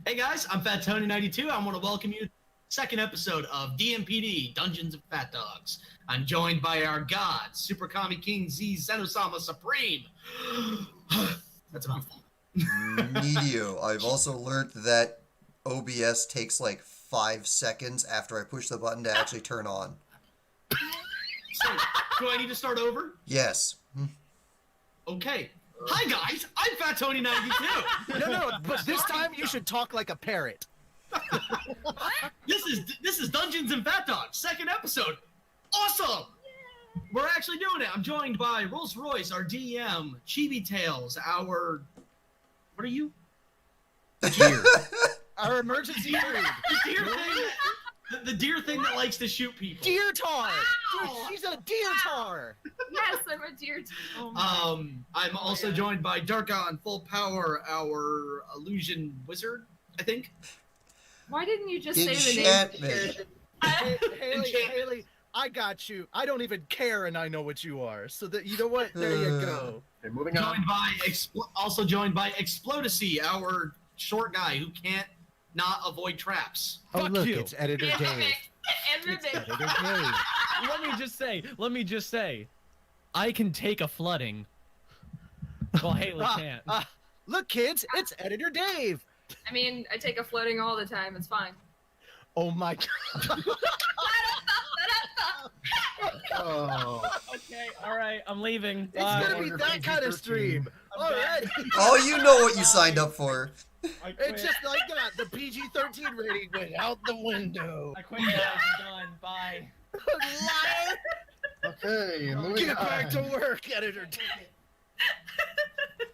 Hey guys, I'm Fat Tony 92. I want to welcome you to the second episode of D&PD, Dungeons and PhatDogs. I'm joined by our god, Super Kami King Z Zenosama Supreme. That's a mouthful. Medio. I've also learned that OBS takes like 5 seconds after I push the button to actually turn on. So, do I need to start over? Yes. Okay. Hi guys, I'm Fat Tony 92. No, but this time you should talk like a parrot. This is Dungeons and PhatDogs, second episode. Awesome! We're actually doing it. I'm joined by Royce, our DM, chibitails, our... What are you? Deer. Our emergency breed. The deer thing. The deer thing that likes to shoot people. Deertaur. Dude, she's a deertaur. Yes, I'm a deertaur. Oh I'm also joined by DarkonFullPower, our illusion wizard, I think. Why didn't you just say the Enchantment. name? Haley, I got you. I don't even care, and I know what you are. So that you know what? There you go. Okay, moving on. Also joined by Explodicy, our short guy who can't not avoid traps. Oh, Fuck look, you. it's Editor Dave. It's Editor Dave. Let me just say, I can take a flooding. Well, Haley can't. Look, kids, it's Editor Dave. I mean, I take a floating all the time. It's fine. Oh my god. Oh. Okay, all right, I'm leaving. It's gonna be that kind of stream. All right. Oh, you know what you signed up for. It's just like that. The PG-13 rating went out the window. I quit, guys. I'm done. Bye. Liar. Okay, moving Get on. back to work, Editor Dave.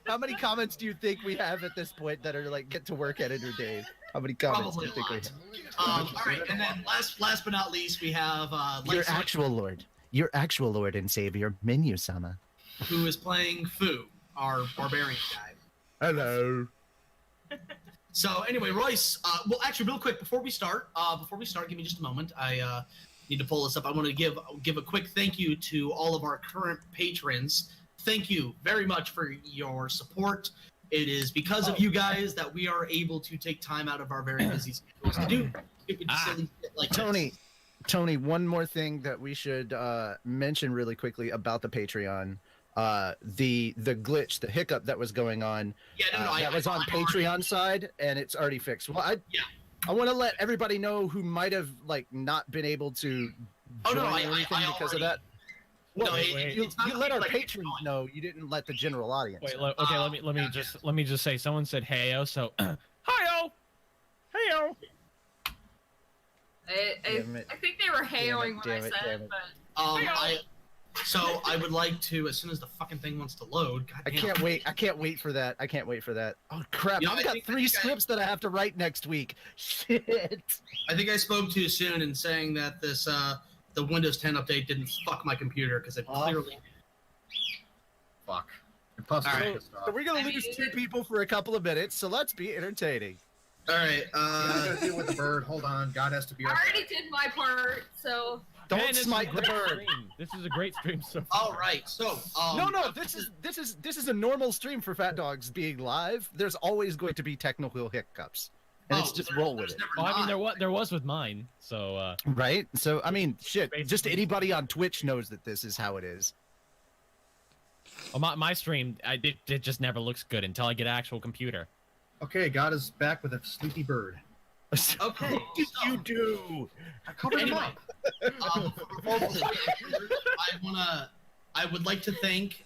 How many comments do you think we have at this point that are like, get to work, Editor Dave? How many comments Probably do you think we a have? lot. All right, and then last but not least, we have Your actual lord. Your actual lord and savior, Minu-sama. who is playing Fu, our barbarian guy. Hello. So anyway, Royce, well, actually, real quick, before we start, give me just a moment. I need to pull this up. I want to give a quick thank you to all of our current patrons. Thank you very much for your support. It is because of you guys that we are able to take time out of our very busy schedules to do stupid, silly shit like this. Tony, one more thing that we should mention really quickly about the Patreon. The glitch, the hiccup that was going on, Yeah, no, that was on Patreon side, and it's already fixed. Well, I want to let everybody know who might have like not been able to join or anything because of that. Well, No, you it's not let our like patrons know. You didn't let the general audience. Wait, know. okay, let me just say. Someone said heyo, so heyo, heyo. I think they were hayoing when I said it, but I would like to, as soon as the fucking thing wants to load. God I damn. can't wait. I can't wait for that. Oh crap! You know, I've I got think 3 I- scripts that I have to write next week. Shit. I think I spoke too soon in saying that this the Windows 10 update didn't fuck my computer because it clearly. Fuck. And plus, All it's right. pissed off. So we're gonna I mean, lose is 2 it- people for a couple of minutes. So let's be entertaining. All right. I gotta deal with the bird. Hold on. God has to be I our already did my part, so Don't Man, this is smite a the great bird. stream. This is a great stream so far. All right. So. No. This is a normal stream for Fat Dogs being live. There's always going to be technical hiccups, and it's just roll with it. Oh, I mean, there was with mine. So Right? So I mean, shit. Basically. Just anybody on Twitch knows that this is how it is. my stream, it just never looks good until I get an actual computer. Okay, God is back with a sleepy bird. Okay. What did you do? I covered him Anyway, up. before we I would like to thank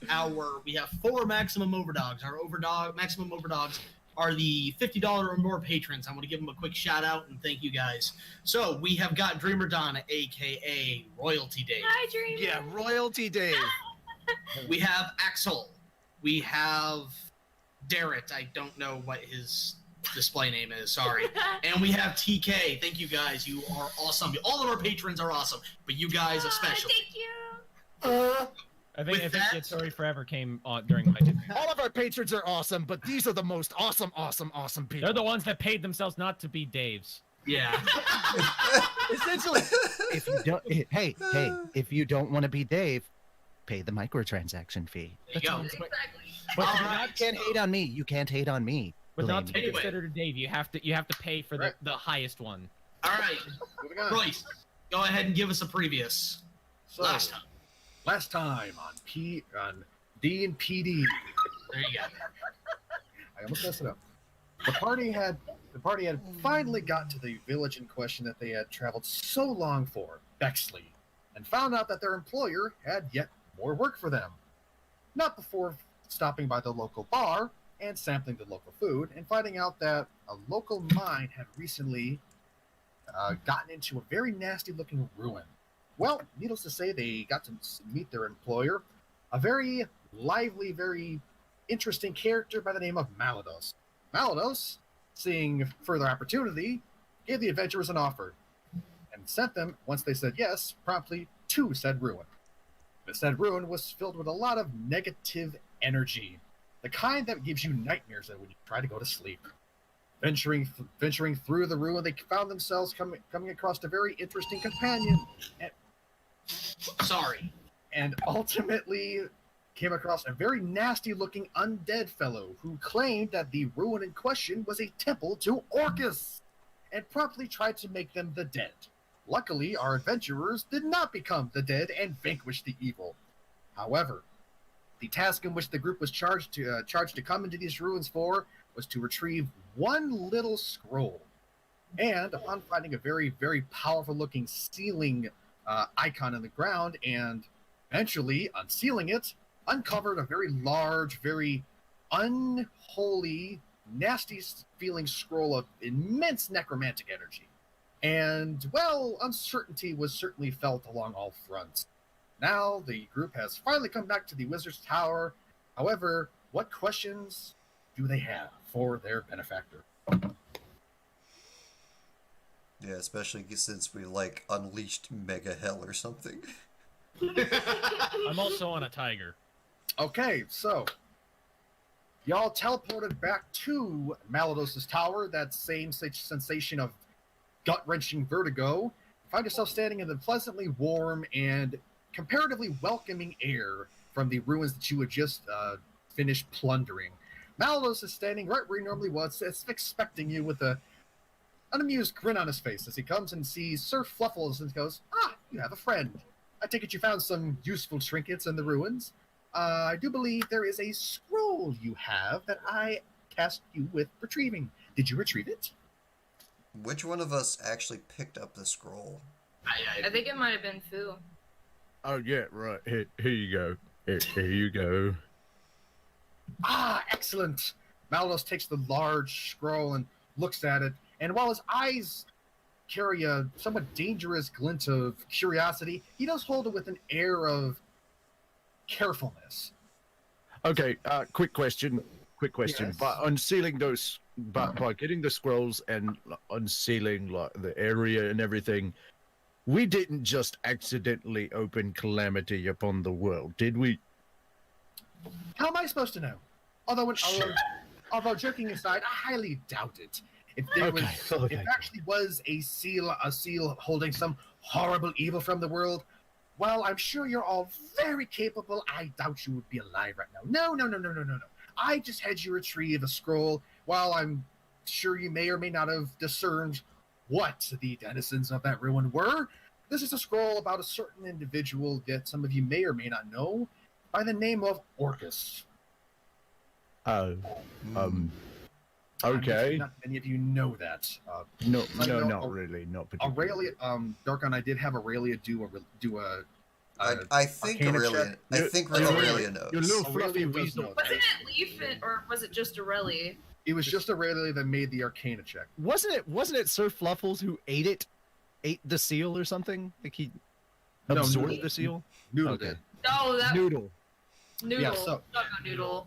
we have 4 maximum overdogs. Our maximum overdogs are the $50 or more patrons. I want to give them a quick shout out and thank you guys. So we have got Dreamer Donna, aka Royalty Dave. hi, Dream. Yeah, Royalty Dave. We have Axel. We have Darrett. I don't know what his display name is. Sorry. And we have TK. Thank you guys. You are awesome. All of our patrons are awesome, but you guys especially. Thank you. I think With that- Get Story Forever came on during my time. All of our patrons are awesome, but these are the most awesome people. They're the ones that paid themselves not to be Dave's. Yeah. Essentially, if you don't, if you don't want to be Dave, pay the microtransaction fee. There you go. Exactly. But All you right, can't hate on me. You can't hate on me. But not to be Anyway. considered a Dave, you have to pay for Right. the highest one. All right, Moving on. Royce, go ahead and give us a previous. So, Last time. Last time on D&PD. There you go. I almost messed it up. The party had finally got to the village in question that they had traveled so long for, Bexley, and found out that their employer had yet more work for them. Not before stopping by the local bar and sampling the local food and finding out that a local mine had recently gotten into a very nasty looking ruin. Well, needless to say, they got to meet their employer, a very lively, very interesting character by the name of Malados. Malados, seeing further opportunity, gave the adventurers an offer and sent them, once they said yes, promptly to said ruin. The said ruin was filled with a lot of negative energy, the kind that gives you nightmares when you try to go to sleep. Venturing through the ruin, they found themselves coming across a very interesting companion, Sorry. and ultimately came across a very nasty-looking undead fellow who claimed that the ruin in question was a temple to Orcus, and promptly tried to make them the dead. Luckily, our adventurers did not become the dead and vanquish the evil. However, the task in which the group was charged to come into these ruins for was to retrieve one little scroll. And upon finding a very, very powerful-looking sealing icon in the ground and eventually unsealing it, uncovered a very large, very unholy, nasty-feeling scroll of immense necromantic energy. And, well, uncertainty was certainly felt along all fronts. Now, the group has finally come back to the Wizard's Tower. However, what questions do they have for their benefactor? Yeah, especially since we, like, unleashed Mega Hell or something. I'm also on a tiger. Okay, so y'all teleported back to Malados' tower, that same sensation of gut-wrenching vertigo. Find yourself standing in the pleasantly warm and comparatively welcoming air from the ruins that you had just finished plundering. Malados is standing right where he normally was, expecting you with an amused grin on his face as he comes and sees Sir Fluffles and goes, "Ah, you have a friend. I take it you found some useful trinkets in the ruins. I do believe there is a scroll you have that I tasked you with retrieving. Did you retrieve it?" Which one of us actually picked up the scroll? I think it might have been Fu. Oh yeah, right. Here you go. Here you go. Ah, excellent. Malados takes the large scroll and looks at it, and while his eyes carry a somewhat dangerous glint of curiosity, he does hold it with an air of carefulness. Okay. Quick question. Yes. By unsealing those, by getting the scrolls and unsealing like the area and everything, we didn't just accidentally open calamity upon the world, did we? How am I supposed to know? Although joking aside, I highly doubt it. If there was, if it actually was a seal holding some horrible evil from the world, well, I'm sure you're all very capable. I doubt you would be alive right now. No. I just had you retrieve a scroll. While I'm sure you may or may not have discerned what the denizens of that ruin were, this is a scroll about a certain individual that some of you may or may not know by the name of Orcus. Oh. Okay. I'm sure not many of you know that. No, not really. Not particularly. Aurelia, Darkon, I did have Aurelia do a I think Arcana Aurelia. check. I think Aurelia knows. Your little Aurelia fluffy does weasel. know Wasn't that. it Lief, or was it just Aurelia? It was just Aurelia that made the Arcana check. Wasn't it Sir Fluffles who ate the seal or something? Like he No, absorbed Noodle. the seal? Noodle Okay. did. Oh, that Noodle. Noodle. Yeah, so- Noodle.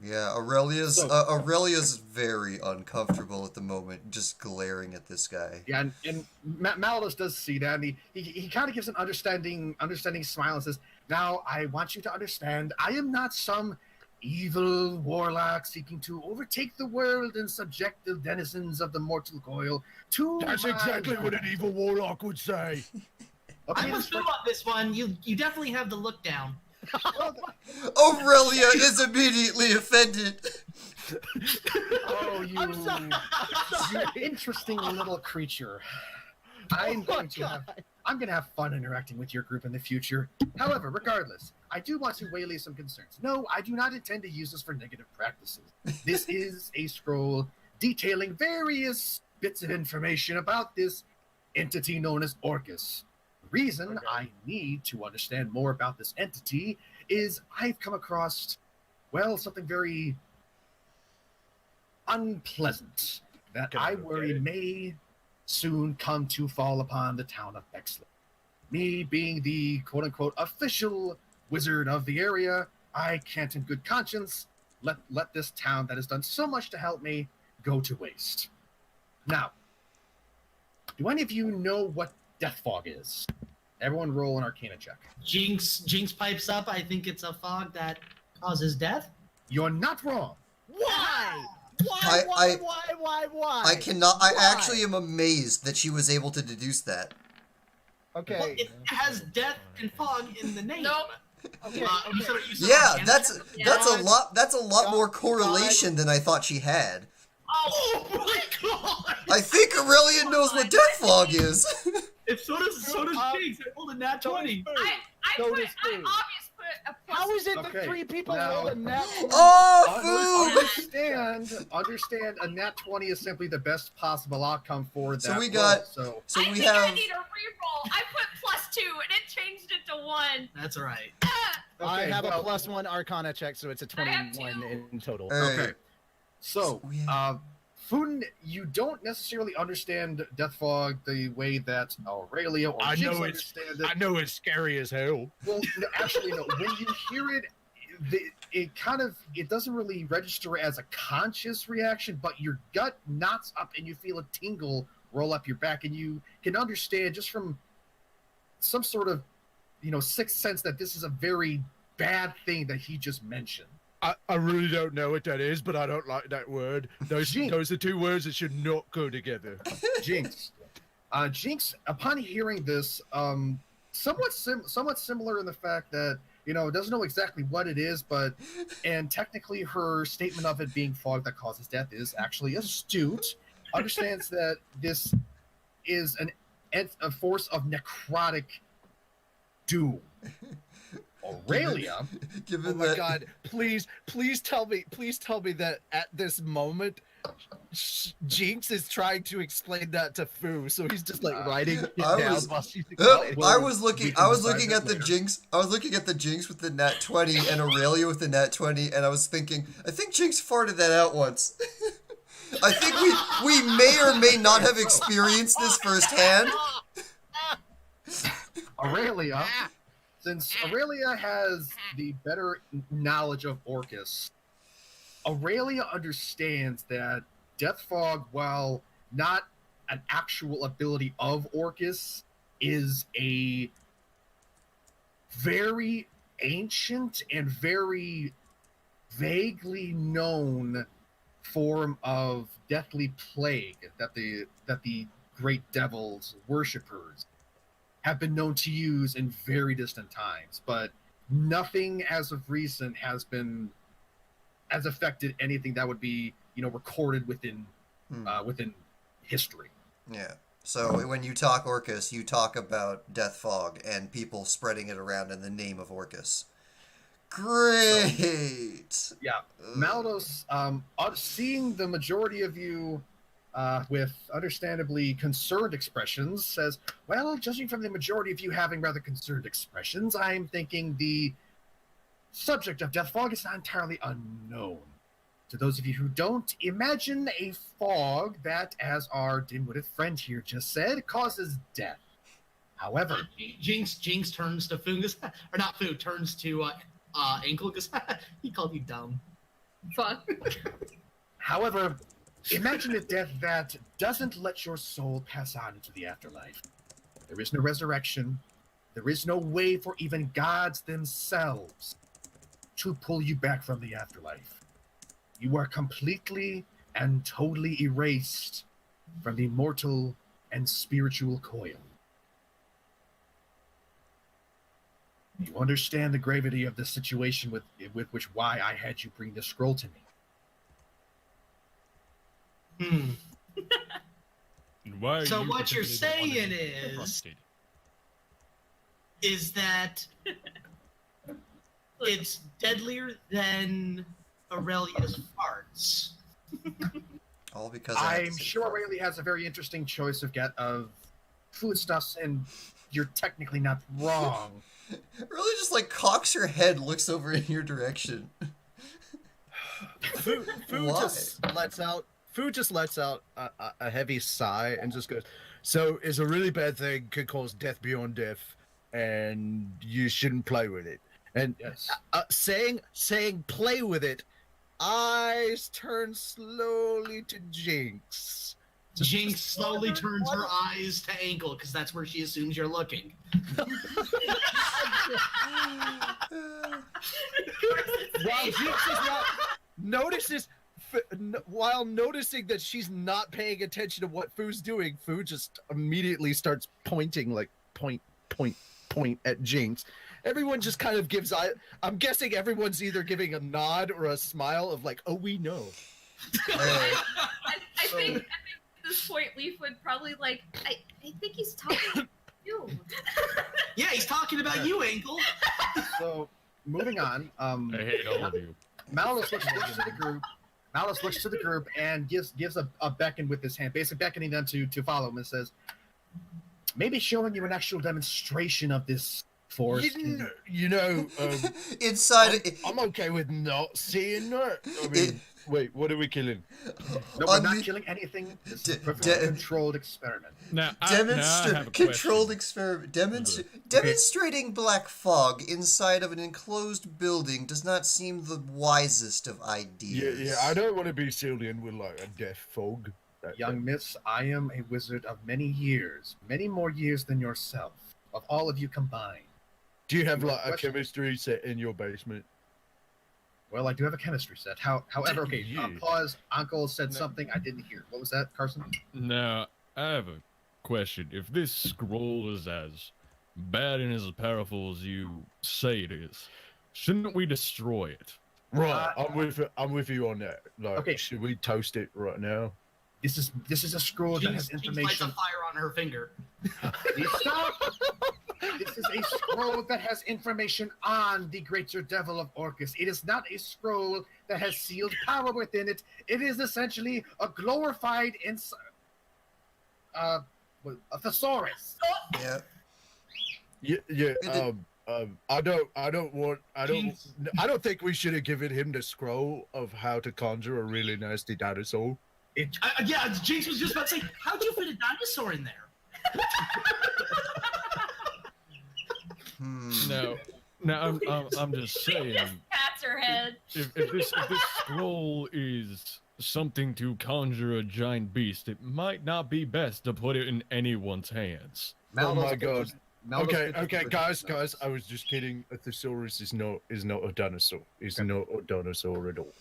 Yeah, Aurelia's So- Aurelia's very uncomfortable at the moment, just glaring at this guy. Yeah, and Malados does see that, and he kind of gives an understanding smile and says, "Now, I want you to understand, I am not some evil warlock seeking to overtake the world and subject the denizens of the mortal coil to That's my exactly what an evil warlock would say. Okay, I'm with you on this one. You definitely have the look down. Aurelia is immediately offended. Oh, I'm sorry. you interesting little creature. I'm going to have fun interacting with your group in the future. However, regardless, I do want to waylay some concerns. No, I do not intend to use this for negative practices. This is a scroll detailing various bits of information about this entity known as Orcus. The reason I need to understand more about this entity is I've come across, well, something very unpleasant that I worry may soon come to fall upon the town of Bexley. Me being the quote-unquote official wizard of the area, I can't in good conscience let this town that has done so much to help me go to waste. Now, do any of you know what death fog is? Everyone roll an Arcana check. Jinx pipes up. I think it's a fog that causes death. You're not wrong. Why? Why? Why? I cannot. I actually am amazed that she was able to deduce that. Okay. Well, it has death and fog in the name. Nope. Okay. You said Yeah, Arcana that's check? a lot. That's a lot God, more correlation than I thought she had. Oh my god! I think Aurelia knows what death fog is. If so does Jinx. I rolled a nat 20. I So obviously does put a plus. How is it Okay, that 3 people now- rolled a nat 20? Oh, food! Understand. A nat 20 is simply the best possible outcome for that. So we roll, got- So So I we think I have. need a reroll. I put +2 and it changed it to 1. That's all right. I have well, a +1 Arcana check, so it's a I have 21 two. in total. Alright. Okay. So, we have- Fuden, you don't necessarily understand death fog the way that Aurelia or I Jinx know it's- understand it. I know it's scary as hell. Well, no, actually, no. When you hear it, it doesn't really register as a conscious reaction, but your gut knots up and you feel a tingle roll up your back, and you can understand just from some sort of, sixth sense that this is a very bad thing that he just mentioned. I really don't know what that is, but I don't like that word. Those are 2 words that should not go together. Jinx. Jinx, upon hearing this, somewhat similar in the fact that, doesn't know exactly what it is, and technically her statement of it being fog that causes death is actually astute, understands that this is a force of necrotic doom. Aurelia, Given Oh my that, god, please tell me that at this moment Jinx is trying to explain that to Fu, so he's just like writing it I down was- while she's I explaining. was we looking. can I was decide looking that at the later. Jinx. I was looking at the Jinx with the nat 20 and Aurelia with the nat 20, and I was thinking, I think Jinx farted that out once. I think we may or may not have experienced this firsthand. Aurelia, since Aurelia has the better knowledge of Orcus, Aurelia understands that Death Fog, while not an actual ability of Orcus, is a very ancient and very vaguely known form of deathly plague that the great devils worshippers have been known to use in very distant times, but nothing as of recent has affected anything that would be recorded within history. Yeah. So when you talk Orcus, you talk about Death Fog and people spreading it around in the name of Orcus. Great. Yeah, Maldos, seeing the majority of you with understandably concerned expressions, says, well, judging from the majority of you having rather concerned expressions, I'm thinking the subject of Death Fog is not entirely unknown. To those of you who don't, imagine a fog that, as our dim-witted friend here just said, causes death. However, Jinx turns to Fungus, or not Fu, turns to Ankel because he called you dumb. Fuck. However, imagine a death that doesn't let your soul pass on into the afterlife. There is no resurrection. There is no way for even gods themselves to pull you back from the afterlife. You are completely and totally erased from the mortal and spiritual coil. You understand the gravity of the situation with which why I had you bring the scroll to me. Why are So you what you're particularly the one saying that is- trusted? Is that it's deadlier than Aurelia's farts? All because I had to I'm say sure fart. Aurelia has a very interesting choice of foodstuffs, and you're technically not wrong. Really just like cocks her head, looks over in your direction. Fu Why? just lets out a heavy sigh and just goes, so it's a really bad thing, could cause death beyond death, and you shouldn't play with it. And Yes. saying play with it, eyes turn slowly to Jinx. Jinx slowly turns her eyes to Ankel because that's where she assumes you're looking. While Jinx is not while noticing that she's not paying attention to what Fu's doing, Fu just immediately starts pointing, like point at Jinx. Everyone just kind of gives I'm guessing everyone's either giving a nod or a smile of like, oh, we know. Alright. I think at this point, Lief would probably like, I think he's talking to you. Yeah, he's talking about you, Ankel. So, moving on. I hate all of you. Malus looks to the group. Malus looks to the group and gives a beckon with his hand, basically beckoning them to follow him, and says, maybe showing you an actual demonstration of this force. Inside I'm okay with not seeing that. I mean, wait, what are we killing? No, we're On not the- killing anything. This De- is a perfectly de- controlled experiment. Now, I have a controlled question. experiment. Demonstrating black fog inside of an enclosed building does not seem the wisest of ideas. Yeah, I don't want to be Cillian with like a death fog. Young miss, I am a wizard of many years, many more years than yourself, of all of you combined. Do you have like a Question. chemistry set in your basement? Well, I do have a chemistry set. However, okay, Yeah. pause. Uncle said something I didn't hear. What was that, Carson? Now, I have a question. If this scroll is as bad and as powerful as you say it is, shouldn't we destroy it? Right, I'm with you on that. Like, Okay. should we toast it right now? This is a scroll that has Jinx lights a information. fire on her finger. Stop! This is a scroll that has information on the greater devil of Orcus. It is not a scroll that has sealed power within it. It is essentially a glorified a thesaurus. Yeah. Yeah. It- I don't think we should have given him the scroll of how to conjure a really nasty dinosaur. Yeah, Jinx was just about to say, how'd you fit a dinosaur in there? Now, I'm just saying. Just pats her head. If this scroll is something to conjure a giant beast, it might not be best to put it in anyone's hands. Oh my Malus god. Malus Okay, pitches the guys, bridge. I was just kidding. A thesaurus is not a dinosaur. It's not a dinosaur at all.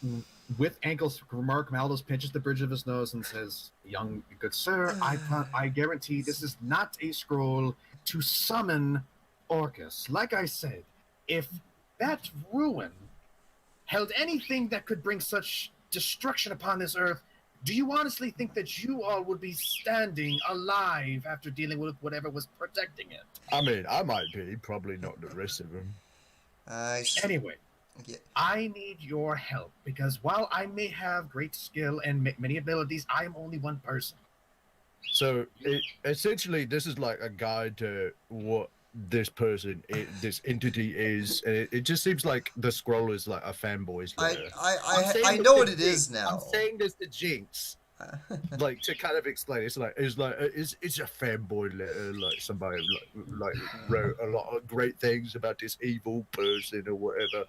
With Ankel's remark, Maldos pinches the bridge of his nose and says, "Young, good sir, I guarantee this is not a scroll to summon Orcus. Like I said, if that ruin held anything that could bring such destruction upon this earth, do you honestly think that you all would be standing alive after dealing with whatever was protecting it?" I mean, I might be, probably not the rest of them. Anyway, Yeah. I need your help because while I may have great skill and many abilities, I am only one person. So essentially, this is like a guide to what this person, this entity is. And it just seems like the scroll is like a fanboy's letter. I know what it is now. I'm saying this to Jinx, like to kind of explain. It's a fanboy letter. Like somebody like wrote a lot of great things about this evil person or whatever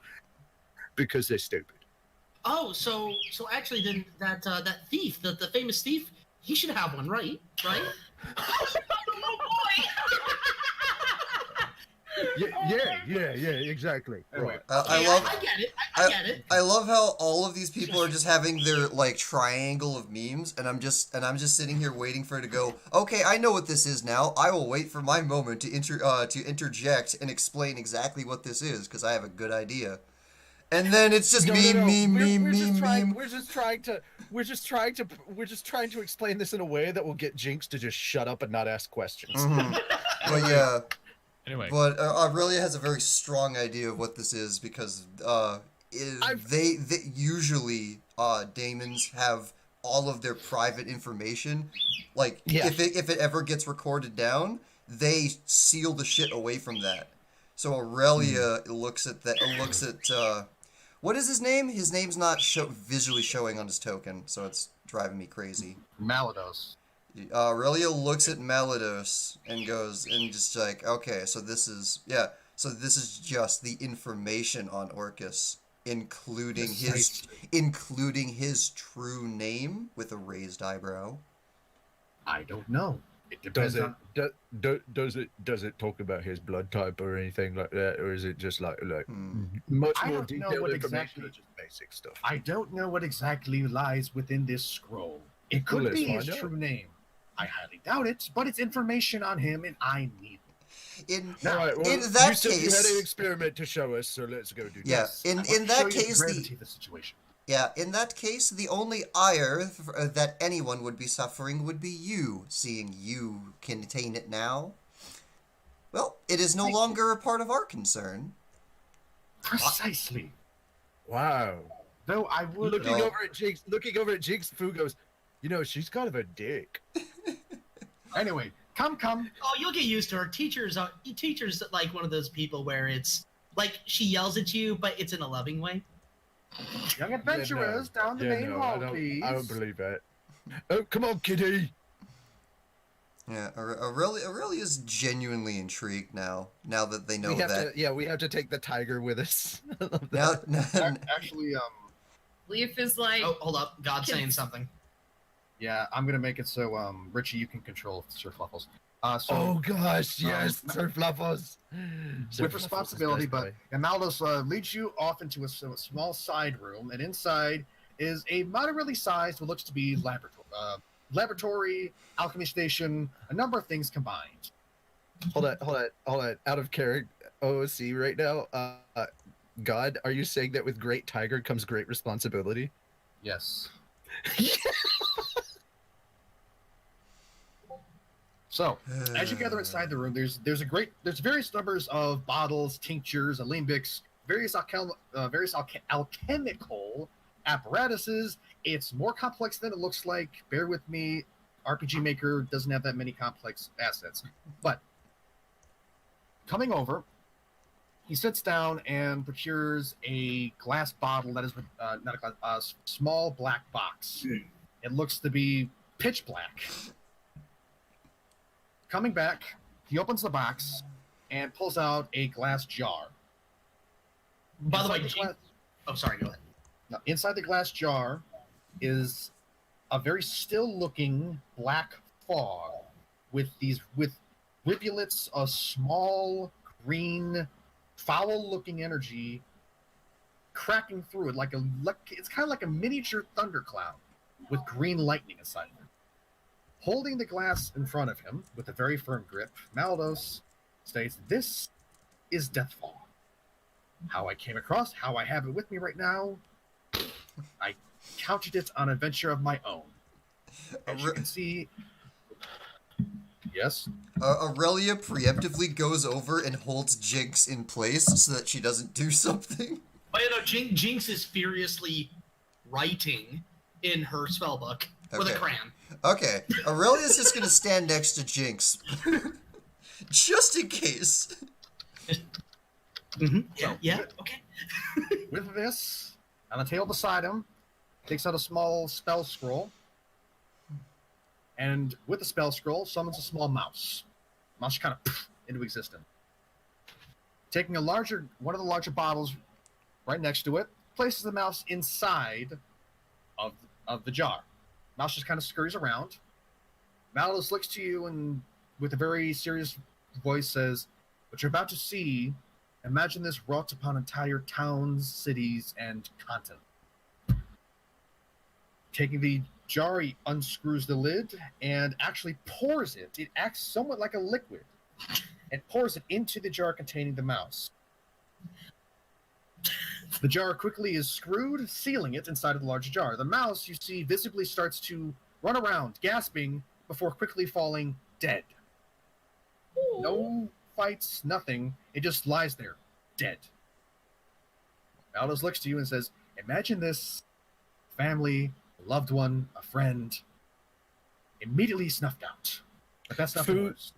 because they're stupid. Oh, so actually, then that thief, the famous thief, he should have one, right? Right? Oh boy! Yeah, exactly. Anyway, Right. I Yeah, love I get it. I get it. I love how all of these people are just having their like triangle of memes, and I'm just sitting here waiting for it to go. Okay, I know what this is now. I will wait for my moment to interject and explain exactly what this is because I have a good idea. And then it's just No, meme, meme, meme, we're just meme, trying, meme. we're just trying to explain this in a way that will get Jinx to just shut up and not ask questions. Mhm. But yeah, Anyway, but Aurelia has a very strong idea of what this is because they usually daemons have all of their private information. Like Yeah. if it ever gets recorded down, they seal the shit away from that. So Aurelia looks at what is his name? His name's not visually showing on his token, so it's driving me crazy. Malados. Aurelia looks at Malados and goes, and just like, okay, so this is just the information on Orcus, including his true name with a raised eyebrow. I don't know. It Does depends it on. does it talk about his blood type or anything like that, or is it just like Hmm. much I more don't know detailed what information exactly- or just basic stuff? I don't know what exactly lies within this scroll. It could Well, let's be his find out. true name. I highly doubt it, but it's information on him, and I need it. In Now, All right, well, in that you said you had an case, experiment to show us, so let's go do yeah, that. in I want to that show you case, the gravity of the situation. in that case, the only ire that anyone would be suffering would be you, seeing you contain it now. Well, it is no longer a part of our concern. Precisely. Wow. Though I would. Looking No. over at Jinx, Fu goes, you know, she's kind of a dick. Anyway, come. Oh, you'll get used to her. Teachers like one of those people where it's like she yells at you, but it's in a loving way. Young adventurers down the main hall, please. I don't believe that. Oh, come on, kitty. Yeah, Aurelia's genuinely intrigued now that they know we have that. we have to take the tiger with us. Now, Actually, Lief is like, Oh, hold up. God's saying something. yeah, I'm gonna make it so Richie, you can control Sir Fluffles. So Oh gosh, yes, um, Sir Fluffles. Sir with Fluffles responsibility, is the best but Maldos leads you off into a small side room, and inside is a moderately sized, what looks to be laboratory, alchemy station, a number of things combined. Hold on. Out of character OOC right now. God, are you saying that with great tiger comes great responsibility? Yes. So, as you gather inside the room, there's various numbers of bottles, tinctures, alembics, various alchemical apparatuses. It's more complex than it looks like. Bear with me. RPG Maker doesn't have that many complex assets. But coming over, he sits down and procures a glass bottle that is not a glass, a small black box. It looks to be pitch black. Coming back, he opens the box and pulls out a glass jar. By the way, Inside glass- oh, sorry, go ahead. Now, inside the glass jar is a very still-looking black fog with rivulets of small green, foul-looking energy cracking through it it's kind of like a miniature thundercloud with green lightning inside of it. Holding the glass in front of him with a very firm grip, Maldos states, "This is Deathfall. How I came across, how I have it with me right now, I counted it on an adventure of my own. As you can see, yes, Aurelia preemptively goes over and holds Jinx in place so that she doesn't do something. But you know, Jinx is furiously writing in her spellbook with a Okay. crayon. Okay, Aurelia's just gonna stand next to Jinx. Just in case. Mm-hmm. So- Yeah. Okay. with this on the table beside him, takes out a small spell scroll, and with the spell scroll, summons a small mouse. Mouse kind of into existence. Taking one of the larger bottles right next to it, places the mouse inside of the jar. Mouse just kind of scurries around. Maldos looks to you and with a very serious voice says, What you're about to see, imagine this wrought upon entire towns, cities, and continents. Taking the jar, he unscrews the lid and actually pours it. It acts somewhat like a liquid. And pours it into the jar containing the mouse. The jar quickly is screwed, sealing it inside of the large jar. The mouse, you see, visibly starts to run around, gasping, before quickly falling dead. No fights, nothing. It just lies there, dead. Aldous looks to you and says, imagine this family, a loved one, a friend, immediately snuffed out. But that's not the worst.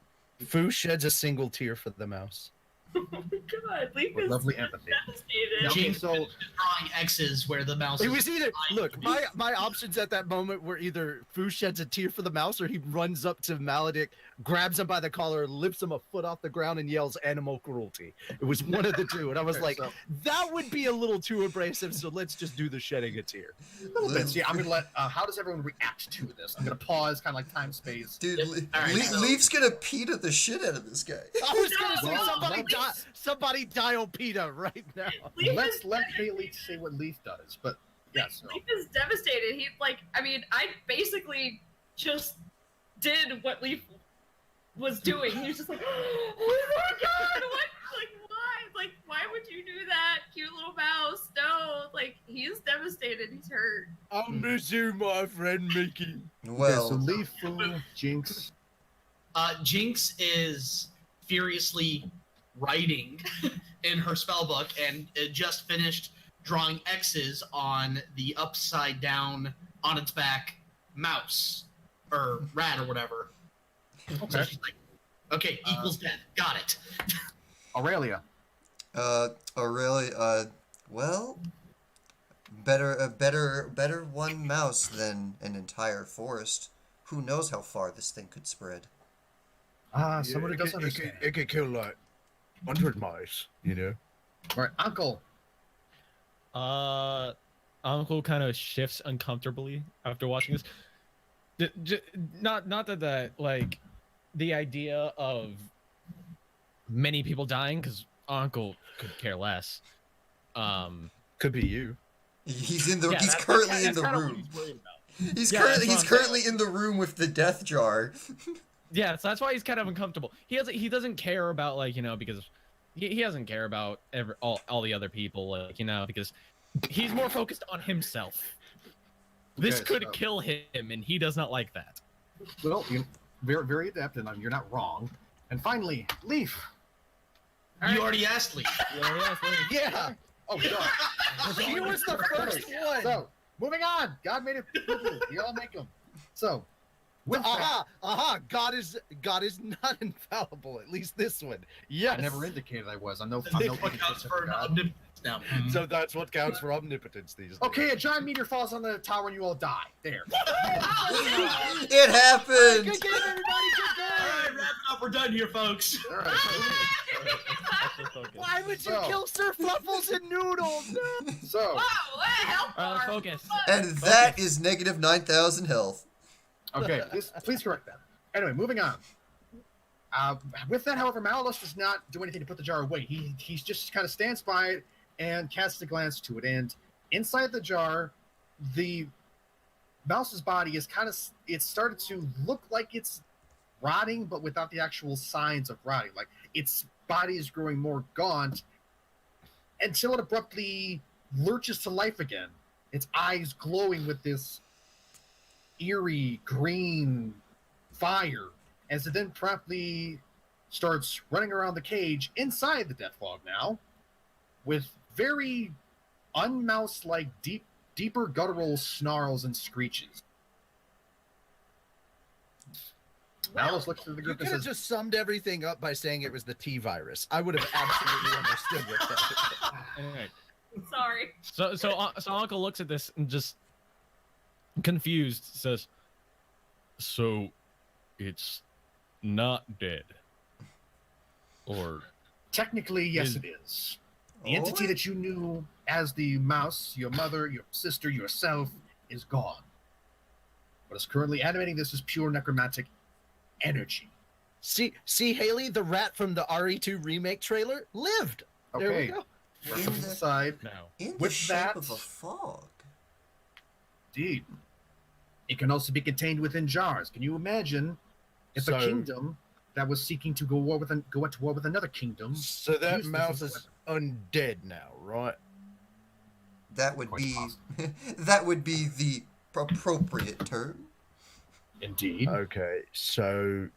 Fu sheds a single tear for the mouse. Oh my god, Lief With is lovely empathy. devastated. Okay, Jinx so drawing X's where the mouse It is was either flying. look, my options at that moment were either Fu sheds a tear for the mouse or he runs up to Maledict, grabs him by the collar, lifts him a foot off the ground, and yells animal cruelty. It was one of the two, and I was Okay, like, so- that would be a little too abrasive, so let's just do the shedding a tear. a little bit. See, I'm gonna let. How does everyone react to this? I'm gonna pause, kind of like time space. Dude, All right, so- Leaf's gonna PETA the shit out of this guy. I was gonna say Well, somebody dial PETA right now. Lief Let's is let Haley say what Leaf does, but yes. No. Lief is devastated. He I basically just did what Lief was doing. He was just like, oh my god, what? Like, why? Like, why would you do that, cute little mouse? No, like, he's devastated. He's hurt. I miss you, my friend Mickey. Well, Okay, so Leaf, Fu, Jinx. Jinx is furiously writing in her spell book and just finished drawing X's on the upside down on its back mouse or rat or whatever. So Okay. she's like, okay, equals death. Got it. Aurelia. Aurelia, well, better one mouse than an entire forest. Who knows how far this thing could spread? Someone who doesn't understand. It could kill like 100 mice, you know? All right, Uncle. Uncle kind of shifts uncomfortably after watching this. Not that like the idea of many people dying, because Uncle could care less. Could be you. He's in the. Yeah, he's that's currently in kinda the what room. he's worried about. He's Yeah, currently that's he's what I'm currently in the room with the death jar. Yeah, so that's why he's kind of uncomfortable. He doesn't care about, like, because he doesn't care about all the other people, like, because he's more focused on himself. This Okay, could so- kill him, and he does not like that. Well, you're very, very adept, and you're not wrong. And finally, Leaf. You already asked Lee. Yeah, Oh, God. he was the first one. So, moving on. God made it. You all make them. So, with that, God is not infallible. At least this one. Yes. I never indicated I was. I'm no That's what counts for God. omnipotence now. So that's what counts for omnipotence these days. Okay, a giant meteor falls on the tower and you all die. There. It happened. Good game, everybody. Good All right, game. wrap it up. We're done here, folks. All right. Why would you So- kill Sir Fluffles and Noodles? No. So, Wow, help All right, her. focus. And that is negative 9,000 health. okay, please correct that. Anyway, moving on. With that, however, Malus does not do anything to put the jar away. He just kind of stands by it and casts a glance to it. And inside the jar, the mouse's body is it's started to look like it's rotting, but without the actual signs of rotting. Like, its body is growing more gaunt until it abruptly lurches to life again. Its eyes glowing with this eerie green fire as it then promptly starts running around the cage inside the death fog now with very unmouse-like deeper guttural snarls and screeches. Malice looks through the You group could and have says, just summed everything up by saying it was the T virus. I would have absolutely understood what that. Alright. Sorry. So Uncle looks at this and just confused says, "So, it's not dead, or technically, yes, Is- it is. The entity that you knew as the mouse, your mother, your sister, yourself, is gone. What is currently animating this is pure necromantic energy. See, Haley, the rat from the RE2 remake trailer lived. There we Okay. go. Reference aside, Now, In the With shape that- of a fog. indeed, it can also be contained within jars. Can you imagine if a So- kingdom that was seeking to go to war with another kingdom? So that Use this mouse as a is undead now, right? That would Quite be possible. that would be the appropriate term. Indeed. Okay, so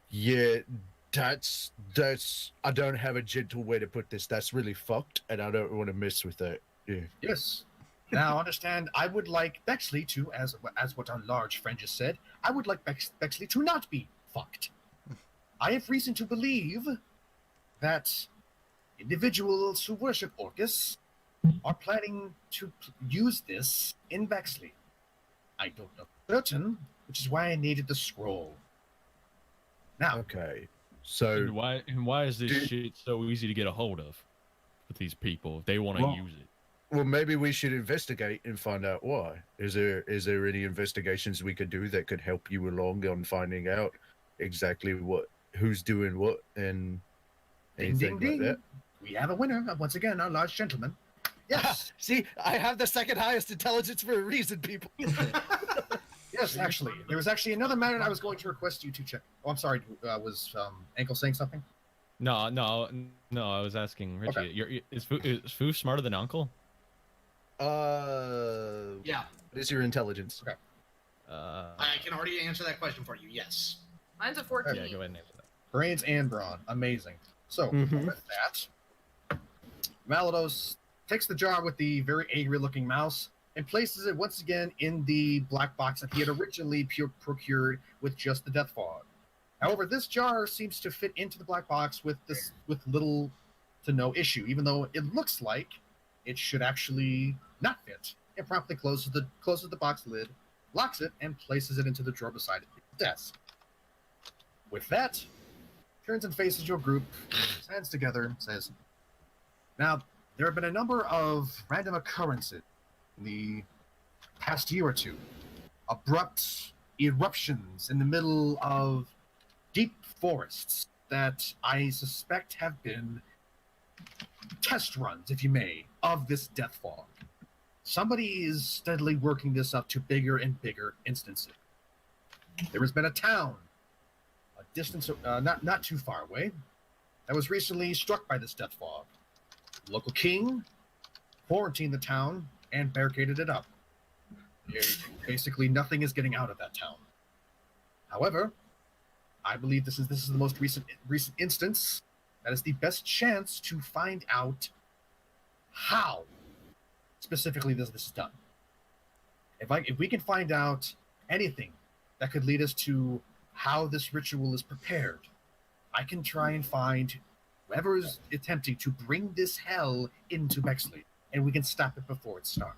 yeah, that's I don't have a gentle way to put this. That's really fucked, and I don't want to mess with that. Yeah. Yes. Now, understand, I would like Bexley to, as what our large friend just said, I would like Bexley to not be fucked. I have reason to believe that individuals who worship Orcus are planning to use this in Bexley. I don't know for certain, which is why I needed the scroll. Now, Okay. So and why is this do- shit so easy to get a hold of with these people if they want to Well- use it? well, maybe we should investigate and find out why. Is there any investigations we could do that could help you along on finding out exactly who's doing what and ding, anything ding, ding. like that? We have a winner, once again, our large gentleman. Yes, See, I have the second highest intelligence for a reason, people. yes, actually. There was actually another matter I was going to request you to check. Oh, I'm sorry, was Ankel saying something? No. I was asking Richie. Okay. Is Foo smarter than Uncle? Yeah, What is your intelligence? Okay. I can already answer that question for you. Yes. Mine's a 14. Yeah, go ahead and answer that. Brains and brawn. Amazing. So, Mhm. with that, Malados takes the jar with the very angry looking mouse and places it once again in the black box that he had originally procured with just the death fog. However, this jar seems to fit into the black box with little to no issue, even though it looks like it should actually not fit. It promptly closes the box lid, locks it, and places it into the drawer beside his desk. With that, turns and faces your group, his hands together, and says, "Now, there have been a number of random occurrences in the past year or two. Abrupt eruptions in the middle of deep forests that I suspect have been test runs, if you may, of this death fog. Somebody is steadily working this up to bigger and bigger instances. There has been a town, a distance not too far away, that was recently struck by this death fog. The local king quarantined the town and barricaded it up. Basically, nothing is getting out of that town. However, I believe this is the most recent instance that is the best chance to find out how specifically this is done. If we can find out anything that could lead us to how this ritual is prepared, I can try and find whoever is attempting to bring this hell into Bexley, and we can stop it before it starts.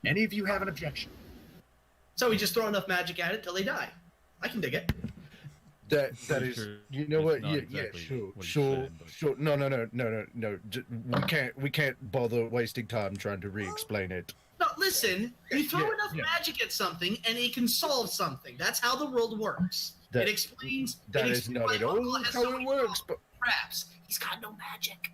Any of you have an objection? So we just throw enough magic at it till they die. I can dig it. That Pretty is, sure you know it's what? not Yeah, exactly sure, what he sure, said, but- sure. No. We can't bother wasting time trying to re-explain it. No, listen. You throw Yeah, enough yeah. magic at something, and it can solve something. That's how the world works. That- it explains. That it is explains not why at Uncle all has how so it many works. But Traps. He's got no magic.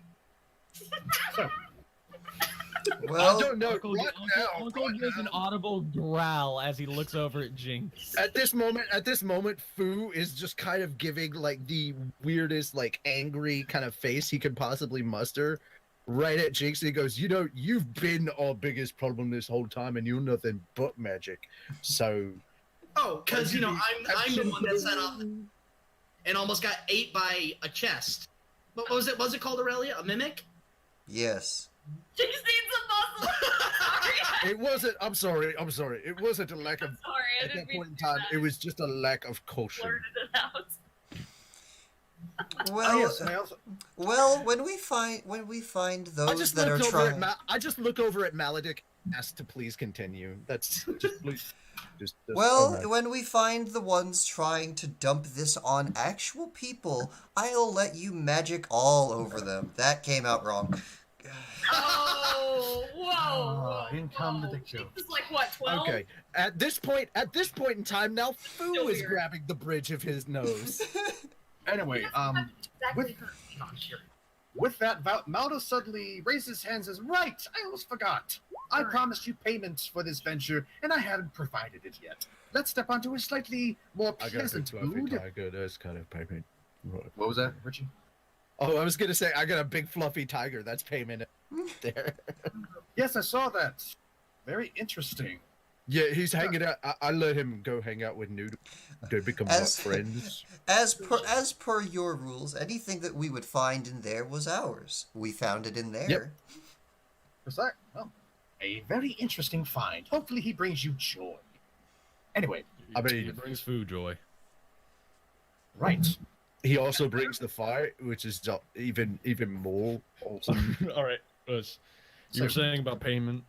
Well, I don't know. Uncle, Right now, Uncle right gives an now, audible growl as he looks over at Jinx. At this moment, Fu is just kind of giving like the weirdest, like angry kind of face he could possibly muster, right at Jinx. And he goes, "You know, you've been our biggest problem this whole time, and you're nothing but magic. So Oh, because I'm the one that set up and almost got ate by a chest. What was it? Was it called Aurelia? A mimic? yes. Jinx needs a muscle. Sorry. it wasn't. I'm sorry. It wasn't a lack of. I'm sorry. I At didn't that mean point in to do time, that. it was just a lack of caution. Blurted it out. Well, yes, and I also well, when we find those that are trying. I just look over at Maledic, ask to please continue. That's just please. Just Well, alright. when we find the ones trying to dump this on actual people, I'll let you magic all over them. That came out wrong. Oh, whoa. in come the dick Jinx joke. is like what, 12? Okay. At this point in time, now Fu Still is weird. grabbing the bridge of his nose. Anyway, Exactly with- her. Not here. with that, Maldo suddenly raises his hands and says, "Right, I almost forgot. I Alright. promised you payments for this venture, and I haven't provided it yet. Let's step onto a slightly more I got a pleasant fluffy mood." tiger. That's kind of payment. Right. What was that, Richie? Oh, I was gonna say I got a big fluffy tiger. That's payment there. Yes, I saw that. Very interesting. Yeah, he's hanging out. I let him go hang out with Noodle. They become what, As- friends. As per your rules, anything that we would find in there was ours. We found it in there. Yep. Was that? Well, a very interesting find. Hopefully he brings you joy. Anyway, I mean- it brings food joy. right. He also brings the fire, which is even more awesome. All right, Russ. You were So- saying about payment.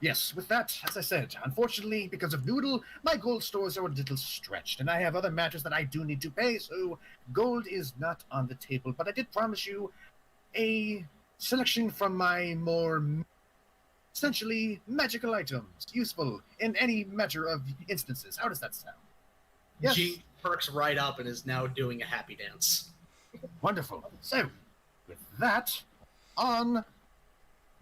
Yes, with that, as I said, unfortunately, because of Noodle, my gold stores are a little stretched, and I have other matters that I do need to pay, so gold is not on the table. But I did promise you a selection from my more essentially magical items, useful in any matter of instances. How does that sound? Yes. Jinx perks right up and is now doing a happy dance. Wonderful. So, with that, on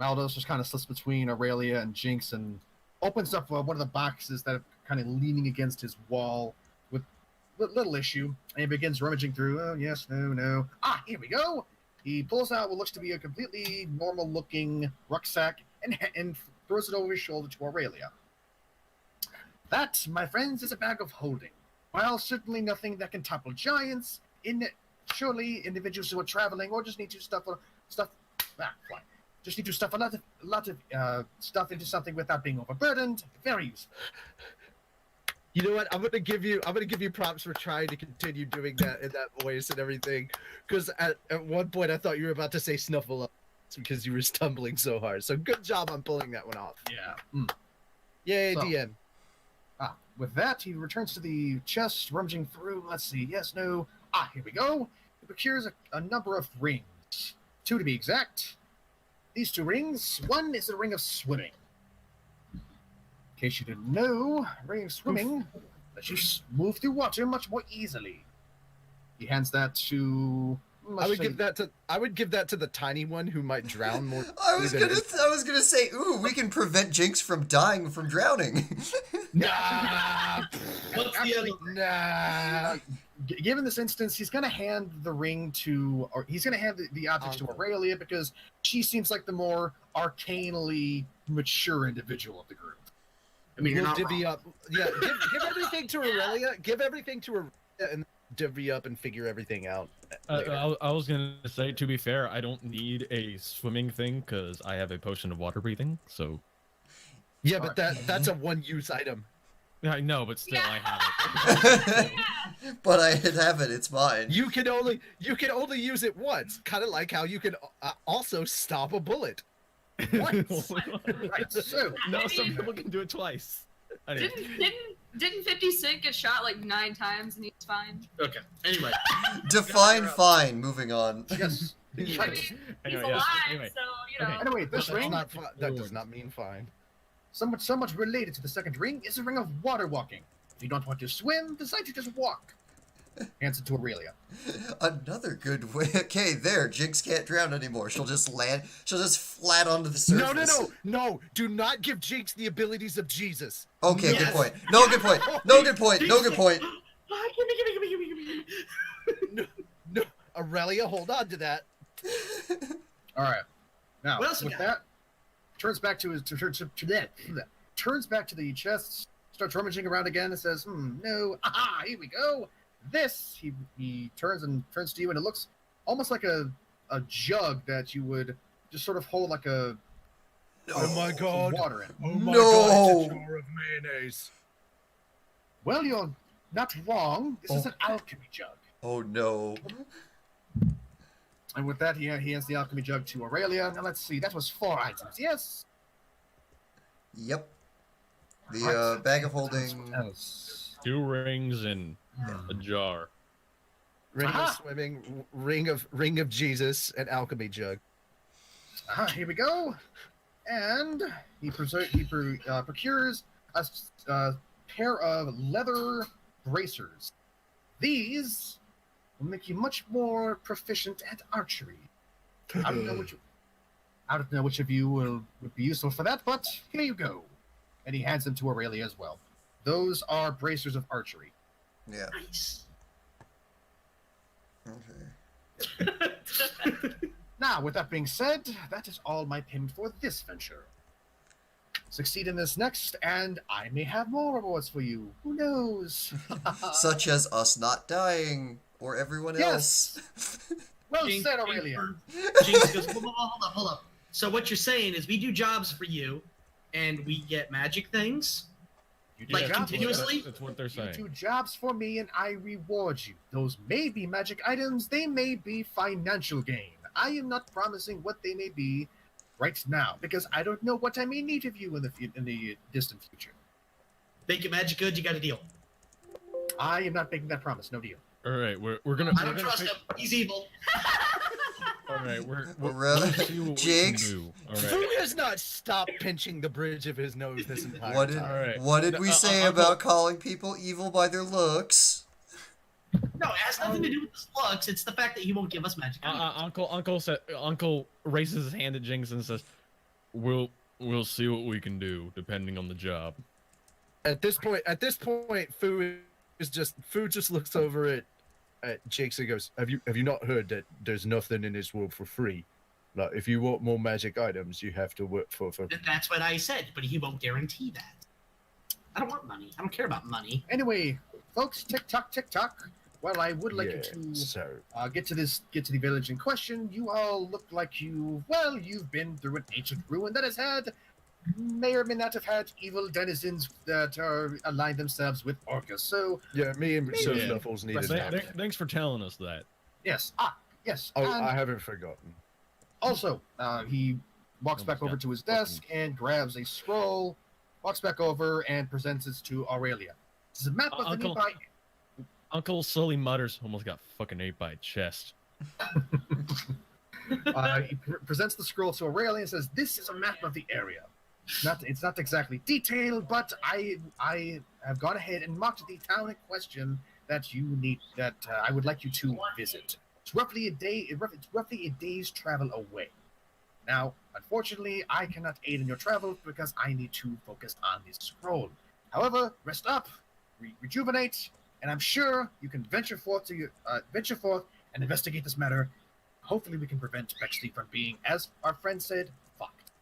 Maldos just kind of slips between Aurelia and Jinx and opens up one of the boxes that are kind of leaning against his wall with little issue, and he begins rummaging through. Oh, yes, no, no. Ah, here we go. He pulls out what looks to be a completely normal-looking rucksack and throws it over his shoulder to Aurelia. That, my friends, is a bag of holding. While certainly nothing that can topple giants, surely individuals who are traveling or just need to stuff a lot of stuff into something without being overburdened. Very useful. You know what? I'm gonna give you props for trying to continue doing that in that voice and everything. Because at one point I thought you were about to say snuffle up because you were stumbling so hard. So good job on pulling that one off. Yeah. Yay, So- DM. With that, he returns to the chest, rummaging through. Let's see. Yes, no. Ah, here we go. He procures a number of rings. 2 to be exact. These 2 rings. One is a ring of swimming. In case you didn't know, ring of swimming lets you move through water much more easily. He hands that to. I would give that to the tiny one who might drown more. I was than gonna say, ooh, we can prevent Jinx from dying from drowning. Nah, What's the other? nah. Given this instance, he's going to hand the ring to, or he's going to hand the objects to Ankel. Aurelia because she seems like the more arcanely mature individual of the group. I mean, you're We'll not divvy wrong. up. Yeah, give everything to Aurelia. Give everything to Aurelia and divvy up and figure everything out. later. I was gonna say, to be fair, I don't need a swimming thing because I have a potion of water breathing. So Yeah, but that's a one-use item. I know, but still, I have it. But I have it. It's mine. You can only use it once. Kind of like how you can also stop a bullet. Once. Right, so, No, some people can do it twice. Anyway. Didn't 50 Cent get shot like 9 times and he's fine? Okay. Anyway. Define fine. Moving on. yes. I mean, he's Anyway, alive, yes, anyway. so you know. Okay. Anyway, this That's ring, not that does not mean fine. somewhat related to the second ring, is a ring of water walking. If you don't want to swim, decide to just walk. Hands it to Aurelia. Another good way. Okay, there. Jinx can't drown anymore. She'll just land. She'll just flat onto the surface. No! Do not give Jinx the abilities of Jesus. Okay, Yes. good point. No good point. No good point. No good point. Ah, gimme. No, Aurelia, hold on to that. All right. Now, What else we with got? that, turns back to his turns back to the chests, starts rummaging around again, and says, no, aha, here we go. This, he turns to you, and it looks almost like a jug that you would just sort of hold like a Oh my God. water in. Oh my No. God, it's a jar of mayonnaise. Well, you're not wrong. This is an alchemy jug. Oh no. And with that, he hands the alchemy jug to Aurelia. Now let's see, that was 4 items. Yes. Yep. The Right. bag of What holding. else? 2 rings and a jar. Ring Aha. of swimming, ring of Jesus, and alchemy jug. Here we go. and he procures a pair of leather bracers. These will make you much more proficient at archery. I don't know which of you would be useful for that, but here you go. And he hands them to Aurelia as well. Those are bracers of archery. Yeah. Nice. Okay. Now, with that being said, that is all my payment for this venture. Succeed in this next, and I may have more rewards for you. Who knows? Such as us not dying, or everyone else. Yes. Well said, Aurelia. Jinx goes, hold up. So what you're saying is we do jobs for you, and we get magic things? You do Like, jobs- continuously? That's what they're You saying. do jobs for me, and I reward you. Those may be magic items. They may be financial gain. I am not promising what they may be right now, because I don't know what I may need of you in the distant future. Make it magic good, you got a deal. I am not making that promise. No deal. All right, we're gonna. I don't trust him. He's evil. All right, we're Really? we'll see what Jinx? we can do. All Fu right. has not stopped pinching the bridge of his nose this entire What did, time. All right. what did we say Uncle- about calling people evil by their looks? No, it has nothing to do with his looks. It's the fact that he won't give us magic. Uncle Raises his hand at Jinx and says, "We'll see what we can do, depending on the job." At this point, Fu just looks over at Jinx and goes, "Have you not heard that there's nothing in this world for free? Like, if you want more magic items, you have to work for." That's what I said, but he won't guarantee that. I don't want money. I don't care about money. Anyway, folks, tick tock. Well, I would like you to So get to the village in question. You all look like you've been through an ancient ruin that has had, may or may not have had, evil denizens that are aligned themselves with orcas. So yeah, me and Maybe. Sir Yeah. Snuffles needed Th- that. th- Thanks for telling us that. yes, yes. Oh, and I haven't forgotten. also, he walks back Almost over got to his desk and grabs a scroll, walks back over and presents it to Aurelia. This is a map of the Uncle- nearby. Uncle slowly mutters, "Almost got fucking ate by a chest." He presents the scroll to Aurelia and says, "This is a map of the area. It's not exactly detailed, but I have gone ahead and marked the town in question that I would like you to visit. It's roughly a day's travel away. Now, unfortunately, I cannot aid in your travel because I need to focus on this scroll. However, rest up, rejuvenate, and I'm sure you can venture forth and investigate this matter. Hopefully, we can prevent Bexley from being, as our friend said, fucked."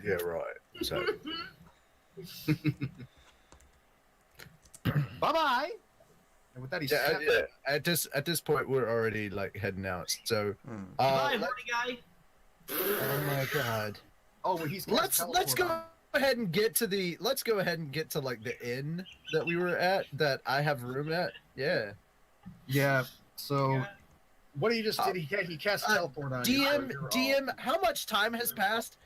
Yeah, right. So Bye bye. And with that, he yeah, snapped at this point, we're already like heading out. So Bye, let- horny guy. oh my god. Oh, well, he's Let's go ahead and get to like the inn that we were at, that I have room at. Yeah. Yeah. So, what he just did, he cast teleport on you. so you're all- DM, how much time has passed?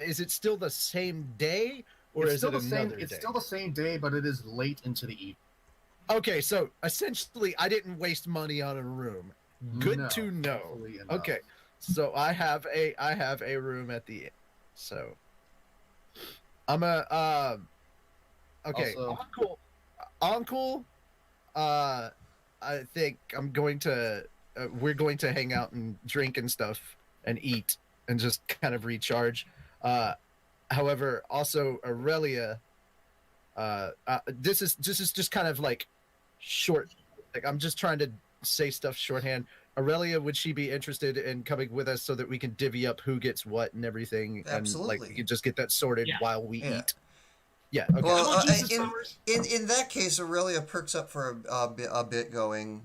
Is it still the same day, or It's is still it the same. another It's day? still the same day, but it is late into the evening. Okay, so essentially, I didn't waste money on a room. Good No, to know. thankfully enough. Okay, so I have a room at the inn. So I'm a okay. Also- Uncle, I think we're going to hang out and drink and stuff and eat and just kind of recharge. However, also Aurelia, this is just kind of like short. Like, I'm just trying to say stuff shorthand. Aurelia, would she be interested in coming with us so that we can divvy up who gets what and everything, and like Absolutely. we can just get that sorted Yeah. while we Yeah. eat? Yeah. Okay. Well, Come on, Jesus powers. in that case, Aurelia perks up for a bit going.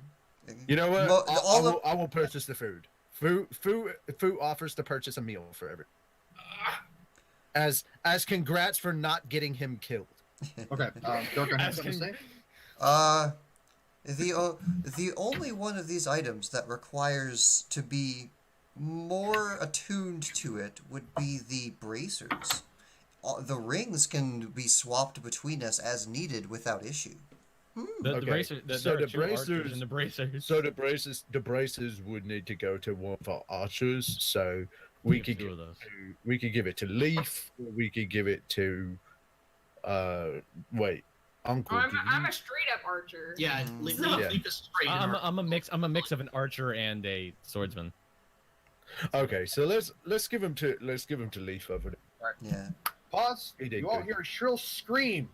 You know what? Mo- I will purchase the food. Fu offers to purchase a meal for everyone. As congrats for not getting him killed. Okay. Darko has something to say? The only one of these items that requires to be more attuned to it would be the bracers. The rings can be swapped between us as needed without issue. The Okay, bracer, so there are the two archers bracers- and the bracers. So the braces would need to go to one of our archers. So We Give could two give of those. we could give it to Lief, or we could give it to wait, Uncle. I'm, do I'm you- a straight up archer. Yeah, Yeah. leave us straight. I'm a mix. I'm a mix of an archer and a swordsman. Okay, so let's give him to Lief over there. Yeah. Pause. He did You all good. hear a shrill scream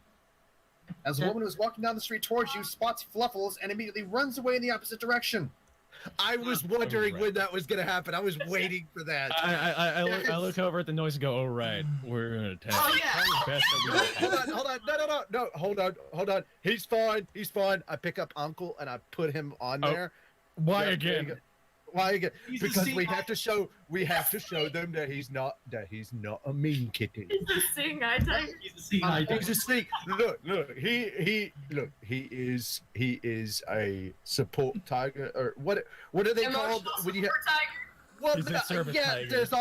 as a woman who is walking down the street towards you spots Fluffles and immediately runs away in the opposite direction. I was wondering when that was gonna happen. I was waiting for that. I look over at the noise and go, "Oh right, we're gonna attack." Oh, yeah. Probably best that we don't Hold on, no, hold on. He's fine. I pick up Uncle and I put him on Oh, there. Why Yeah, there you again? go. Why again? He's the Because we CI. have to show them that he's not a mean kitty. It's a seeing eye tiger. He's the He's a sneak. Look. He is a support tiger, or what are they called Emotional when you support tiger. well, He's a service yeah, tiger. there's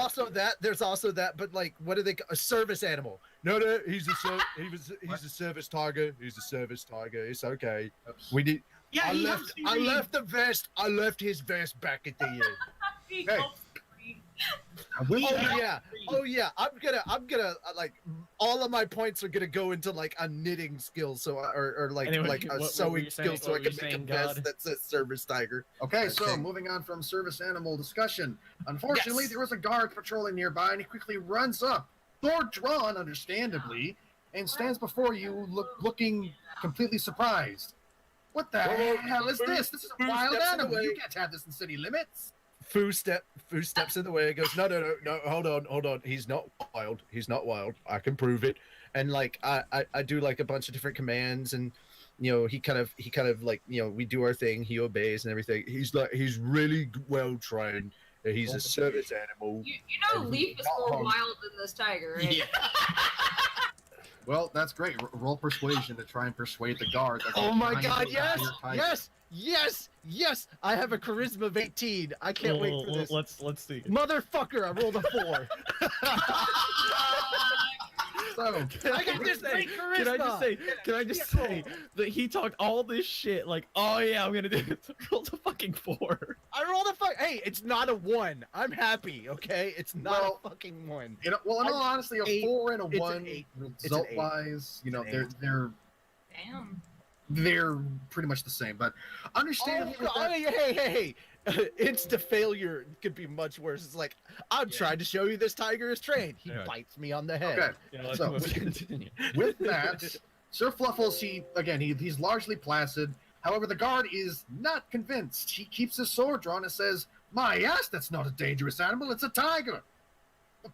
also that, but like, what are they? A service animal? No, he's a service tiger. He's a service tiger. It's okay. We need. Yeah, I he left. helps I me. left the vest. I left his vest back at the end. He Hey. helps me. Oh yeah. I'm gonna like all of my points are gonna go into like a knitting skill, so or like Anyway, like a what were sewing you skill, saying? so What I were can you make a saying, vest God? that says service tiger. Okay, so Okay. moving on from service animal discussion. Unfortunately, Yes. there was a guard patrolling nearby, and he quickly runs up, sword drawn, understandably, and stands before you, looking completely surprised. What the Whoa, hell is this? This is a who wild steps in the animal. You way? can't have this in city limits. Foo steps in the way and goes, no, hold on. He's not wild. I can prove it. And like I do like a bunch of different commands, and he kind of like we do our thing. He obeys and everything. He's really well trained. He's a service animal. You know And Lief is not more hung. wild than this tiger, right? Yeah. Well, that's great. Roll persuasion to try and persuade the guard. that Oh my behind God! you is a Yes, tiger. yes! I have a charisma of 18. I can't wait for this. Let's see. Motherfucker! I rolled a 4. So, I got this great charisma. Can I just say that he talked all this shit like, oh yeah, I'm gonna do it. Rolled a fucking 4. I rolled a fuck. Hey, it's not a 1. I'm happy. Okay, it's not Well, a fucking 1. in all honesty, a 8. 4 and a It's an 1, 8. It's an result-wise, It's an Damn. they're pretty much the same. But understandably, with that- Hey! Insta failure could be much worse. It's like I'm trying to show you this tiger is trained. He Yeah. bites me on the head. okay. Yeah, So- let's continue. With that, Sir Fluffles, he's largely placid. However, the guard is not convinced. He keeps his sword drawn and says, "My ass, that's not a dangerous animal. It's a tiger.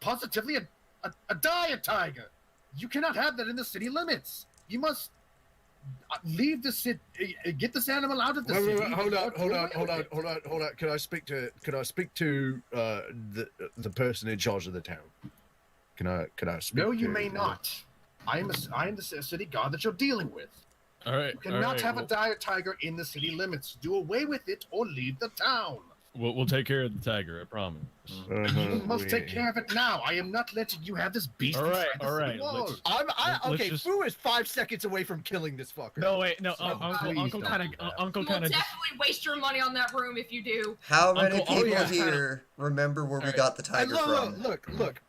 Positively a diet tiger. You cannot have that in the city limits. You must leave the city. Get this animal out of the city. Wait, hold on. Can I speak to the person in charge of the town? Can I speak? No, you to- may not. I am the city guard that you're dealing with. All right. You cannot have a diet tiger in the city limits. Do away with it or leave the town. We'll take care of the tiger. I promise. You must take care of it now. I am not letting you have this beast. All right, inside the all city right, walls. let's Okay, just- Fu is 5 seconds away from killing this fucker. No wait, no. So Uncle please don't kind do that. of Uncle You will kind of just definitely waste your money on that room if you do. How many Uncle- people oh, yeah. here remember where we Alright. got the tiger from? Look.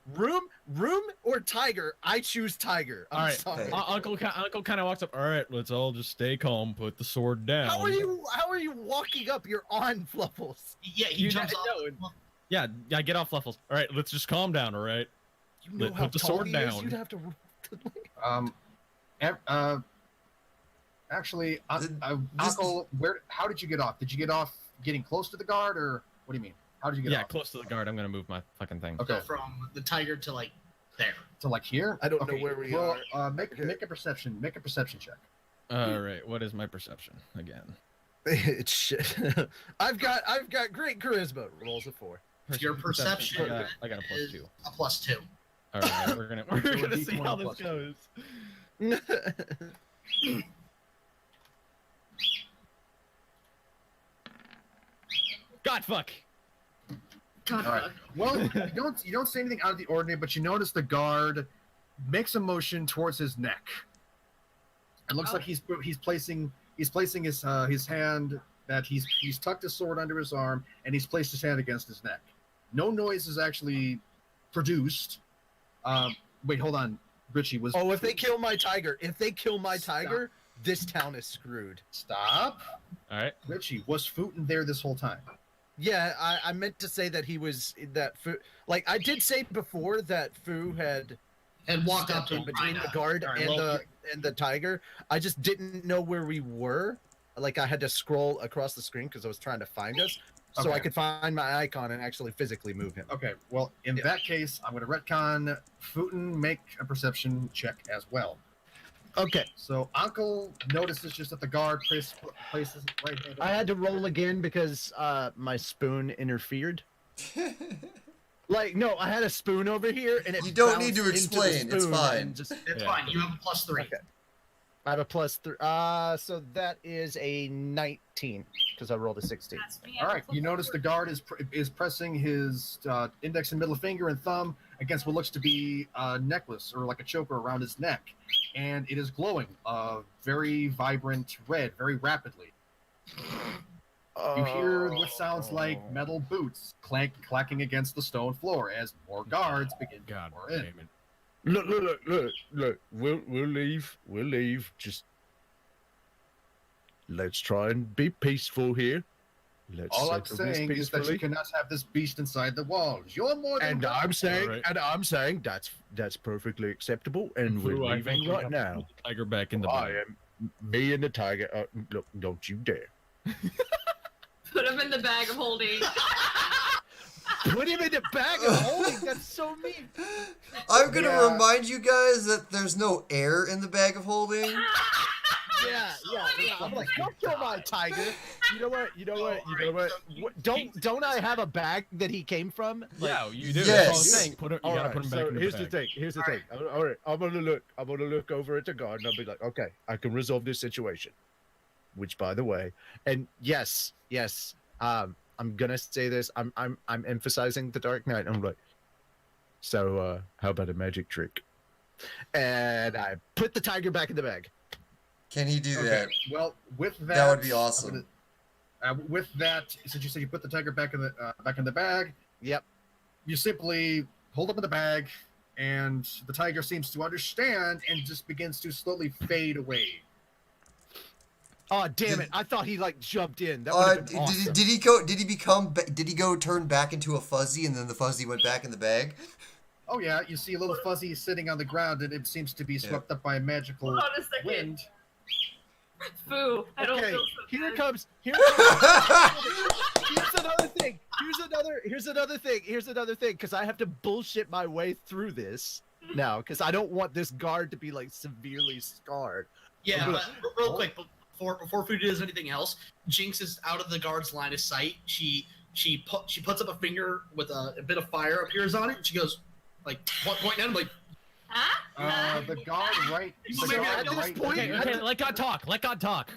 Room or tiger? I choose tiger. I'm All right. sorry. Okay. Uncle kind of walks up. All right, let's all just stay calm. Put the sword down. How are you walking up? You're on Fluffles. Yeah, he You jumps know- off. no, Yeah, get off Fluffles. All right, let's just calm down. All right. You know Put how the tall sword he is? down. You'd have to. Actually, This- Uncle, how did you get off? Did you get off getting close to the guard, or what do you mean? How did you get Yeah, off? close to the guard. I'm gonna move my fucking thing. Okay, So from the tiger to like there. so like here. I don't know Okay, where we well, are. make a perception check. All right. What is my perception again? It's shit. I've got great charisma. Rolls a 4. Your perception I got a is +2. a +2. All right, we're gonna see D20 how this plus. goes. God fuck. God, All right. Well, you don't say anything out of the ordinary, but you notice the guard makes a motion towards his neck. It looks like he's placing his hand that he's tucked his sword under his arm and he's placed his hand against his neck. No noise is actually produced. Wait, hold on. Richie was. Oh, if they kill my tiger, this town is screwed. Stop. All right. Richie, was Footen there this whole time? Yeah, I meant to say that he was that Fu. Like I did say before that Fu had walked up stepped to in him. between the guard All right, and well, the tiger. I just didn't know where we were. Like I had to scroll across the screen because I was trying to find us, so I Okay. could find my icon and actually physically move him. Okay, well, in Yeah. that case, I'm going to retcon Footen make a perception check as well. Okay, So Ankel notices just that the guard places right hand. I had to roll again because my spoon interfered. Like no, I had a spoon over here and it. You don't need bounced to into the explain, it's spoon fine. and just- It's Yeah. fine. You have a +3. Okay. I have a +3. So that is a 19 because I rolled a 16. That's me. All right, you notice the guard is pressing his index and middle finger and thumb against what looks to be a necklace or like a choker around his neck, and it is glowing very vibrant red very rapidly. You hear what sounds like metal boots clacking against the stone floor as more guards begin to God pour in. damn it. Look. We'll leave. We'll leave. Just let's try and be peaceful here. Let's All I'm settle this saying is that you peacefully. cannot have this beast inside the walls. You're more than And welcome. I'm saying that's perfectly acceptable, and we're Fu, I leaving think we right have to now. put the tiger back in the I bag. am me and the tiger. Look, don't you dare. Put him in the bag of holding. Put him in the bag of holding. That's so mean. I'm gonna Yeah. remind you guys that there's no air in the bag of holding. Yeah. I'm like, don't kill my tiger. You know what? Don't I have a bag that he came from? Like, Yeah, you do. Yes. That's all I'm saying. You All gotta right, put him back so in the here's bag. the thing. All right, I'm gonna look over at the guard, and I'll be like, okay, I can resolve this situation. Which, by the way, and yes, I'm gonna say this. I'm emphasizing the Dark Knight. I'm like, so how about a magic trick? And I put the tiger back in the bag. Can he do Okay, that? well, with that, That would be I'm awesome. with that, since you said you put the tiger back in the bag, Yep. you simply hold up in the bag, and the tiger seems to understand and just begins to slowly fade away. Oh damn it! I thought he like jumped in. That would have been awesome. Did he go? Did he become? Did he go turn back into a fuzzy, and then the fuzzy went back in the bag? Oh yeah, you see a little fuzzy sitting on the ground, and it seems to be swept up by a magical Hold on a second. wind. Foo. I don't Okay, feel so here bad. comes. Here's another thing. Here's another thing. Because I have to bullshit my way through this now. Because I don't want this guard to be like severely scarred. Yeah, but real quick, before Fu does anything else, Jinx is out of the guard's line of sight. She puts up a finger with a bit of fire appears on it, and she goes, like, pointing at him, like, Huh? The guard right. So maybe at this point- Okay, let God talk. Let God talk.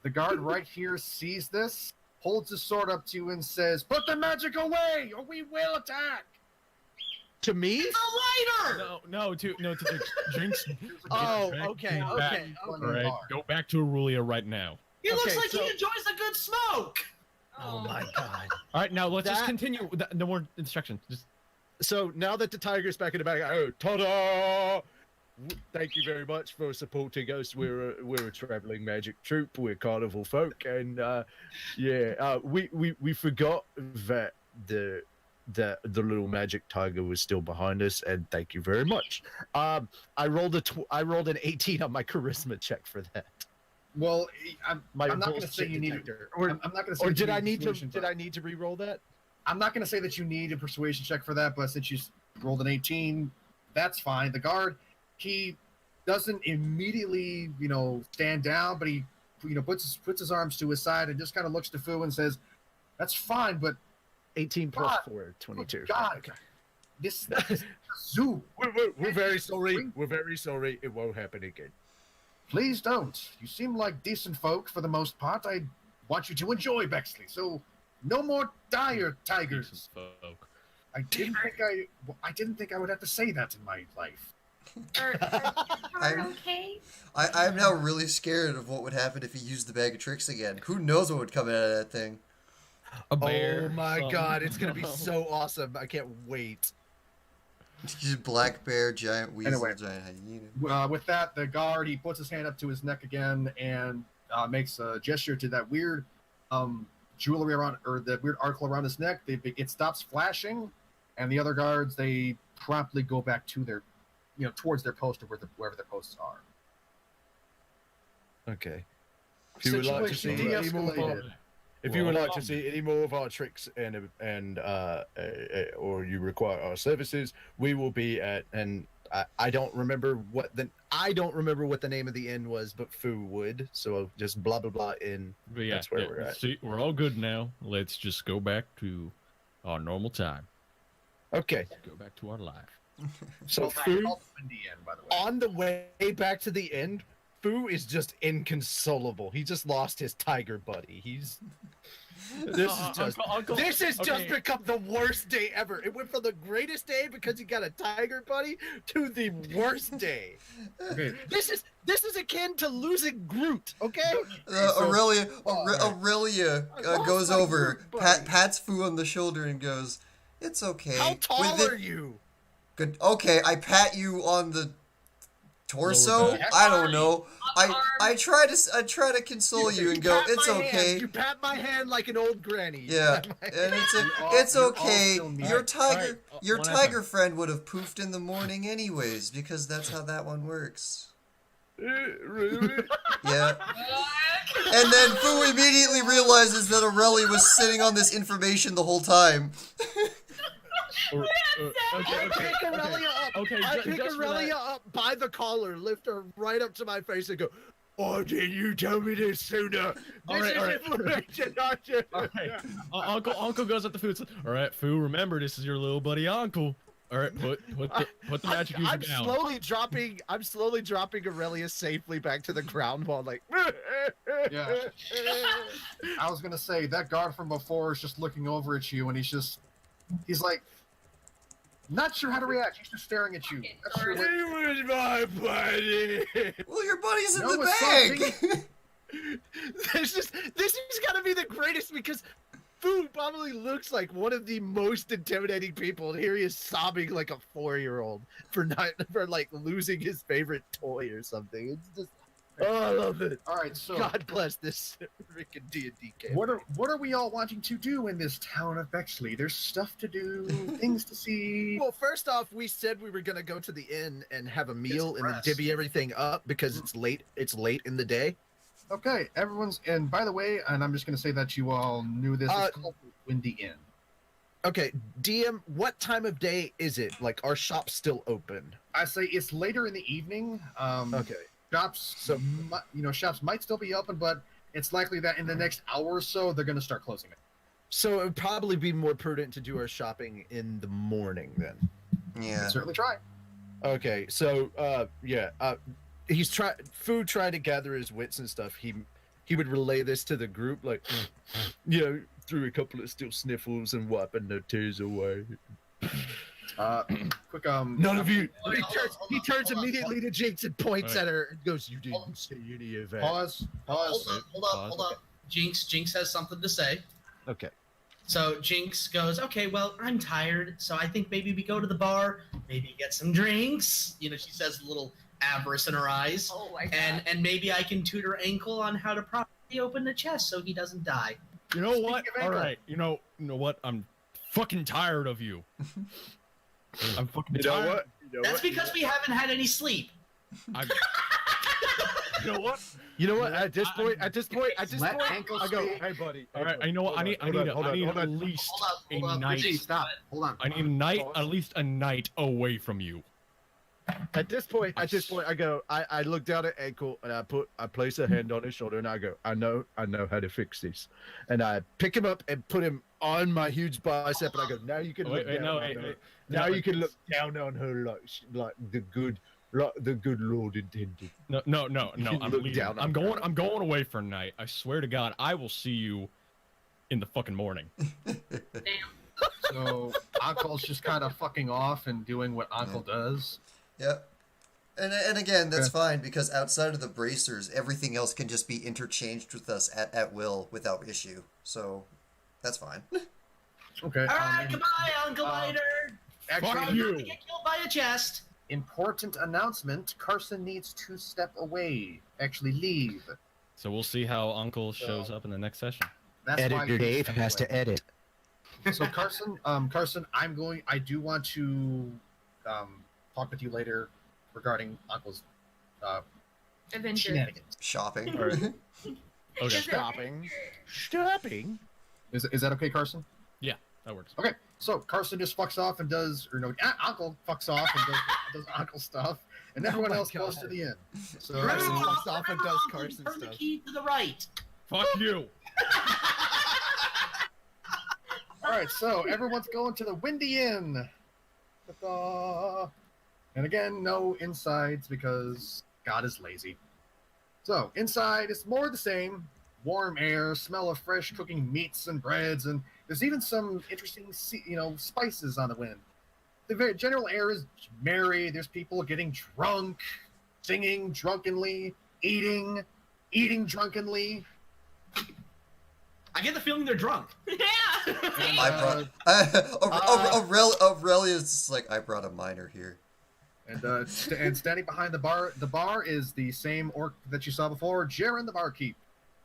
The guard right here sees this, holds his sword up to you, and says, "Put the magic away, or we will attack." To me? "It's a lighter!" No, to the Jinx. Oh, Back okay, to okay. back. All right, go back to Aurelia right now. He looks Okay, like so- he enjoys a good smoke. Oh my god. All right, now let's just That- continue. No more instructions. Just So now that the tiger's back in the bag, oh, ta-da! Thank you very much for supporting us. We're a traveling magic troupe. We're carnival folk, and we forgot that the little magic tiger was still behind us, and thank you very much. I rolled an 18 on my charisma check for that. Well, I'm My not going to say bullshit you need. detector. Or I'm not going to say. or that you did I need to persuasion did check. I need to re-roll that? I'm not going to say that you need a persuasion check for that, but since you rolled an 18, that's fine. The guard, he doesn't immediately, stand down, but he, puts his arms to his side and just kind of looks to Fu and says, "That's fine, but 18 plus God. 4, 22. God, Okay. this is a zoo. We're very sorry. We're very sorry. It won't happen again. Please don't. You seem like decent folk for the most part. I want you to enjoy Bexley, so no more dire tigers. Folk. I didn't think I would have to say that in my life. Are I'm- okay? I'm now really scared of what would happen if he used the bag of tricks again. Who knows what would come out of that thing? a bear. Oh my some- god, it's gonna be so awesome. I can't wait. Black bear, giant weasel, Anyway. giant hyena. With that, the guard, he puts his hand up to his neck again and makes a gesture to that weird jewelry around, or the weird article around his neck. It stops flashing, and the other guards, they promptly go back to their, towards their post or wherever their posts are. Okay. If you would like to see Situation any more, de-escalated. if you would like to see any more of our tricks and or you require our services, we will be at, and I don't remember what the name of the inn was, but Fu would. So just blah blah blah inn. But yeah, That's where we're at. See, we're all good now. Let's just go back to our normal time. Okay. Go back to our life. So Well, Fu, called Windy Inn, by the way. on the way back to the inn, Fu is just inconsolable. He just lost his tiger buddy. This is just Uncle, this has just okay. become the worst day ever. It went from the greatest day because he got a tiger buddy to the worst day. Okay. This is akin to losing Groot. Okay. Aurelia, right. Aurelia I lost goes my over, group buddy. pats Fu on the shoulder, and goes, "It's okay." How tall With it- are you? Good. Okay, I pat you on the torso. Lower back. I don't know. Arm. I try to console you and go, pat "It's my hand. okay." You pat my hand like an old granny. You Yeah, pat my and hand. it's You all okay. still need- Your tiger, Alright, your one tiger friend would have poofed in the morning anyways, because that's how that one works. Really? Yeah. And then Fu immediately realizes that Aurelia was sitting on this information the whole time. I pick Aurelia up. Okay, I ju- pick just for Aurelia up by the collar, lift her right up to my face, and go, "Oh, didn't you tell me this sooner? This Alright, is alright. information I should." All right. Uncle goes up the food. All right, Fu. Remember, this is your little buddy, Uncle. All right, put the magic user I'm down. slowly dropping Aurelia safely back to the ground while like. Yeah. I was gonna say that guard from before is just looking over at you, and he's like, not sure how to react. He's just staring at you. Not sure what- He was my buddy. Well, your buddy's in No the bag. assaulting. This has got to be the greatest because Fu probably looks like one of the most intimidating people, and here he is sobbing like a 4-year-old for like losing his favorite toy or something. It's just, oh, I love it. All right, so God bless this freaking D&D game. what are we all wanting to do in this town of Bexley? There's stuff to do, things to see. Well, first off, we said we were gonna go to the inn and have a meal and then rest. divvy everything up because it's late. It's late in the day. Okay, everyone's. And by the way, and I'm just gonna say that you all knew this. It's called Windy Inn. Okay, DM, what time of day is it? Like, our shop's still open? I say it's later in the evening. Okay. Shops, shops might still be open, but it's likely that in the next hour or so they're gonna start closing it. So it would probably be more prudent to do our shopping in the morning then. Yeah. Certainly try. Okay, so Fu tried to gather his wits and stuff. He would relay this to the group, like, threw a couple of still sniffles and wiping their tears away. Quick None of you. Hold He on, turns, hold he on, turns hold on. immediately to Jinx and points Alright. at her and goes, "You didn't say any of that." pause. Hold up. Jinx has something to say. Okay. So Jinx goes, "Okay, well, I'm tired, so I think maybe we go to the bar, maybe get some drinks." She says a little avarice in her eyes. Oh my god. And maybe I can tutor Ankel on how to properly open the chest so he doesn't die. You know what? Speaking of All Ankel. right. You know what? I'm fucking tired of you. I'm fucking tired. That's because we haven't had any sleep. You know what? You know what? At this point, Let Ankel I go, speak. "Hey, buddy." All right. You know what? I need at least Hold up. a night. Richie, stop. Hold on. I need at least a night away from you. At this point, I go. I look down at Ankel and I place a hand on his shoulder and I go, I know how to fix this. And I pick him up and put him on my huge bicep and I go, "Now you can look down on her. Now you can look down on her like the good Lord intended." No. I'm Look leaving. down on I'm going away for a night. I swear to God, I will see you in the fucking morning. So Ankel's just kind of fucking off and doing what Ankel does. Yep. And again, that's fine because outside of the bracers, everything else can just be interchanged with us at will without issue. So that's fine. Okay. All right, goodbye, Uncle Later. actually, You get killed by a chest. important announcement: Carson needs to step away. Actually, leave. So we'll see how Uncle shows up in the next session. That's why Editor you Dave step has away. to edit. So Carson, I do want to talk with you later regarding Uncle's Adventure. shenanigans. Shopping. Alright. Okay, Stopping. Is that okay, Carson? that works. Okay, so Carson just fucks off and does, or no, Uncle fucks off and does Uncle stuff, and everyone my else goes God. to the end. So Remember, Carson Uncle, fucks off and remember, does Uncle, Carson turn the stuff. key to the right. Fuck you. all right, so everyone's going to the Windy Inn. Ta-da. And again, no insides because God is lazy. So inside, it's more of the same. Warm air, smell of fresh cooking meats and breads, and there's even some interesting, spices on the wind. The very general air is merry. There's people getting drunk, singing drunkenly, eating drunkenly. I get the feeling they're drunk. Yeah. I brought Aurelia's just like, I brought a minor here. And standing behind the bar is the same orc that you saw before, Jaren the barkeep.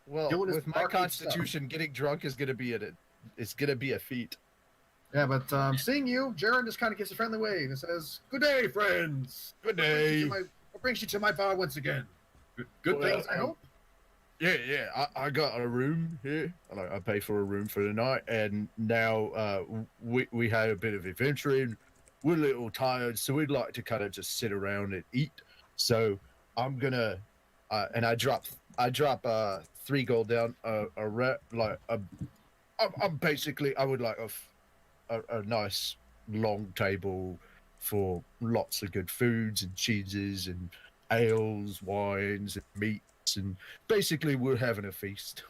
Well, Doing his with my barkeep constitution, getting drunk is gonna be a feat. Yeah, but seeing you, Jaren just kind of gives a friendly wave and says, "Good day, friends. Good What brings you to my bar once again? Good Well, things, I hope." Yeah. I got a room here. I pay for a room for the night, and now we had a bit of adventuring. We're a little tired, so we'd like to kind of just sit around and eat. So I'm gonna, and I drop 3 gold down. I'm basically, I would like a nice long table for lots of good foods and cheeses and ales, wines and meats, and basically we're having a feast.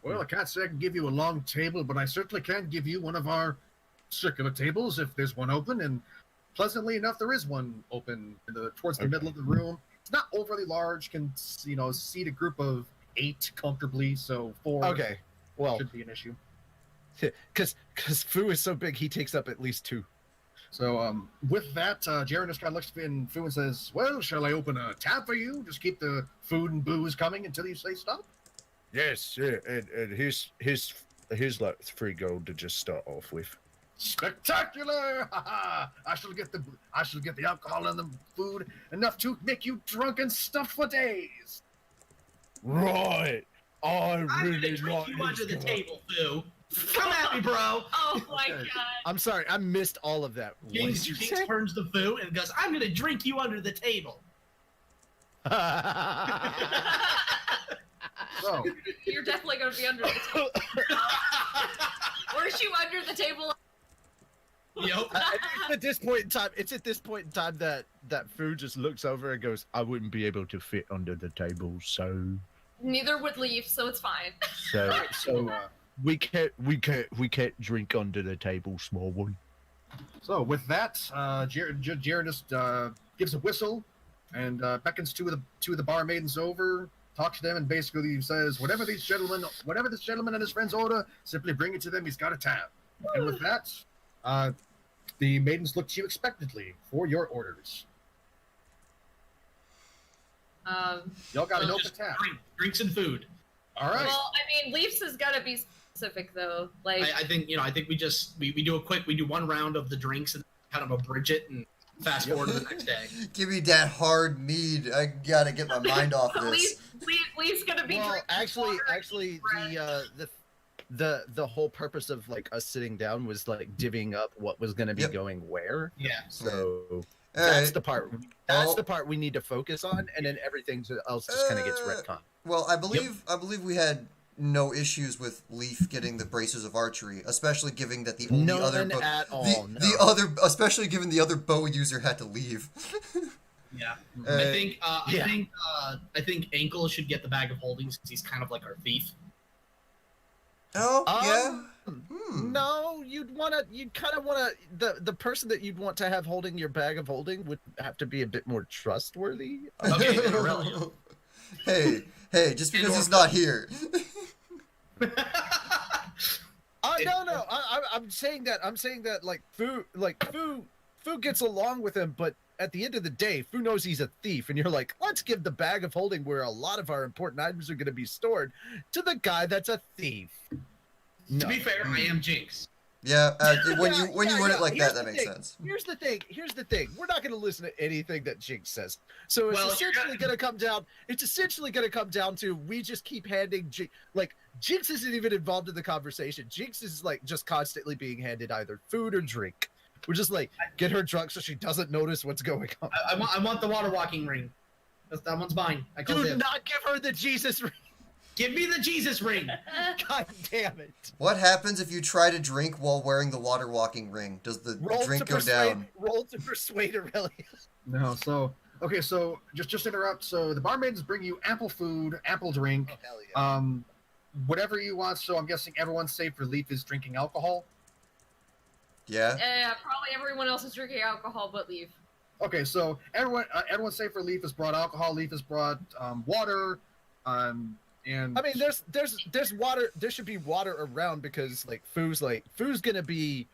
Well, I can't say I can give you a long table, but I certainly can give you one of our circular tables if there's one open. And pleasantly enough, there is one open towards the middle of the room. It's not overly large, can seat a group of 8 comfortably. So 4 Okay, well, should be an issue. because Fu is so big, he takes up at least 2. So with that, Jaren just kind of looks at Fu and says, "Well, shall I open a tab for you? Just keep the food and booze coming until you say stop." Yes, yeah, and here's like 3 gold to just start off with. Spectacular! I shall get the alcohol and the food enough to make you drunk and stuffed for days. Right, I I'm gonna really drink like you under this the guy. table, Fu. Come at me, bro. Oh my god. I'm sorry, I missed all of that. What Jinx, did you Jinx say? turns to Fu and goes, I'm gonna drink you under the table. So, You're definitely gonna be under the table. Weren't you under the table? Yep. It's at this point in time that Fu just looks over and goes, I wouldn't be able to fit under the table, so Neither would Lief, so it's fine. so we can't drink under the table, small one. So with that, Jaren just gives a whistle and beckons two of the barmaidens over, talks to them, and basically says, whatever this gentleman and his friends order, simply bring it to them. He's got a tab. And with that, the maidens look to you expectantly for your orders. Y'all got an open Just tab. drinks and food. All right. Well, I mean, Leaf's has got to be specific though. Like, I think we do one round of the drinks and kind of abridge it and fast forward to the next day. Give me that hard mead. I gotta get my mind off this. Leaf's gonna be. Well, drinking actually, water. the whole purpose of like us sitting down was like divvying up what was going to be Yep. going where. Yeah. So All that's right. the part. That's the part we need to focus on, and then everything else just kind of gets retconned. Well, I believe we had no issues with Lief getting the braces of archery, especially given that the only other None at all. the other, especially given the other bow user had to leave. Yeah. Uh, I think Ankel should get the bag of holding since he's kind of like our thief. Oh yeah. No, you'd kind of want to. The person that you'd want to have holding your bag of holding would have to be a bit more trustworthy. Okay, then Aurelia. Hey, just because he's not here. No. I'm saying that. Like Fu Fu gets along with him, but at the end of the day, Fu knows he's a thief, and you're like, let's give the bag of holding where a lot of our important items are going to be stored to the guy that's a thief. To be fair, I am Jinx. Yeah, when you word it like Here's that the makes thing. sense. Here's the thing. We're not going to listen to anything that Jinx says. So it's Well, essentially going to come down. It's essentially going to come down to we just keep handing Jinx isn't even involved in the conversation. Jinx is like just constantly being handed either food or drink. We're just like get her drunk so she doesn't notice what's going on. I want the water walking ring. That one's mine. I call Do it. not give her the Jesus ring. Give me the Jesus ring. God damn it. What happens if you try to drink while wearing the water walking ring? Does the drink go down? Roll to persuade Aurelia. No, so okay, so just interrupt. So the barmaids bring you ample food, ample drink, Oh, hell yeah. whatever you want. So I'm guessing everyone save for Lief is drinking alcohol. Yeah. Yeah, probably everyone else is drinking alcohol but Lief. Okay, so everyone save for Lief has brought alcohol. Lief has brought water. And I mean, there's water. There should be water around because like Fu's gonna be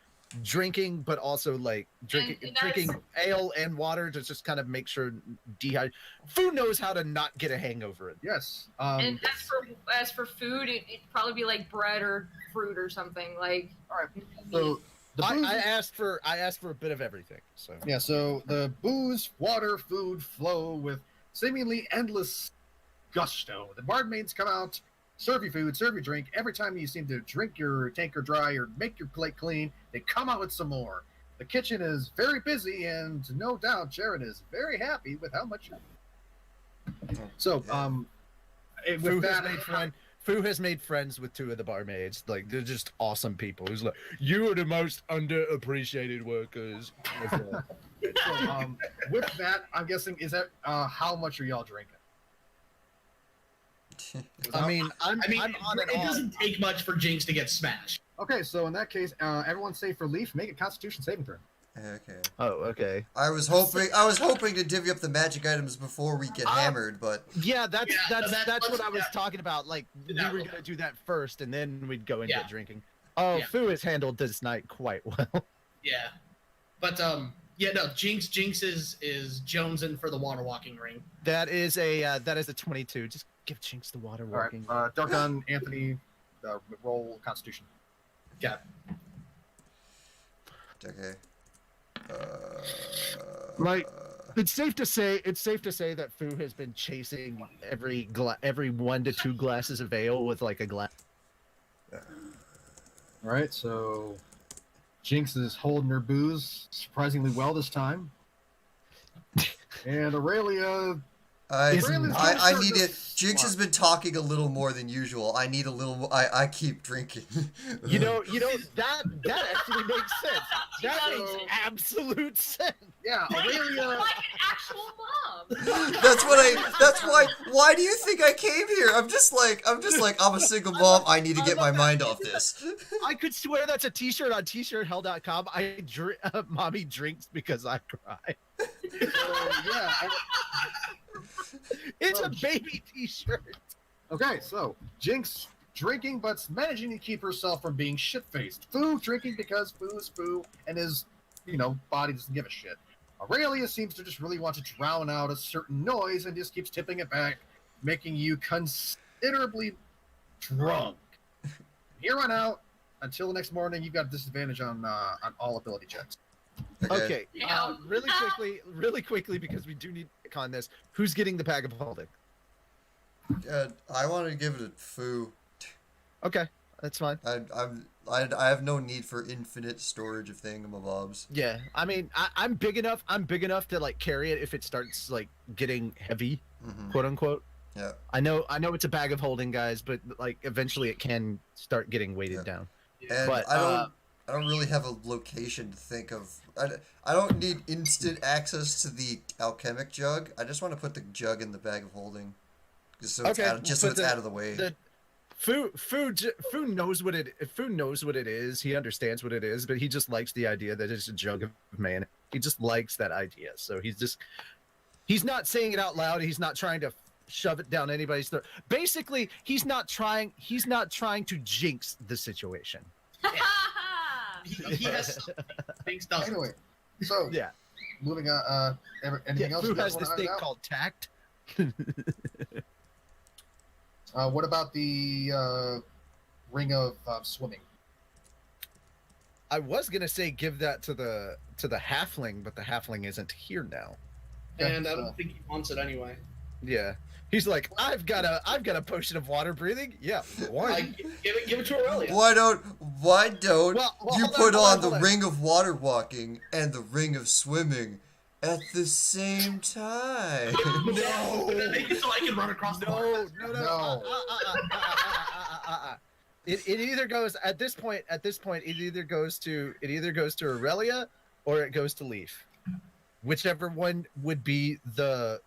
drinking, but also like drinking ale and water to just kind of make sure dehydrate. Fu knows how to not get a hangover. yes. And as for food, it'd probably be like bread or fruit or something like. All right. So the booze, I asked for a bit of everything. So yeah. So the booze, water, food flow with seemingly endless gusto. The barmaids come out, serve you food, serve you drink. Every time you seem to drink your tanker dry or make your plate clean, they come out with some more. The kitchen is very busy, and no doubt Sharon is very happy with how much. So, with Fu has made friends with two of the barmaids. Like they're just awesome people. He's like, you are the most underappreciated workers. With that, I'm guessing is that how much are y'all drinking? I mean, I'm on and it off. doesn't take much for Jinx to get smashed. Okay, so in that case, everyone save for Lief. Make a Constitution saving throw. Okay. Oh, okay. I was hoping to divvy up the magic items before we get hammered, but Yeah, that's let's- what I was yeah. talking about. Like we Yeah, were okay. gonna do that first, and then we'd go and Yeah. get drinking. Oh, Yeah. Fu has handled this night quite well. Yeah, but yeah, no, Jinx is jonesing for the water walking ring. That is a 22. Just give Jinx the water All right, walking. Darkon, Anthony, roll Constitution. Yeah, okay. Like, it's safe to say that Fu has been chasing every 1 to 2 glasses of ale with like a glass. All right, so Jinx is holding her booze surprisingly well this time, and Aurelia. I Aurelia's need gonna it. Jinx has been talking a little more than usual. I need a little more. I keep drinking. You know that actually makes sense. That makes So- absolute sense. Yeah, Aurelia. Like an actual mom. That's why do you think I came here? I'm just like I'm a single mom. I need to get my mind off this. I could swear that's a t-shirt on t-shirthell.com. Mommy drinks because I cry. Yeah. It's a baby t-shirt. Okay, so Jinx drinking, but managing to keep herself from being shit-faced. Fu drinking because Fu is Fu, and his, body doesn't give a shit. Aurelia seems to just really want to drown out a certain noise and just keeps tipping it back, making you considerably drunk. Here on out, until the next morning, you've got a disadvantage on all ability checks. Okay, Yeah. really quickly, because we do need to con this. Who's getting the bag of holding? I want to give it a Fu. Okay, that's fine. I have no need for infinite storage of thingamabobs. Yeah, I mean, I'm big enough. I'm big enough to like carry it if it starts like getting heavy, quote unquote. Yeah. I know it's a bag of holding, guys, but like eventually it can start getting weighted down. And But, I don't really have a location to think of. I don't need instant access to the alchemic jug. I just want to put the jug in the bag of holding, just so it's out of the way. Fu knows what it is. He understands what it is, but he just likes the idea that it's a jug of mayonnaise. He just likes that idea. So he's not saying it out loud. He's not trying to shove it down anybody's throat. Basically, he's not trying to jinx the situation. he has something. Jinx doesn't. Anyway, So, Yeah. moving on. Anything else? Who you guys has wanna this iron thing out? called tact? What about the ring of swimming? I was gonna say give that to the halfling, but the halfling isn't here now. And I So- don't think he wants it anyway. Yeah. He's like, I've got a potion of water breathing. Yeah, why? Give it to Aurelia. Why don't Well, you hold put on the hold ring of water walking and the ring of swimming at the same time? No. So I can run across the water. No. It either goes at this point. It either goes to Aurelia or it goes to Lief. Whichever one would be the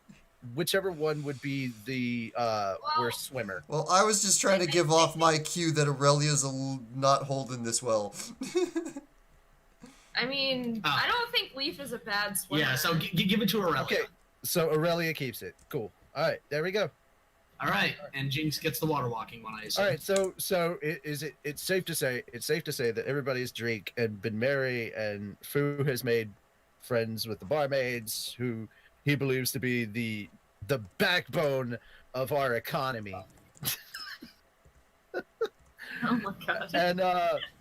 worst swimmer. Well, I was just trying to give off my cue that Aurelia's not holding this well. I mean, Oh. I don't think Lief is a bad swimmer. Yeah, so give it to Aurelia. Okay, so Aurelia keeps it. Cool. All right, there we go. All right, and Jinx gets the water walking one, I assume. All right, so it's safe to say that everybody's drink and been merry, and Fu has made friends with the barmaids, who he believes to be the backbone of our economy. Oh my god. And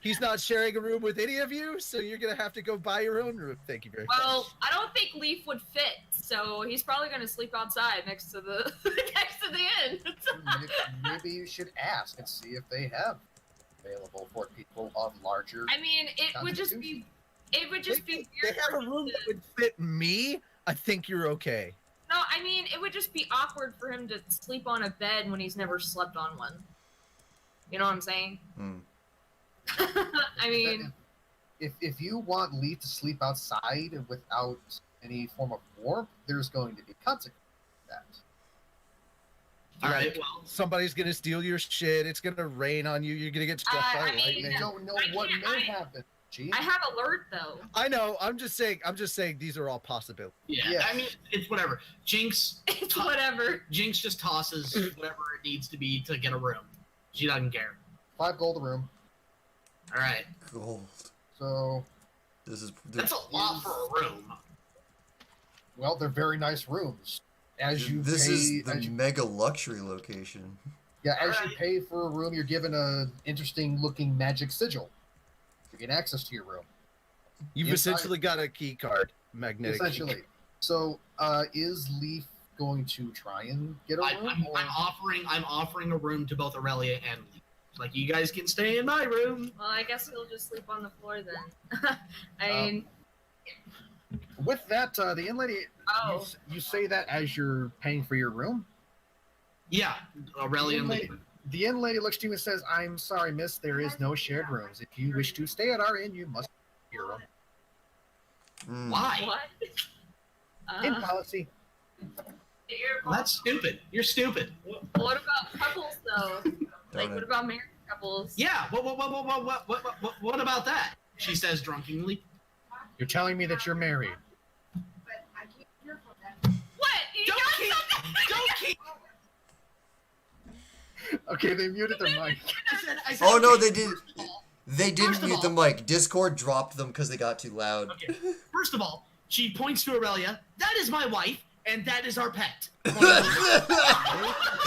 he's not sharing a room with any of you, so you're gonna have to go buy your own room. Thank you very much. Well, I don't think Lief would fit, so he's probably gonna sleep outside next to the inn. Maybe you should ask and see if they have available for people of larger. I mean, it would just be They weird. have a room that would fit me. I think you're okay. No, I mean, it would just be awkward for him to sleep on a bed when he's never slept on one. You know what I'm saying? Hmm. I mean, If you want Lief to sleep outside without any form of warmth, there's going to be consequences to that. All right, Like, well, somebody's gonna steal your shit. It's gonna rain on you. You're gonna get struck by I mean, lightning. You don't know I what can't- may happen. Gee. I have alert though. I know. I'm just saying. These are all possibilities. yeah, Yes. I mean, it's whatever. Jinx It's whatever. Jinx just tosses whatever it needs to be to get a room. She doesn't care. 5 gold a room. All right, Gold. So, that's a lot for a room. well, they're very nice rooms. As you This pay, is the as you, mega luxury location. as you Alright. pay for a room, you're given a interesting looking magic sigil to get access to your room. You've Inside- essentially got a key card, magnetic. key Essentially. So, is Lief going to try and get a room? I'm offering a room to both Aurelia and Lee. Like, you guys can stay in my room. Well, I guess he'll just sleep on the floor then. I mean, With that, the inn lady, oh, you say that as you're paying for your room. Yeah, Aurelia and Lee. The inn lady looks to you and says, "I'm sorry, miss. There is no shared rooms. If you wish to stay at our inn, you must be your room." Hmm. Why? what? Inn policy. Well, that's stupid. You're stupid. What about couples though? Like, Darn what it. about married couples? Yeah. What about that? She says drunkenly. You're telling me that you're married. What? You Don't got keep. something? Don't keep. Okay, they muted their mic. I said, Oh no, okay, they did. first of all- They didn't First of mute the all- mic. Discord dropped them because they got too loud. Okay. First of all, she points to Aurelia. That is my wife, and that is our pet.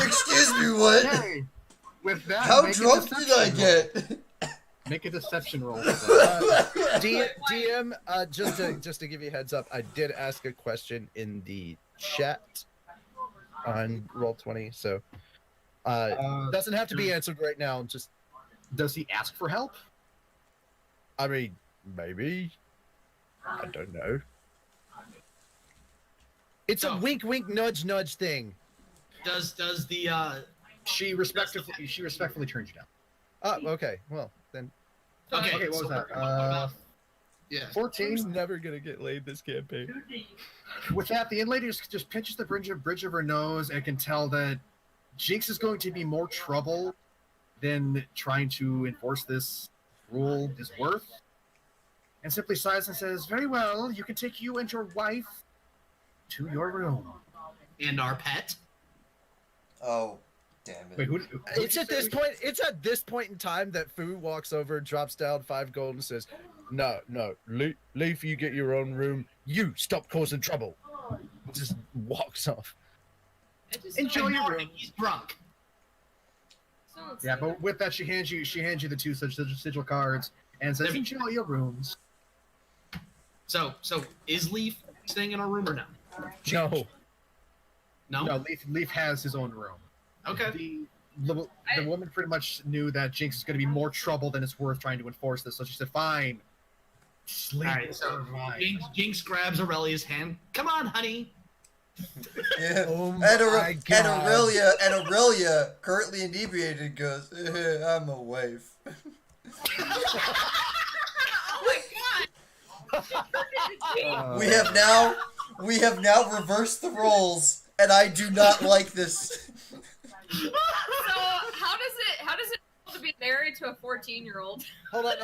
Excuse me, what? Okay. With that, How make a drunk did I deception get? roll. Make a deception roll. DM, just to give you a heads up, I did ask a question in the chat on Roll20, so doesn't have to be answered right now. Just, Does he ask for help? I mean, maybe. I don't know. It's a So- wink, wink, nudge, nudge thing. Does the She respectfully turns you down. Oh, okay. Well, then okay? Okay, what was so that? what about- yeah. 14. never gonna get laid this campaign. With that, the inn lady just pinches the bridge of her nose and can tell that Jinx is going to be more trouble than trying to enforce this rule is worth. And simply sighs and says, "Very well, you can take you and your wife to your room." And our pet. Oh, damn Wait, who? It's at this point. It's at this point in time that Fu walks over, drops down 5 gold, and says, "No, Lief, you get your own room. You stop causing trouble." Just walks off. Enjoy your room. He's drunk. Yeah, but with that, she hands you the 2 sigil cards and says, "Enjoy your rooms." So is Lief staying in our room or no? No. No. Lief has his own room. Okay. The woman pretty much knew that Jinx is going to be more trouble than it's worth trying to enforce this, so she said, "Fine, sleep." All right. So Jinx grabs Aurelia's hand. Come on, honey. Yeah. Oh and, my God. Aurelia, currently inebriated, goes, I'm a wife. Oh my god! We have now reversed the roles, and I do not like this. So how does it feel to be married to a 14-year-old? Hold on.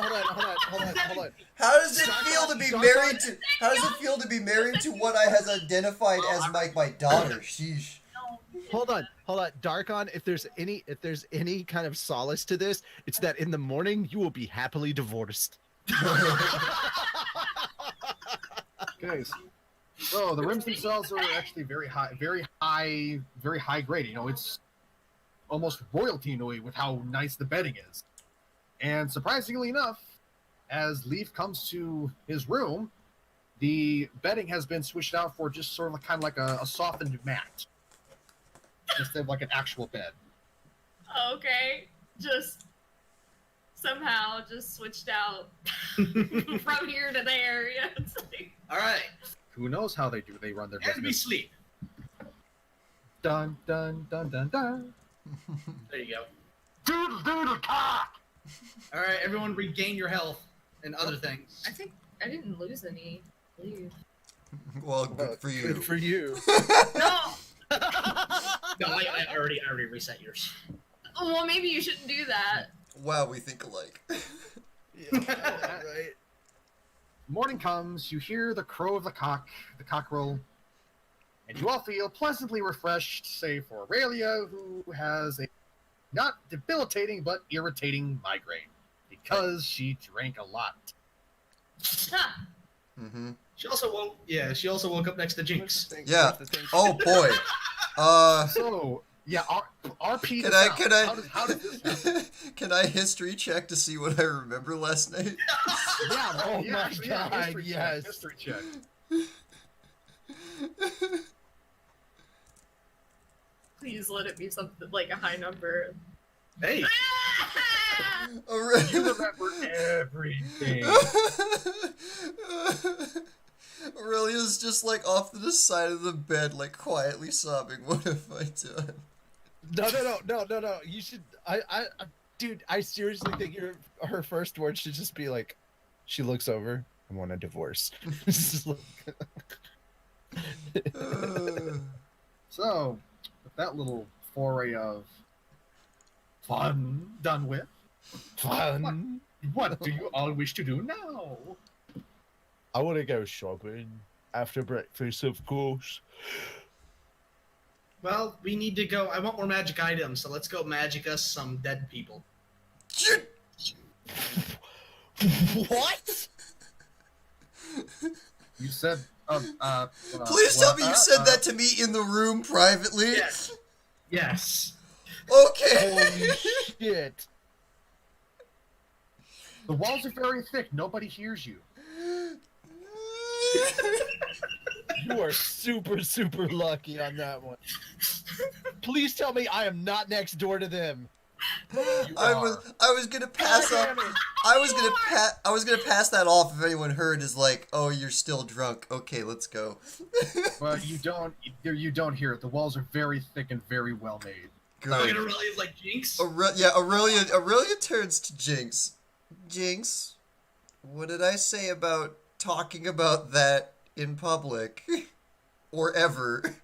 How does it feel to be married to? How does it feel to be married to what I has identified as my daughter? Sheesh. Hold on. Darkon, if there's any kind of solace to this, it's that in the morning you will be happily divorced. Okay, so the rooms themselves are actually very high grade. You know, it's almost royalty in a way with how nice the bedding is. And surprisingly enough, as Lief comes to his room, the bedding has been switched out for just sort of kind of like a softened mat, instead of like an actual bed. Okay, just somehow just switched out from here to there. Yeah, it's like... All right. Who knows how they run their As we business? sleep. Dun dun dun dun dun. There you go. Doodle cock. All right, everyone, regain your health and other things. I think I didn't lose any. Leave. Well, good for you. Good for you. No. No, I already reset yours. Oh, well, maybe you shouldn't do that. Wow, we think alike. Right. Morning comes, you hear the crow of the cockerel, and you all feel pleasantly refreshed, save for Aurelia, who has a not debilitating but irritating migraine because she drank a lot. Huh. Mm-hmm. She also woke up next to Jinx. Yeah. Oh boy. So yeah, RP. Can How did this happen? Can I history check to see what I remember last night? Yeah. Oh yeah, my yeah, God, history yes. Check, history check. Please let it be something like a high number. Hey. Aurelia. You remember everything. Aurelia's just like off to the side of the bed, like quietly sobbing. What have I done? No. You should. Dude, I seriously think her first word should just be like, she looks over, I want a divorce. So, with that little foray of fun done with, Fun. what do you all wish to do now? I want to go shopping after breakfast, of course. Well, we need to go. I want more magic items, so let's go magic us some dead people. What? You said, Please tell me you said that to me in the room privately. Yes. Yes. Okay. Holy shit. The walls are very thick. Nobody hears you. You are super, super lucky on that one. Please tell me I am not next door to them. I was gonna pass off. I was gonna pass that off if anyone heard as like, oh, you're still drunk. Okay, let's go. But you don't hear it. The walls are very thick and very well made. Look at Good. Aurelia's like Jinx. Aurelia turns to Jinx. Jinx, what did I say about talking about that in public? Or ever?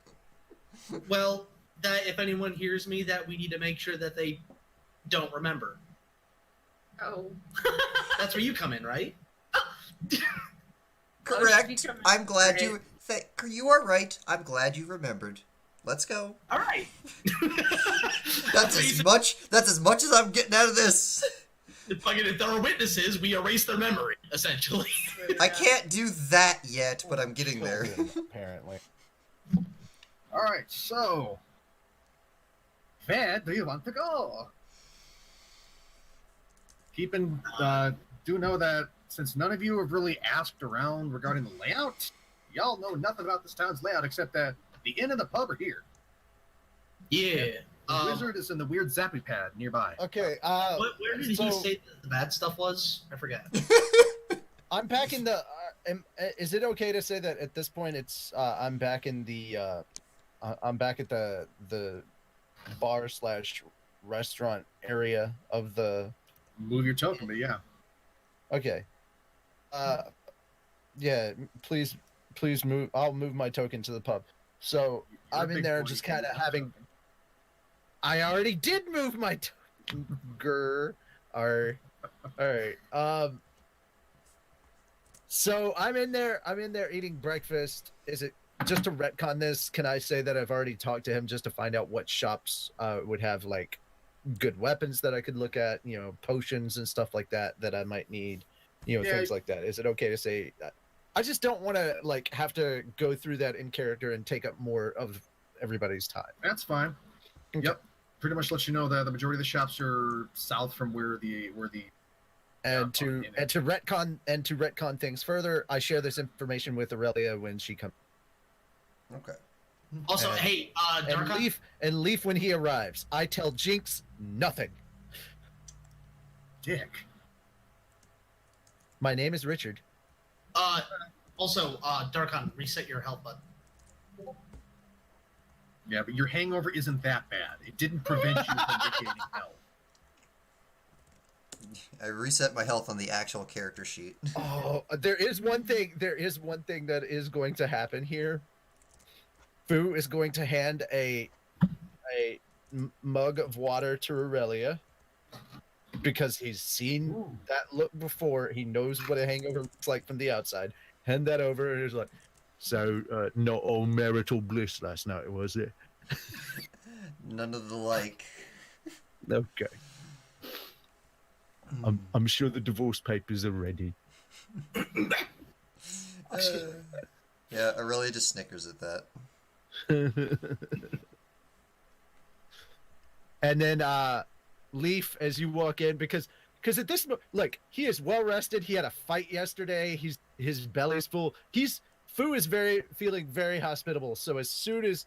Well, that if anyone hears me, that we need to make sure that they don't remember. Oh. That's where you come in, right? Correct. becoming I'm glad great. you are right. I'm glad you remembered. Let's go. All right. That's as much as I'm getting out of this. If there are witnesses, we erase their memory, essentially. I can't do that yet, but I'm getting there. Apparently. All right, so where do you want to go? Do know that since none of you have really asked around regarding the layout, y'all know nothing about this town's layout except that the inn and the pub are here. Yeah. The wizard is in the weird zappy pad nearby. Okay. Where did he say the bad stuff was? I forgot. I'm back in the. Is it okay to say that at this point it's I'm back in the I'm back at the bar/restaurant area of the. Move your token, but yeah. Okay. Yeah. Please move. I'll move my token to the pub. So You're I'm in there just kind of having. I already did move my token. All right. So I'm in there eating breakfast. Is it just to retcon this? Can I say that I've already talked to him just to find out what shops would have like good weapons that I could look at, potions and stuff like that I might need, things like that. Is it okay to say that? I just don't want to like have to go through that in character and take up more of everybody's time. That's fine. Okay. Yep. Pretty much let you know that the majority of the shops are south from where the And to retcon things further, I share this information with Aurelia when she comes. Okay. Also, And- hey, Darkon. And Lief when he arrives. I tell Jinx nothing. dick. My name is Richard. Also, Darkon, reset your health button. Yeah, but your hangover isn't that bad. It didn't prevent you from regaining health. I reset my health on the actual character sheet. Oh, there is one thing that is going to happen here. Fu is going to hand a mug of water to Aurelia because he's seen that look before. He knows what a hangover looks like from the outside. Hand that over, and he's like, So, not all marital bliss last night, was it? None of the like. Okay. I'm sure the divorce papers are ready. Yeah, Aurelia just snickers at that. and then Lief as you walk in because at this like he is well rested. He had a fight yesterday. His belly's full. Fu is feeling very hospitable. So as soon as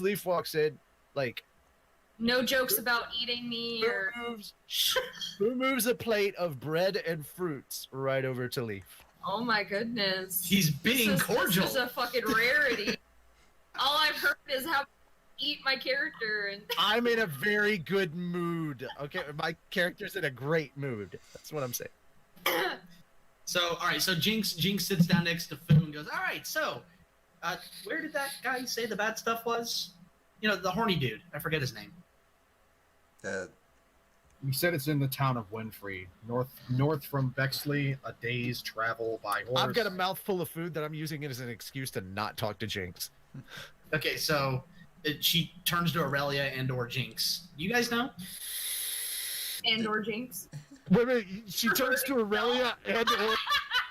Lief walks in, like No jokes about eating me or. Fu moves a plate of bread and fruits right over to Lief. Oh my goodness. He's being cordial. This is a fucking rarity. All I've heard is how to eat my character and. I'm in a very good mood. Okay, my character's in a great mood. That's what I'm saying. So, all right. So Jinx sits down next to Fu and goes, "All right. So, where did that guy say the bad stuff was? The horny dude. I forget his name." You said it's in the town of Winfrey, north from Bexley, a day's travel by horse. I've got a mouthful of food that I'm using it as an excuse to not talk to Jinx. Okay, so she turns to Aurelia and/or Jinx. You guys know? And/or Jinx. Wait a minute, she turns to Aurelia and/or.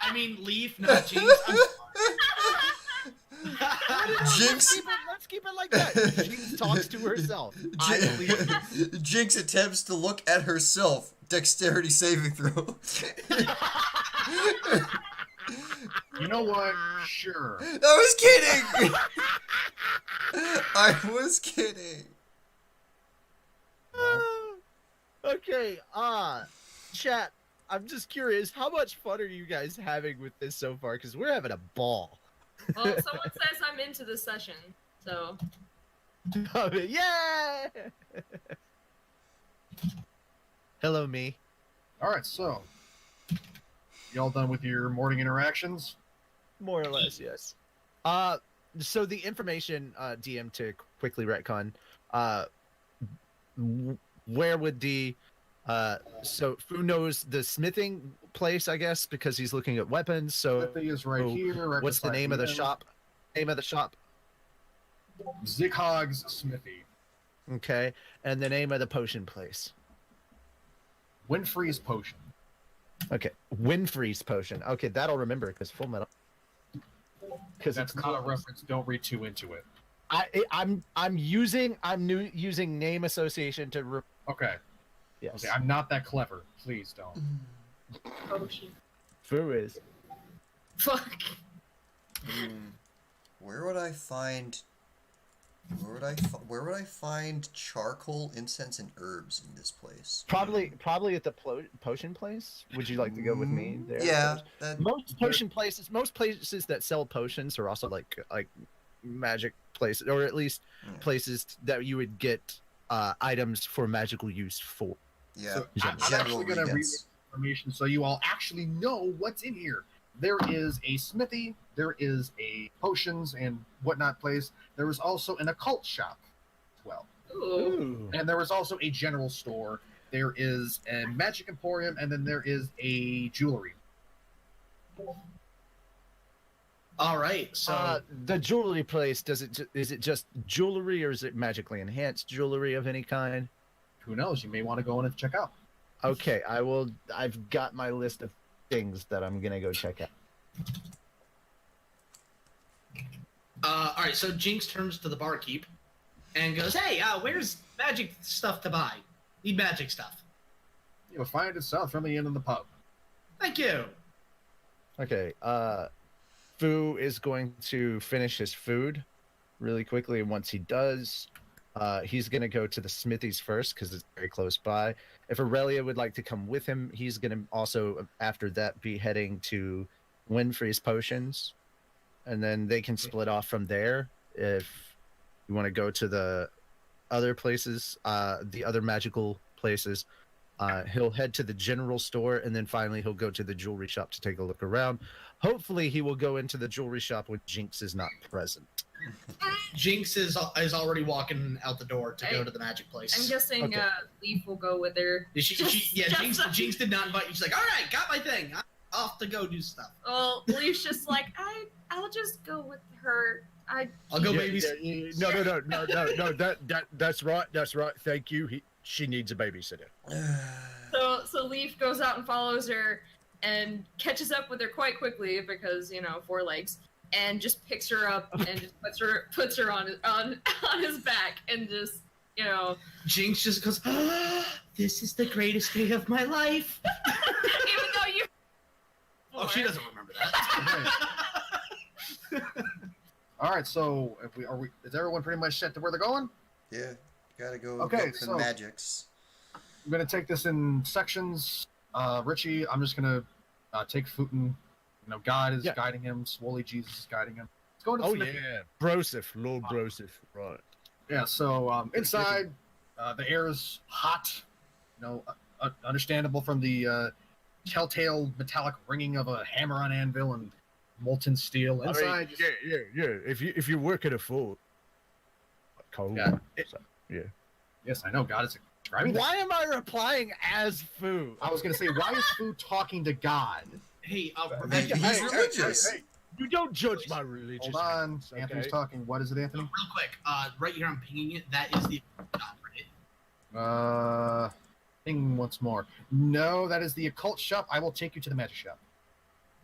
I mean, Lief, not Jinx. I'm Jinx. Let's keep it like that. Jinx talks to herself. I believe. Jinx attempts to look at herself. Dexterity saving throw. You know what? Sure. I was kidding. I was kidding. Okay, chat. I'm just curious, how much fun are you guys having with this so far? Because we're having a ball. Well, someone says I'm into the session, so. Yeah. Hello, me. All right, so y'all done with your morning interactions? More or less, yes. So the information, DM, to quickly retcon, where would so Fu knows the smithing place, I guess, because he's looking at weapons. So Smithy is right here. Right what's the beside name of the him. shop? Name of the shop? Zighog's Smithy. Okay, and the name of the potion place. Winfrey's potion. Okay, Winfrey's potion. Okay, that'll remember because Full Metal. Because That's not a reference. Don't read too into it. I'm using name association to. Okay. Yes. Okay. I'm not that clever. Please don't. Potion. Fu is. Fuck. Where would I find charcoal, incense, and herbs in this place? Probably at the potion place. Would you like to go with me there? Yeah. Most places that sell potions are also like magic places, or at least places that you would get items for magical use for. Yeah. So I'm actually going to read information so you all actually know what's in here. There is a smithy, there is a potions and whatnot place. There is also an occult shop as well. Ooh. And there is also a general store. There is a magic emporium, and then there is a jewelry. All right, so the jewelry place, is it just jewelry, or is it magically enhanced jewelry of any kind? Who knows? You may want to go in and check out. Okay, I've got my list of things that I'm gonna go check out. all right, so Jinx turns to the barkeep and goes, "Hey, where's magic stuff to buy? Need magic stuff." You'll find it south from the inn in the pub. Thank you. Okay, Fu is going to finish his food really quickly, and once he does, he's going to go to the smithies first because it's very close by. If Aurelia would like to come with him, he's going to also, after that, be heading to Winfrey's Potions, and then they can split off from there if you want to go to the other places, the other magical places. He'll head to the general store, and then finally he'll go to the jewelry shop to take a look around. Hopefully he will go into the jewelry shop when Jinx is not present. Jinx is already walking out the door to go to the magic place. I'm guessing Okay. Lief will go with her. Jinx did not invite you. She's like, "All right, got my thing. I'm off to go do stuff." Well, Lief's just like, I'll just go with her. I'll go babysit. No. That's right. Thank you. She needs a babysitter. So Lief goes out and follows her and catches up with her quite quickly because, 4 legs, and just picks her up and just puts her on his back and just, Jinx just goes, "This is the greatest day of my life." even though you. Oh, she doesn't remember that. All right, so is everyone pretty much set to where they're going? Yeah. Gotta go Okay, get some so- magics. I'm going to take this in sections. Richie, I'm just going to take Futon. God is guiding him. Swoley Jesus is guiding him. Let's go into the smithy. Broseph, Lord Broseph, right. Yeah, so inside, the air is hot. Understandable from the telltale metallic ringing of a hammer on anvil and molten steel. Inside, Yeah. If you work at a fort, cold. Yeah. Yes, I know, God is describing that. Why am I replying as Fu? I was going to say, why is Fu talking to God? Hey, He's religious. Hey, You don't judge my religious. hold on. acts, okay? Anthony's talking. What is it, Anthony? real quick, right here I'm pinging it. That is the shop, right? Thing once more. No, that is the occult shop. I will take you to the magic shop.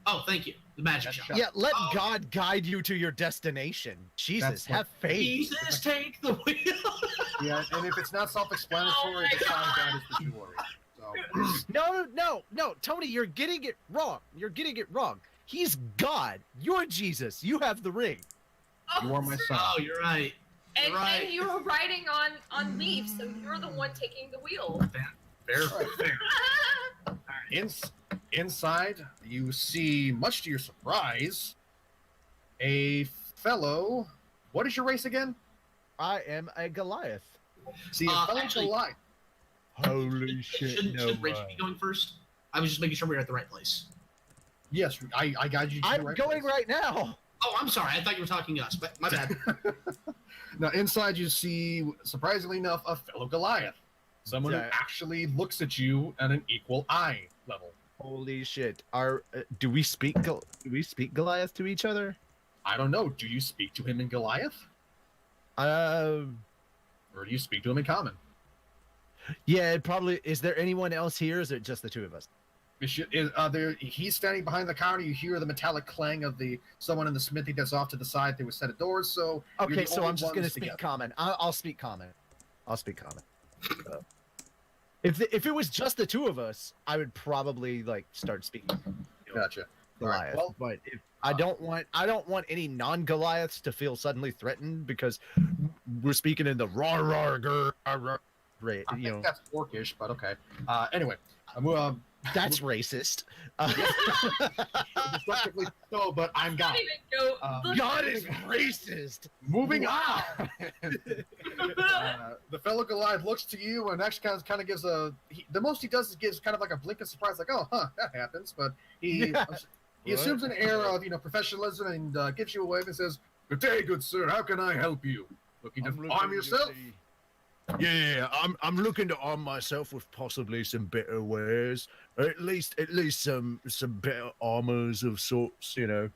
Oh, thank you. The magic Magic shop. shop. Yeah, let Oh. God guide you to your destination. Jesus, That's what- have faith. Jesus, take the wheel. Yeah, and if it's not self-explanatory, Oh my the sign of God is the jewelry. So, No, Tony, you're getting it wrong. He's God. You're Jesus. You have the ring. you are my son. Oh, you're right. And, Right. and you were riding on Lief, so you're the one taking the wheel. Fair. Inside, you see, much to your surprise, a fellow. What is your race again? I am a Goliath. See, a fellow actually- Goliath. Holy shit! Shouldn't No Rachel be going first? I was just making sure we were at the right place. Yes, I guide you to I'm the right going place. right now. Oh, I'm sorry. I thought you were talking to us, but my bad. Now, inside, you see, surprisingly enough, a fellow Goliath. Someone Yeah. who actually looks at you at an equal eye level. Holy shit! Do we speak Goliath to each other? I don't know. Do you speak to him in Goliath? Or do you speak to him in common? Yeah, it probably. Is there anyone else here? Or is it just the two of us? He's standing behind the counter. You hear the metallic clang of someone in the smithy that's off to the side. There was a set of doors. So okay, so I'm just gonna speak common. I'll speak common. I'll speak common. If it was just the two of us, I would probably like start speaking. Gotcha. Goliath. Right, well, but if I don't want any non-Goliaths to feel suddenly threatened because we're speaking in the right. I think that's orcish, but okay. Anyway, that's racist. Destructively so, but I'm God. God is racist. Moving on. The fellow Goliath looks to you and actually kind of gives the most he does is gives kind of like a blink of surprise, like, oh, huh, that happens. But he assumes an air of professionalism and gives you a wave and says, "Good day, good sir. How can I help you? Looking to arm yourself?" Yeah, I'm looking to arm myself with possibly some better wares, or at least some better armors of sorts, you know.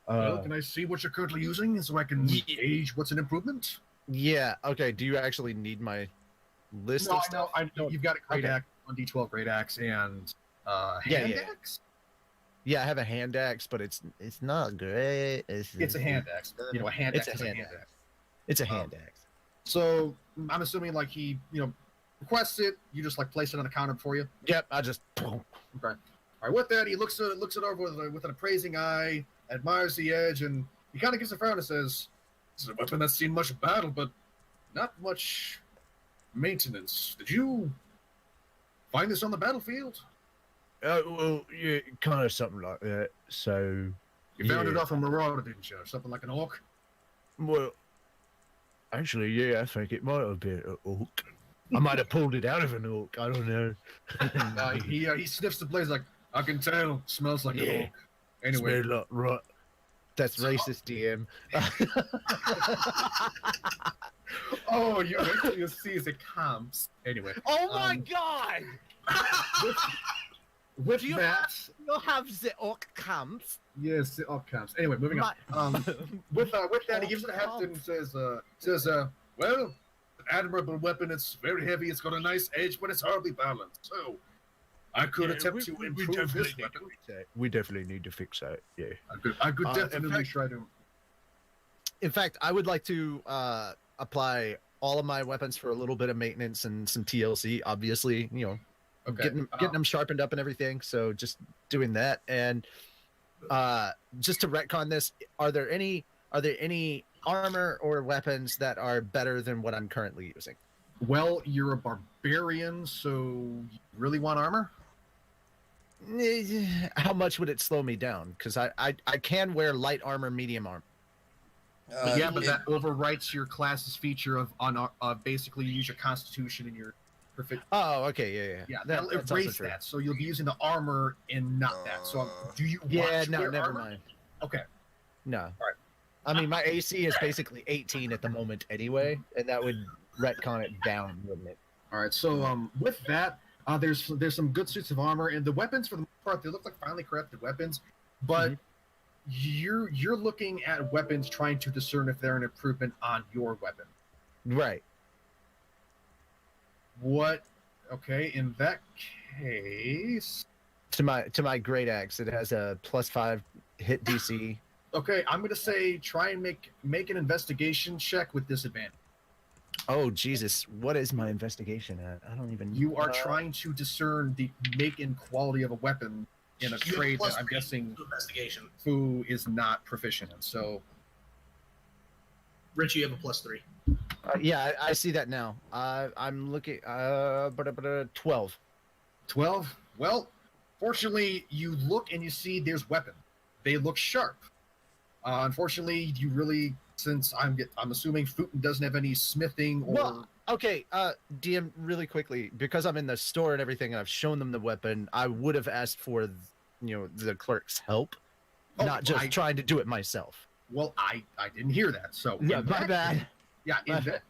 Well, can I see what you're currently using so I can gauge what's an improvement? Yeah. Okay. Do you actually need my list? No, of stuff? I know. You've got a great axe, 1d12 great axe, and hand axe. Yeah, I have a hand axe, but it's not great. It's a hand axe. You know, a hand axe. It's a hand axe. So I'm assuming like he, requests it. You just like place it on the counter for you. Yep, I just. Okay. All right. With that, he looks it over with an appraising eye, admires the edge, and he kind of gives a frown and says, "This is a weapon that's seen much battle, but not much maintenance. Did you find this on the battlefield?" Well, yeah, kind of something like that. So you found it off a marauder, didn't you? Or something like an orc? Well, actually, yeah, I think it might have been an orc. I might have pulled it out of an orc. I don't know. He sniffs the blaze like, I can tell. Smells like an orc. Anyway, smell like rot. That's racist, DM. Oh, you see as it comes. Anyway. Oh my God! With that, you'll have the orc camps. Yes, the orc camps. Anyway, moving on. With that, he gives it a heft and says, well, an admirable weapon. It's very heavy. It's got a nice edge, but it's hardly balanced. So, I could attempt to improve this weapon. We definitely need to fix that. Yeah. I could definitely try to. In fact, I would like to apply all of my weapons for a little bit of maintenance and some TLC. Obviously, okay. getting them sharpened up and everything. So just doing that, and just to retcon this, are there any armor or weapons that are better than what I'm currently using? Well, you're a barbarian, so you really want armor? How much would it slow me down? Because I can wear light armor, medium armor. But that overwrites your class's feature of basically you use your constitution and your perfect. Oh, okay, yeah. That'll erase that. So you'll be using the armor and not that. So do you? Want to wear never armor? mind. Okay. No. All right. I mean, my AC is basically 18 at the moment anyway, and that would retcon it down, wouldn't it? All right. So with that, there's some good suits of armor, and the weapons for the most part they look like finely crafted weapons, but you're looking at weapons trying to discern if they're an improvement on your weapon. Right. What? Okay. In that case, to my great axe, it has a +5 hit DC. Okay, I'm gonna say try and make an investigation check with disadvantage. Oh Jesus! What is my investigation at? I don't even. You are trying to discern the make and quality of a weapon in a trade that I'm guessing investigation. Fu is not proficient in. So, Rich, you have a +3. Yeah, I see that now. I'm looking. 12. 12. Well, fortunately, you look and you see there's weapons. They look sharp. Unfortunately, you really, since I'm assuming Futon doesn't have any smithing or. Well, okay, DM, really quickly, because I'm in the store and everything, and I've shown them the weapon. I would have asked for, the clerk's help, not just trying to do it myself. Well, I didn't hear that, so yeah, my bad. Yeah,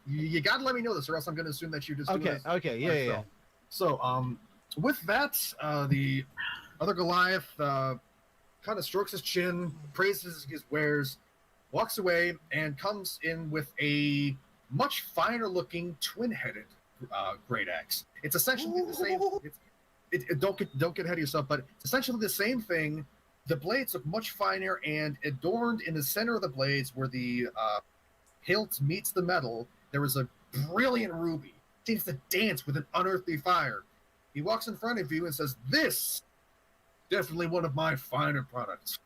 you got to let me know this, or else I'm going to assume that you just. Okay, yeah. So, with that, the other Goliath kind of strokes his chin, praises his wares, walks away, and comes in with a much finer looking twin-headed great axe. It's essentially the same. Don't get ahead of yourself, but it's essentially the same thing. The blades look much finer, and adorned in the center of the blades, where the hilt meets the metal, there is a brilliant ruby. It seems to dance with an unearthly fire. He walks in front of you and says, "This, definitely one of my finer products.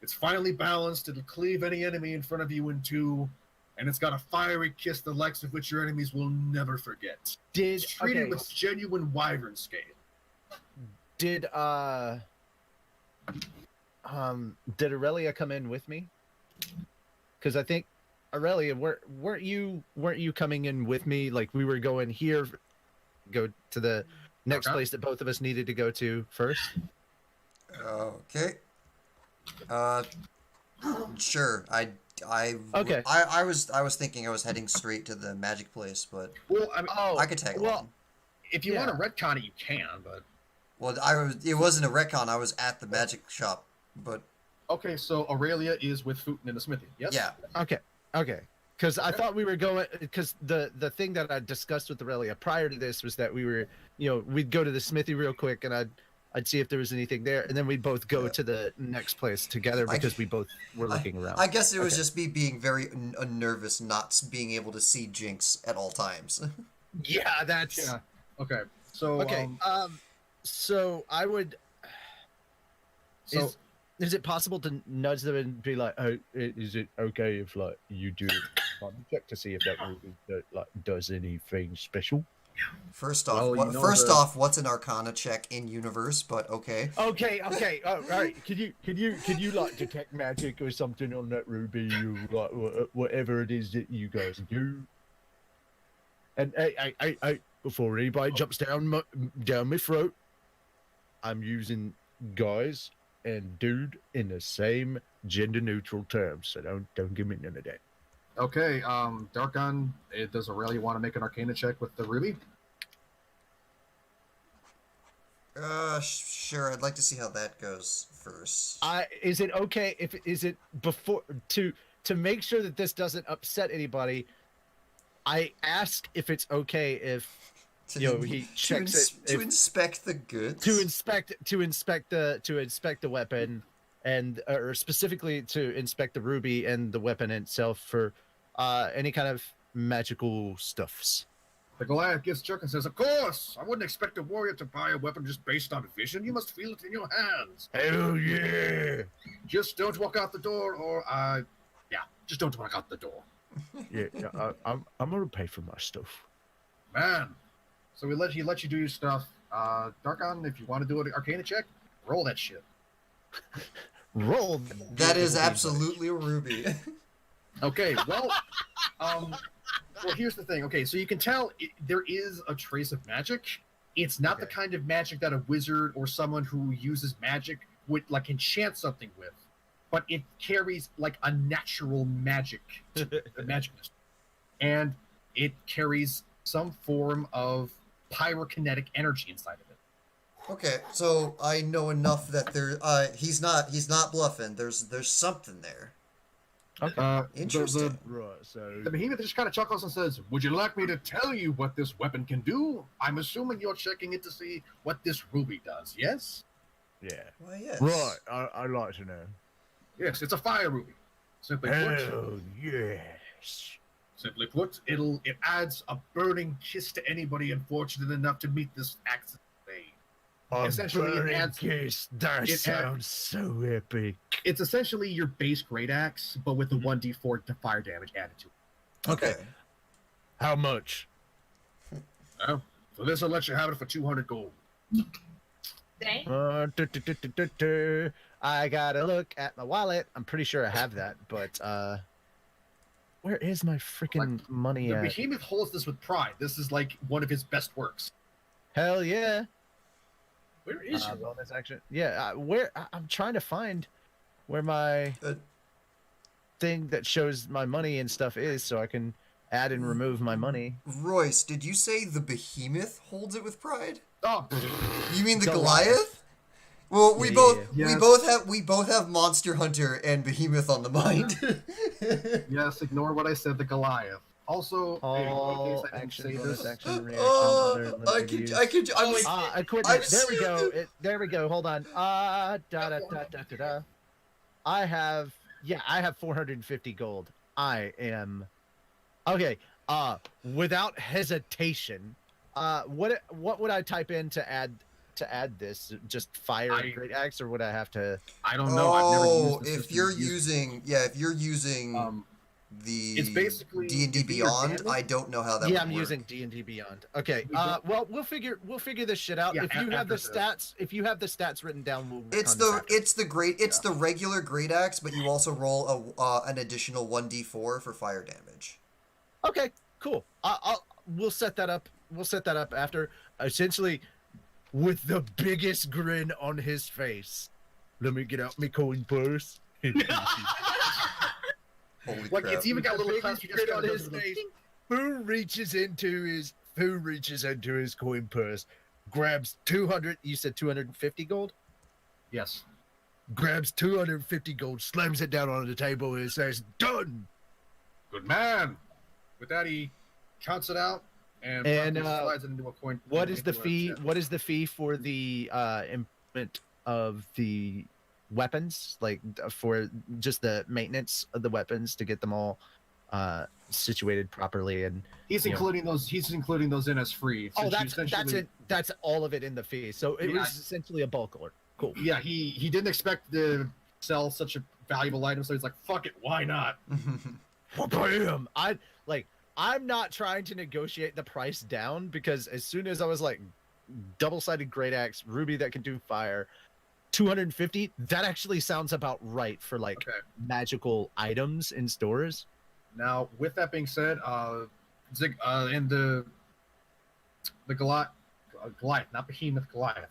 It's finely balanced. It'll cleave any enemy in front of you in two, and it's got a fiery kiss the likes of which your enemies will never forget. It's treated with genuine wyvern scale." Did Aurelia come in with me? Because I think Aurelia, weren't you coming in with me? Like we were going here, go to the next place that both of us needed to go to first. Okay. Sure. I was thinking I was heading straight to the magic place, but well, I mean, I could tag along. If you want to retcon it, you can, but well, it wasn't a retcon. I was at the magic shop, but okay. So Aurelia is with Futon in the smithy. Yes. Yeah. Okay. Because I thought we were going. Because the thing that I discussed with Aurelia prior to this was that we were, we'd go to the smithy real quick, and I'd see if there was anything there, and then we'd both go to the next place together because we both were looking around. I guess it was just me being very nervous, not being able to see Jinx at all times. Yeah, that's okay. So okay. So I would. So is it possible to nudge them and be like, "Oh, is it okay if like you do a check to see if that movie does anything special?" First off, what's an Arcana check in universe? But okay. Okay. All right. Could you like detect magic or something on that ruby? You like whatever it is that you guys do. And I before anybody jumps down my throat, I'm using guys and dude in the same gender neutral terms. So don't give me none of that. Okay, Darkon, does Aurelia want to make an Arcana check with the ruby? Sure. I'd like to see how that goes first. Is it okay if is it before to make sure that this doesn't upset anybody? I ask if it's okay if he checks to inspect the goods. To inspect the weapon, and or specifically to inspect the ruby and the weapon itself for any kind of magical stuffs. The Goliath gets jerk and says, "Of course! I wouldn't expect a warrior to buy a weapon just based on vision. You must feel it in your hands." Hell yeah! Just don't walk out the door, or just don't walk out the door. Yeah, I'm gonna pay for my stuff. Man. So he let you do your stuff. Darkon, if you want to do an Arcana check, roll that shit. Roll. That is absolutely a ruby. Okay, well, here's the thing. Okay, so you can tell there is a trace of magic. It's not the kind of magic that a wizard or someone who uses magic would like enchant something with, but it carries like a natural magic to the magicness, and it carries some form of pyrokinetic energy inside of it. Okay, so I know enough that he's not bluffing. There's something there. Okay. Interesting. Right, so The behemoth just kind of chuckles and says, "Would you like me to tell you what this weapon can do? I'm assuming you're checking it to see what this ruby does, yes?" yeah. Well, yes. Right, I'd like to know. Yes, it's a fire ruby. Simply Hell yes. Simply put, it adds a burning kiss to anybody unfortunate enough to meet this accident fate. Essentially, it adds kiss. That sounds so epic. It's essentially your base great axe, but with the 1d4 to fire damage added to it. Okay. How much? Oh, so this will let you have it for 200 gold. Dang. I gotta look at my wallet. I'm pretty sure I have that, but where is my freaking money The at? behemoth holds this with pride. This is like one of his best works. Hell yeah! Where is your bonus action? Yeah, I'm trying to find where my thing that shows my money and stuff is, so I can add and remove my money. Royce, did you say the behemoth holds it with pride? Oh, You mean the Goliath. Goliath? Well, we Yes. both have Monster Hunter and Behemoth on the mind. yes, ignore what I said, the Goliath. Also, All in case I didn't action, say bonus this, action, reaction, other I limited could, use. I could, I'm, Equipment. There we go. There we go. Hold on. I have 450 gold. I am okay. Without hesitation, what would I type in to add this? Just fire and great axe, or would I have to? I don't know. I've never oh, used the if system you're to use using, if you're using the it's basically D&D it'd be your Beyond, damage. I don't know how that Yeah, would I'm work. using D&D Beyond. Okay. We don't- Well, we'll figure this shit out. Yeah, If you have after the stats, written down, we'll work It's on this the after. the regular great axe, but you also roll an additional 1d4 for fire damage. Okay, cool. We'll set that up. We'll set that up after. Essentially, with the biggest grin on his face. Let me get out my coin purse. Holy Like crap! it's even got a little biggest class. grin on his face. Who reaches into his coin purse, grabs 200. You said 250 gold. Yes. Grabs 250 gold, slams it down on the table, and says, "Done." Good man. With that, he counts it out and slides it into a coin. What is the into a fee? chest. What is the fee for the implement of the weapons? Like for just the maintenance of the weapons to get them all situated properly, and He's including those. He's including those in as free. oh, since you that's essentially- it. That's all of it in the fee. So it Yeah, was essentially a bulk order. Cool. Yeah, he didn't expect to sell such a valuable item, so he's like, "Fuck it, why not?" Bam! I'm not trying to negotiate the price down, because as soon as I was like, double-sided great axe, ruby that can do fire, 250, that actually sounds about right for like Okay. magical items in stores. Now, with that being said, in the Goliath, not Behemoth, Goliath.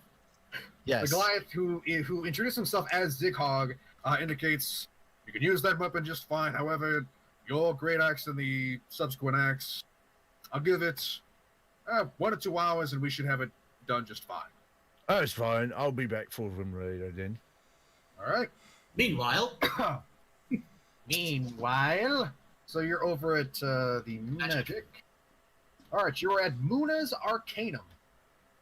Yes. The Goliath who introduced himself as Zighog indicates you can use that weapon just fine. However, your great axe and the subsequent axe, I'll give it 1 or 2 hours, and we should have it done just fine. That's fine. I'll be back for them later then. All right. Meanwhile, Meanwhile, so you're over at the magic. All right, you're at Muna's Arcanum.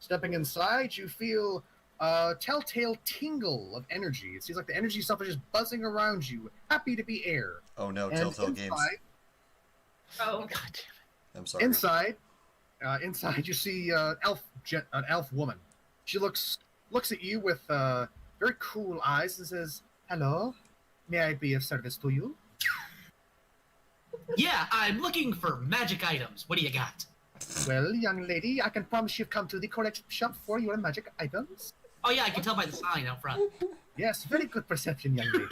Stepping inside, you feel a telltale tingle of energy. It seems like the energy stuff is just buzzing around you, happy to be air. Oh no, And Telltale Games. Oh, I'm sorry. Inside, you see an elf woman. She looks at you with very cool eyes and says, "Hello, may I be of service to you?" yeah, I'm looking for magic items. What do you got? Well, young lady, I can promise you've come to the correct shop for your magic items. Oh yeah, I can tell by the sign out front. Yes, very good perception, young lady.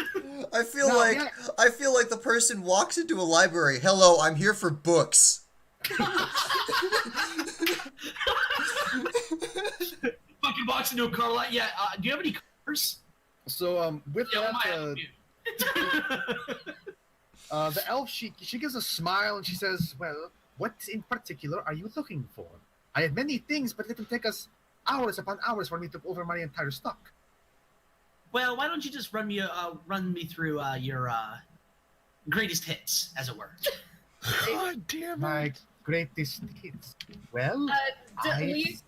I feel No, like yeah. I feel like the person walks into a library. Hello, I'm here for books. Fucking walks into a car lot. Yeah, do you have any cars? So, with Yeah, that, the elf, she gives a smile and she says, "Well, what in particular are you looking for? I have many things, but it will take us hours upon hours for me to go over my entire stock." Well, why don't you just run me through your greatest hits, as it were? God damn My greatest hits. Well, Leaf.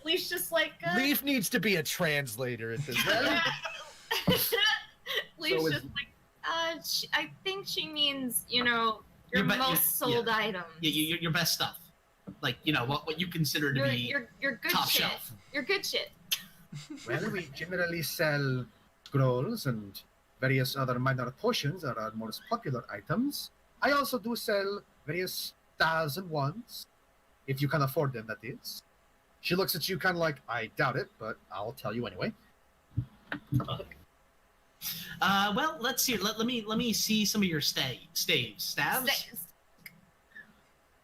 Leaf's just like. Leaf needs to be a translator at this point. Leaf's So just like. I think she means, your Your most sold item. Yeah, your best stuff. Like, what you consider to be Your good top shit. shelf. Your good shit. well, we generally sell scrolls and various other minor potions that are most popular items. I also do sell various stars and wands, if you can afford them, that is. She looks at you kind of like, I doubt it, but I'll tell you anyway. Well, let's see. Let me see some of your staves. Stabs?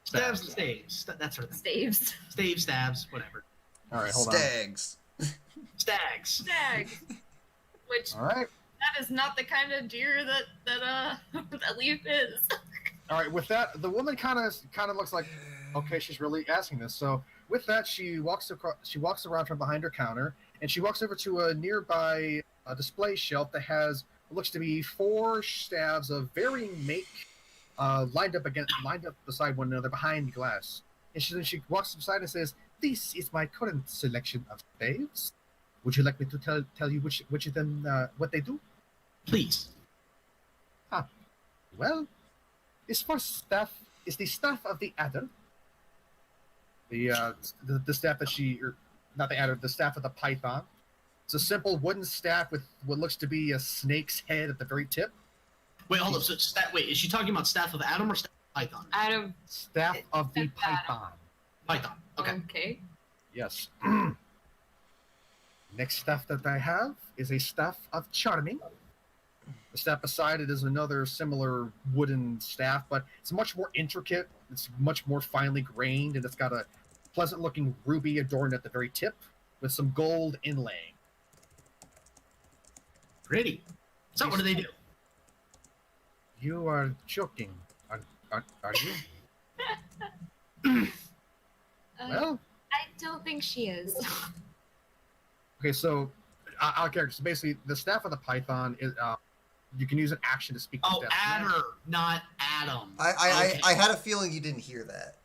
Stabs and staves. That sort of thing. Staves. Staves, stabs, whatever. All right, hold Stags. Stags. Stags. Which, on. All right. that is not the kind of deer that Leaf is. All right, with that, the woman kind of looks like, okay, she's really asking this. So with that, she walks around from behind her counter, and she walks over to a nearby display shelf that has what looks to be 4 staves of varying make lined up beside one another behind glass. And she walks beside and says, "This is my current selection of staves. Would you like me to tell you which of them what they do?" Please. Well, this first staff is the staff of the adder. The staff that not the adder, the staff of the python. It's a simple wooden staff with what looks to be a snake's head at the very tip. Wait, hold up. So, wait, is she talking about staff of Adam or staff of Python? Adam. Staff of the Adam. python. Python. Okay. Okay. Yes. Next staff that I have is a staff of charming. The staff beside it is another similar wooden staff, but it's much more intricate. It's much more finely grained, and it's got a pleasant-looking ruby adorned at the very tip with some gold inlaying. Pretty. So, what do they do? You are joking, are you? Well, I don't think she is. okay, so I'll character. So basically, the staff of the python is you can use an action to speak. Oh, the staff. Adder, not Adam. I had a feeling you didn't hear that.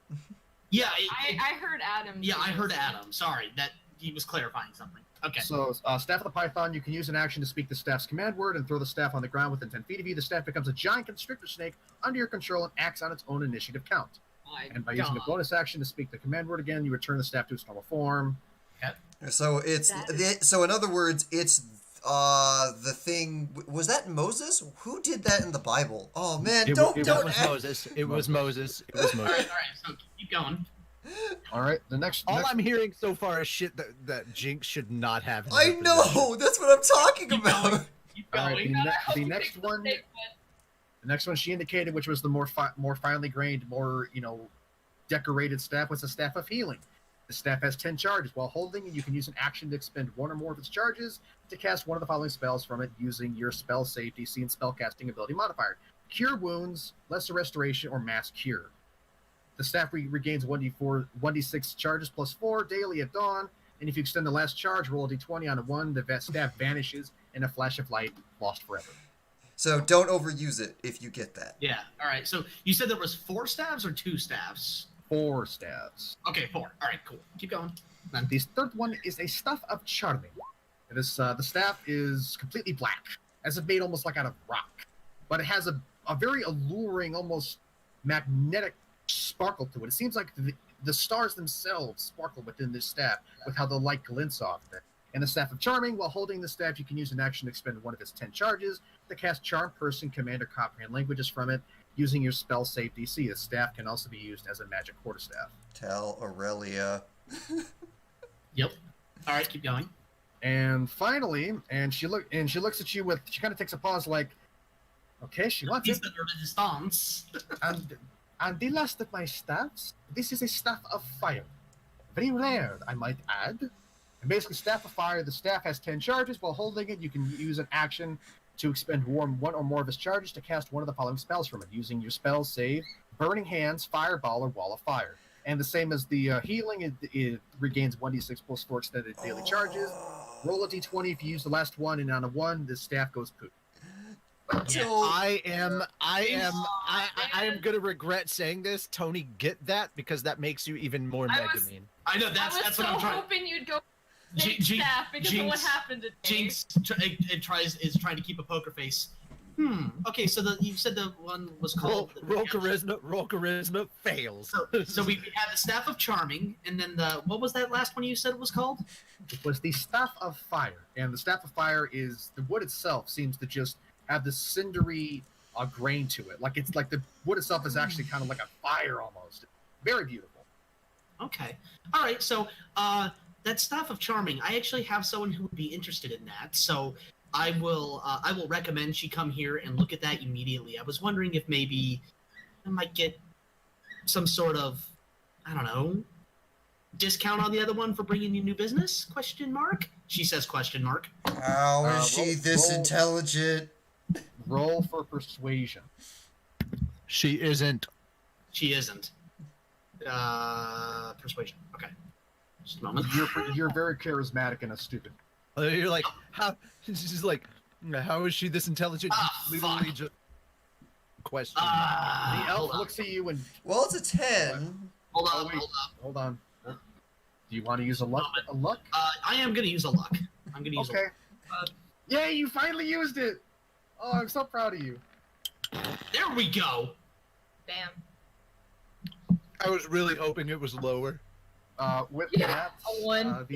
Yeah. I heard Adam. Yeah, I heard Adam. Sorry, that he was clarifying something. Okay. So, staff of the python, you can use an action to speak the staff's command word and throw the staff on the ground within 10 feet of you. The staff becomes a giant constrictor snake under your control and acts on its own initiative count. And by using a bonus action to speak the command word again, you return the staff to its normal form. So so in other words, it's the thing. Was that Moses? Who did that in the Bible? Oh man, It don't. was Moses. It was Moses. It was All Moses. right. So keep going. All right, the next. All I'm hearing so far is shit that Jinx should not have. in her I possession. know. That's what I'm talking Keep about. going. Keep All going. right, the next one. The next one she indicated, which was the more finely grained, more decorated staff, was a staff of healing. The staff has 10 charges. While holding it, you can use an action to expend one or more of its charges to cast one of the following spells from it using your spell save DC and spellcasting ability modifier: Cure Wounds, Lesser Restoration, or Mass Cure. The staff regains 1d6 charges plus 4 daily at dawn, and if you extend the last charge, roll a d20 on a 1. The staff vanishes in a flash of light, lost forever. So don't overuse it if you get that. Yeah. All right. So you said there was 4 staffs or 2 staffs? 4 staffs. Okay, 4. All right, cool. Keep going. And the third one is a staff of charming. The staff is completely black, as if made almost like out of rock, but it has a very alluring, almost magnetic sparkle to it. It seems like the stars themselves sparkle within this staff with how the light glints off it. And the staff of charming, while holding the staff, you can use an action to expend one of its 10 charges to cast Charm Person, Command, or Comprehend languages from it using your spell save DC. The staff can also be used as a magic quarterstaff. Tell Aurelia. Yep. All right, keep going. And finally, she looks at you with, she kind of takes a pause, like, okay, she wants He's it. the resistance. And the last of my staffs, this is a staff of fire. Very rare, I might add. And basically, staff of fire, the staff has 10 charges. While holding it, you can use an action to expend one or more of its charges to cast one of the following spells from it, using your spell save, Burning Hands, Fireball, or Wall of Fire. And the same as the healing, it regains 1d6 plus 4 extended daily charges. Roll a d20 if you use the last one, and on a 1, the staff goes poop. I am gonna regret saying this. Tony, get that, because that makes you even more megamine. I know I that's was what I'm trying. hoping you'd go Jinx- staff because of what Jinx- happened today. Jinx is trying to keep a poker face. Okay, so you said the one was called Roll charisma fails. So we had the staff of charming, and then what was that last one you said it was called? It was the staff of fire, and the staff of fire is the wood itself seems to just have this cindery grain to it, like it's like the wood itself is actually kind of like a fire almost. Very beautiful. Okay, all right. So that staff of charming, I actually have someone who would be interested in that. So I will recommend she come here and look at that immediately. I was wondering if maybe I might get some sort of, I don't know, discount on the other one for bringing you new business? Question mark. She says question mark. How is she this roll- intelligent? Roll for persuasion. She isn't. She isn't. Persuasion. Okay. Just a moment. You're very charismatic and stupid. You're like, how? She's like, how is she this intelligent? Ah, Literally fuck. just. question. The elf hold on. looks at you and Well, it's a 10. Hold Oh, on, wait. hold on. hold on. Do you want to use a luck? A luck? I am gonna use a luck. I'm gonna use Okay. Yay! You finally used it. Oh, I'm so proud of you. a luck. There we go. Damn. I was really hoping it was lower. With Yeah, that, a 1.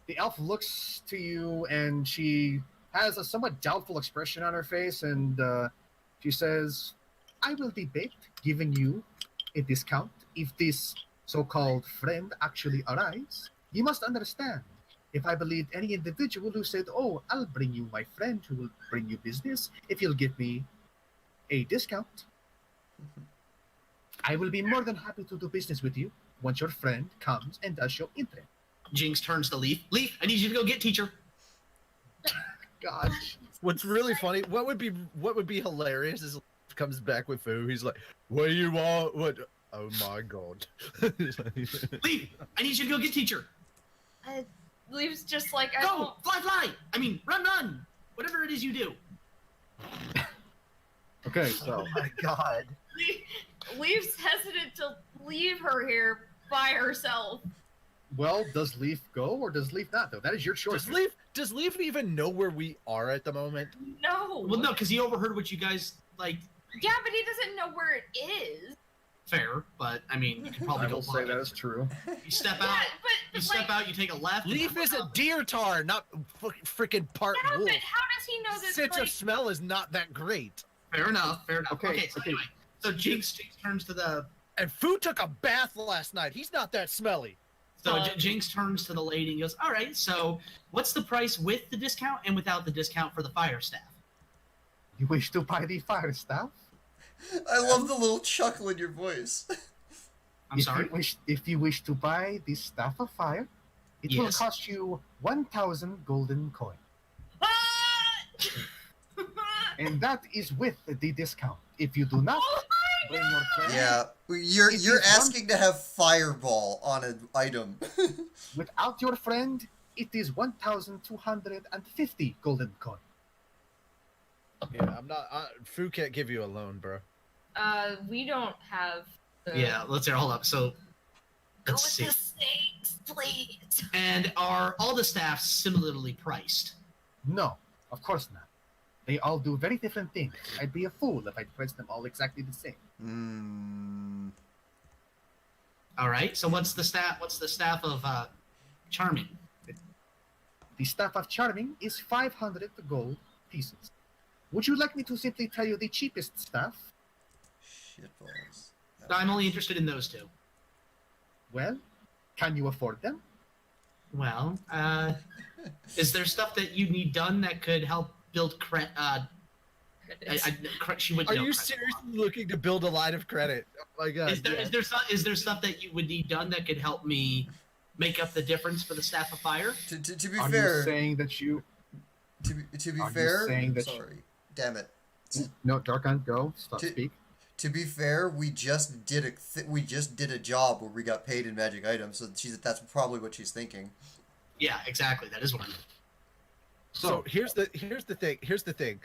the elf looks to you, and she has a somewhat doubtful expression on her face, and she says, "I will debate giving you a discount if this so-called friend actually arrives. You must understand. If I believed any individual who said, 'Oh, I'll bring you my friend who will bring you business if you'll give me a discount,' I will be more than happy to do business with you once your friend comes and does show interest." Jinx turns to Lief. Lief, I need you to go get teacher. Gosh. What's really funny, what would be hilarious is he comes back with food. He's like, "What do you want? What? Oh my god!" Lief, I need you to go get teacher. Leaves just like, I Go, don't... fly. I mean, run. Whatever it is you do. Okay, so Oh my god! Leaves hesitant to leave her here by herself. well, does Leaf go or does Leaf not though? That is your choice. Does Lief even know where we are at the moment? No. Well, no, because he overheard what you guys like. Yeah, but he doesn't know where it is. Fair, but I mean, you can probably I go will say look. that is true. You step Yeah, out. but You like, step out. You take a left. and Leaf you is look a up. deertaur, not freaking part yeah, wolf. but how does he know that? Sense Like, of smell is not that great. Fair enough. Okay, So okay. anyway, so Jinx turns to the. And Fu took a bath last night. He's not that smelly. So Jinx turns to the lady and goes, "All right. So what's the price with the discount and without the discount for the fire staff?" You wish to buy the fire staff? I love the little chuckle in your voice. I'm sorry. If you wish to buy the staff of fire, it will Yes. cost you 1,000 golden coin, and that is with the discount. If you do not oh bring your friend, Yeah, you're It you're is one- asking to have fireball on an item. without your friend, it is 1,250 golden coin. Yeah, I'm not. Fu can't give you a loan, bro. we don't have. Yeah. Let's see. Hold up. So Go let's with see. the snakes, please. And are all the staffs similarly priced? No, of course not. They all do very different things. I'd be a fool if I priced them all exactly the same. All right. So what's the staff? What's the staff of Charming? The staff of charming is 500 gold pieces. Would you like me to simply tell you the cheapest staff? Shitballs. I'm only interested in those two. Well, can you afford them? Well, is there stuff that you need done that could help build she would Are know you credit. seriously looking to build a line of credit? Oh my god! Is there stuff that you would need done that could help me make up the difference for the staff of fire? To be Are fair, you saying that you... to be are you fair, saying that sorry, damn it. No, Darkon, go. Stop, To- speak. To be fair, we just did a job where we got paid in magic items, so that's probably what she's thinking. Yeah, exactly. That is what I meant. So here's the thing.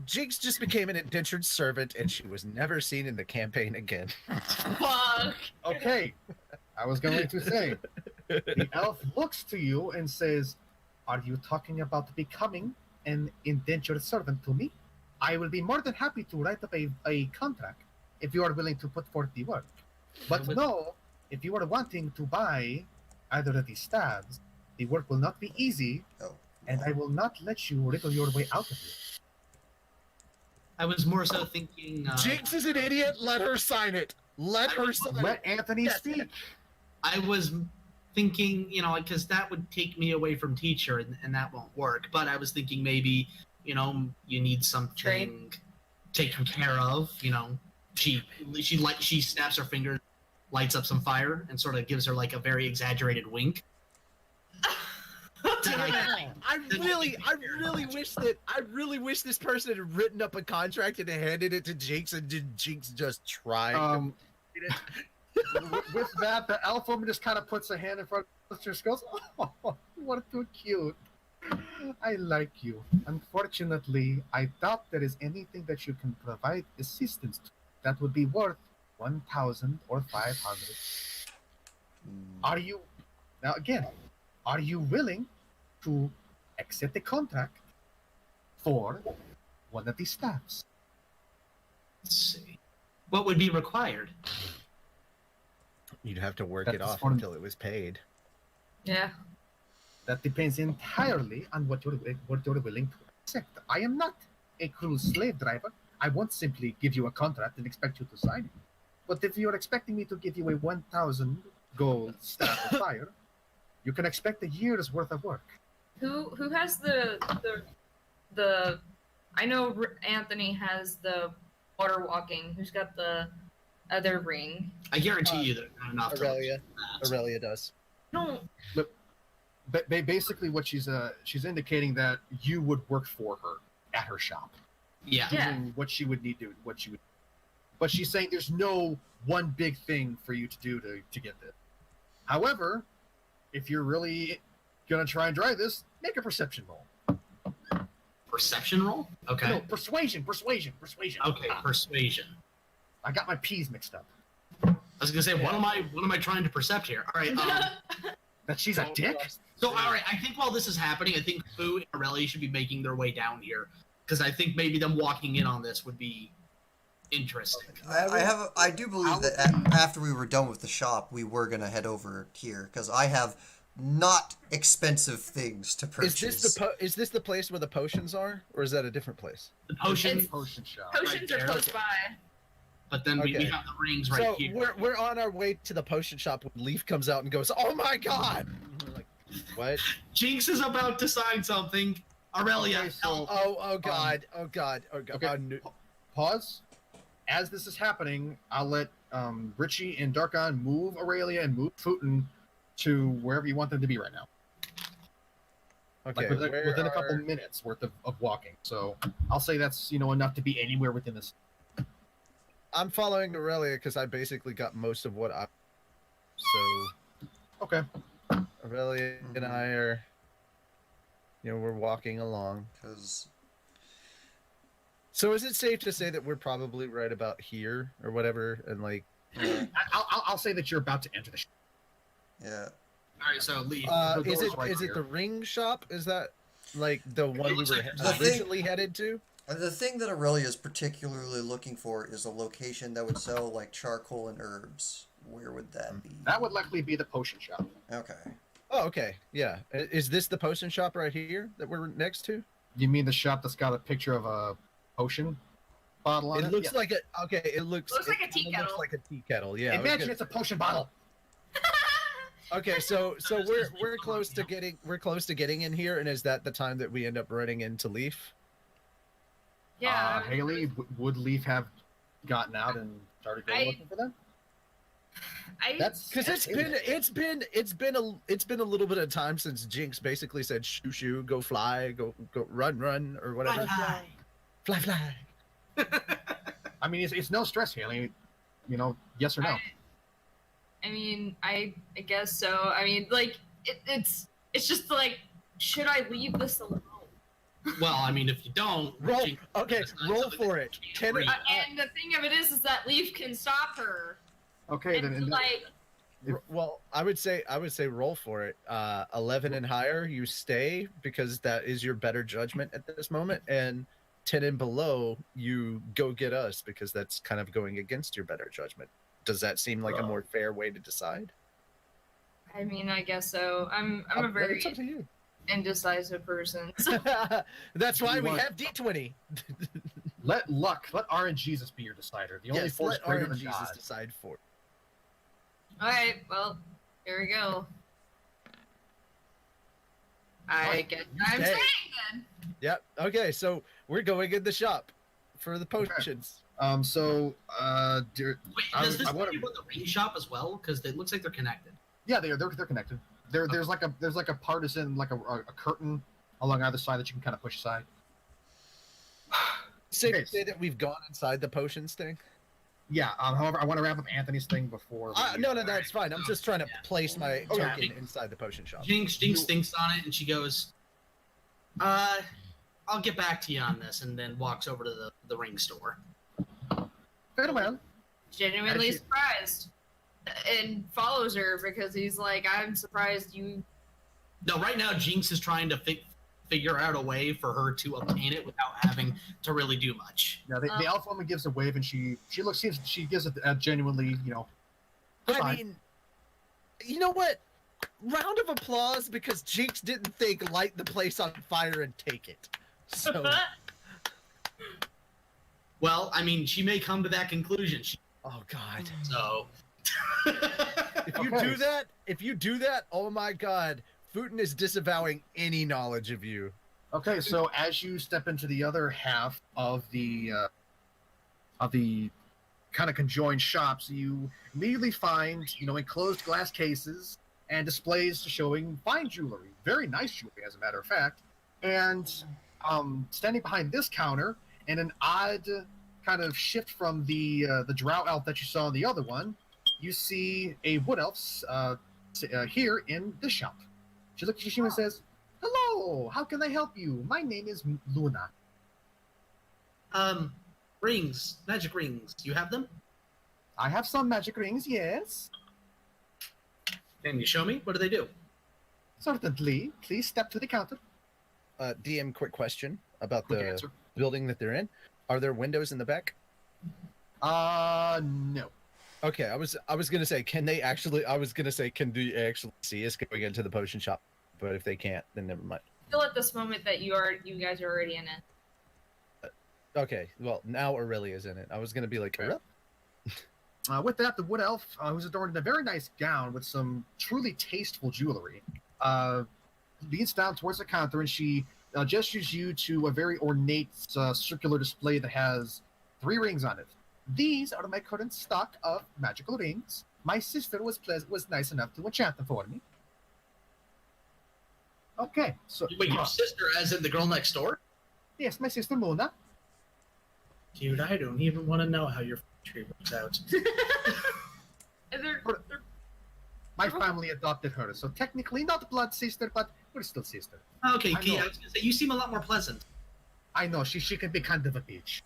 Jinx just became an indentured servant, and she was never seen in the campaign again. Fuck. Okay, I was going to say, the elf looks to you and says, "Are you talking about becoming an indentured servant to me? I will be more than happy to write up a contract if you are willing to put forth the work. But no, if you are wanting to buy either of these staves, the work will not be easy, Oh. and I will not let you wriggle your way out of it." I was more so thinking. Jinx is an idiot. Let her sign it. Let her sign it. Let Anthony Yes. speak. I was thinking, because that would take me away from teacher, and that won't work. But I was thinking maybe, you need something taken care of. She snaps her finger, lights up some fire, and sort of gives her like a very exaggerated wink. I really wish this person had written up a contract and handed it to Jinx, and did Jinx just try? With that, the elf woman just kind of puts a hand in front of her and goes, "Oh, what too cute." I like you. Unfortunately, I doubt there is anything that you can provide assistance to that would be worth 1,000 or 500. Are you, now again, are you willing to accept a contract for one of these staffs? Let's see. What would be required? You'd have to work That it is off for- until it was paid. Yeah. That depends entirely on what you're willing to accept. I am not a cruel slave driver. I won't simply give you a contract and expect you to sign it. But if you're expecting me to give you a 1,000 gold staff of fire, you can expect a year's worth of work. Who has the I know Anthony has the water walking. Who's got the other ring? I guarantee you that not enough. to- Aurelia does. No. But basically, what she's indicating that you would work for her at her shop. Yeah. Yeah. Doing what she would need to, but she's saying there's no one big thing for you to do to get this. However, if you're really gonna try and drive this, make a perception roll. Perception roll? Okay. No, persuasion. Okay, Ah, persuasion. I got my P's mixed up. I was gonna say, what am I trying to percept here? All right. That she's a dick. So, all right. I think while this is happening, I think Fu and Aurelia should be making their way down here because I think maybe them walking in on this would be interesting. I do believe that after we were done with the shop, we were gonna head over here because I have not expensive things to purchase. Is this the place where the potions are, or is that a different place? The potion, It's- Potion shop. Potions Right are there. close by. but then we Okay. have the rings right So here. we're on our way to the potion shop when Lief comes out and goes, "Oh my god!" And we're like, what? Jinx is about to sign something. Aurelia, Okay, so Oh god! Oh god! Okay. Oh, no. pause. As this is happening, I'll let Richie and Darkon move Aurelia and move Futon to wherever you want them to be right now. Okay, Like within a couple are- minutes worth of walking. So I'll say that's enough to be anywhere within this. I'm following Aurelia because I basically got most of what I. So Okay. Aurelia and I are, we're walking along. Because So is it safe to say that we're probably right about here or whatever, and like, I'll say that you're about to enter the shop. yeah, all right. So Lief. The is door's it right is it here. the ring shop? Is that like the one we looks were like the thing- originally headed to? the thing that Aurelia is particularly looking for is a location that would sell like charcoal and herbs. Where would that be? That would likely be the potion shop. Okay. Oh, okay, yeah. Is this the potion shop right here that we're next to? You mean the shop that's got a picture of a potion bottle on it? It looks Yeah. like a okay. It looks Looks like a it tea looks kettle. like a tea kettle. Yeah. I was Imagine gonna- it's a potion bottle. Okay, so we're close to getting in here, and is that the time that we end up running into Lief? Yeah. Haley, would Lief have gotten out and started going I- looking for them? Because That's it's been a little bit of time since Jinx basically said shoo shoo, go fly, go run or whatever. Fly. I mean, it's no stress, Haley. Yes or no? I mean, I guess so. I mean, like it's just like, should I leave this alone? Well, I mean, if you don't, Roll. Jinx- Okay, it's not roll something for that it. you can't 10 read. And the thing of it is that Leaf can stop her. Okay, And then. like, Well, I would say roll for it. 11 and higher, you stay because that is your better judgment at this moment, and 10 and below, you go get us because that's kind of going against your better judgment. Does that seem like a more fair way to decide? I mean, I guess so. I'm a very It's up to you. indecisive person. That's why You we want- have D20. Let RNGesus be your decider. The only Yes, force let greater than RNGesus God. decide for. All right, well, here we go. I guess I'm stay. staying then. Yep. Okay, so we're going in the shop for the Okay. potions. So, Wait, I- does this I wanna- tell you about the ring shop as well? Because it looks like they're connected. yeah, they're connected. There's like a partisan, like a curtain along either side that you can kind of push aside. Safe Okay. to say that we've gone inside the potions thing. Yeah. However, I want to wrap up Anthony's thing before. No, that's fine. I'm just trying to Yeah. place my Oh, yeah. token inside the potion shop. Jinx thinks on it, and she goes, I'll get back to you on this, and then walks over to the ring store. Very well. Genuinely Actually- surprised. And follows her because he's like, I'm surprised you. No, right now Jinx is trying to figure out a way for her to obtain it without having to really do much. Now the elf woman gives a wave, and she gives it a genuinely, I fine. mean, you know what? Round of applause because Jinx didn't think light the place on fire and take it. So, Well, I mean, she may come to that conclusion. oh god. So, If you Okay. do that, oh my god, Futon is disavowing any knowledge of you. Okay, so as you step into the other half of the kind of conjoined shops, you immediately find, enclosed glass cases and displays showing fine jewelry, very nice jewelry, as a matter of fact. And standing behind this counter, in an odd kind of shift from the drow elf that you saw in the other one, you see a wood elf here in this shop. She looks at you and says, "Hello, how can I help you? My name is Luna." rings, magic rings. You have them? I have some magic rings, yes. Can you show me? What do they do? Certainly. Please step to the counter. DM, quick question about Quick the answer. building that they're in. Are there windows in the back? No. Okay, I was gonna say, can they actually see us going into the potion shop? But if they can't, then never mind. Still at this moment that you guys are already in it. Okay, well now Aurelia's in it. I was gonna be like, Okay. With that, the wood elf, who's adorned in a very nice gown with some truly tasteful jewelry, leans down towards the counter, and she gestures you to a very ornate circular display that has 3 rings on it. These are my current stock of magical rings. My sister was nice enough to enchant them for me. Okay, so Wait, your sister, as in the girl next door? yes, my sister Mona. Dude, I don't even want to know how your tree works out. And they're My family adopted her, so technically not blood sister, but we're still sister. Okay, I Key, know. I was gonna say, you seem a lot more pleasant. I know she can be kind of a bitch.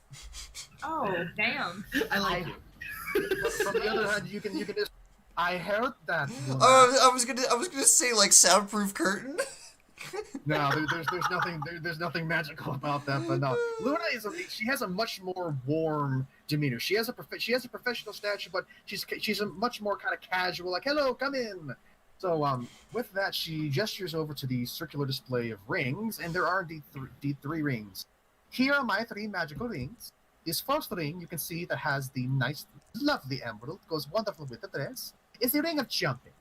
oh damn. I like I- you. From the other hand, you can just. I heard that. Mona. I was gonna say like soundproof curtain. No, there's nothing magical about that. But no, Luna she has a much more warm demeanor. She has a professional stature, but she's a much more kind of casual, like hello, come in. So with that, she gestures over to the circular display of rings, and there are indeed 3 rings. Here are my 3 magical rings. This first ring you can see that has the nice, lovely emerald, goes wonderful with the dress, is the ring of jumping.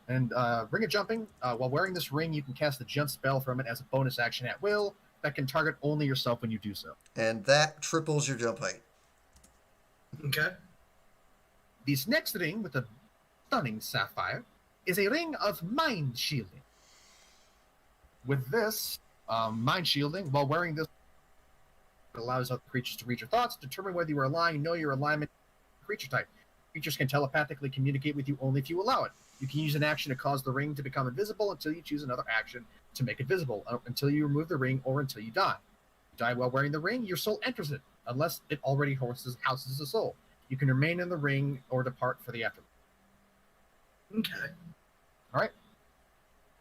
And ring of jumping, while wearing this ring, you can cast a jump spell from it as a bonus action at will that can target only yourself when you do so. And that triples your jump height. Okay. This next ring, with a stunning sapphire, is a ring of mind shielding. With this mind shielding, while wearing this, it allows other creatures to read your thoughts, determine whether you are lying, know your alignment, creature type. Creatures can telepathically communicate with you only if you allow it. You can use an action to cause the ring to become invisible until you choose another action to make it visible, until you remove the ring or until you die. You die while wearing the ring, your soul enters it, unless it already houses a soul. You can remain in the ring or depart for the afterlife. Okay. All right.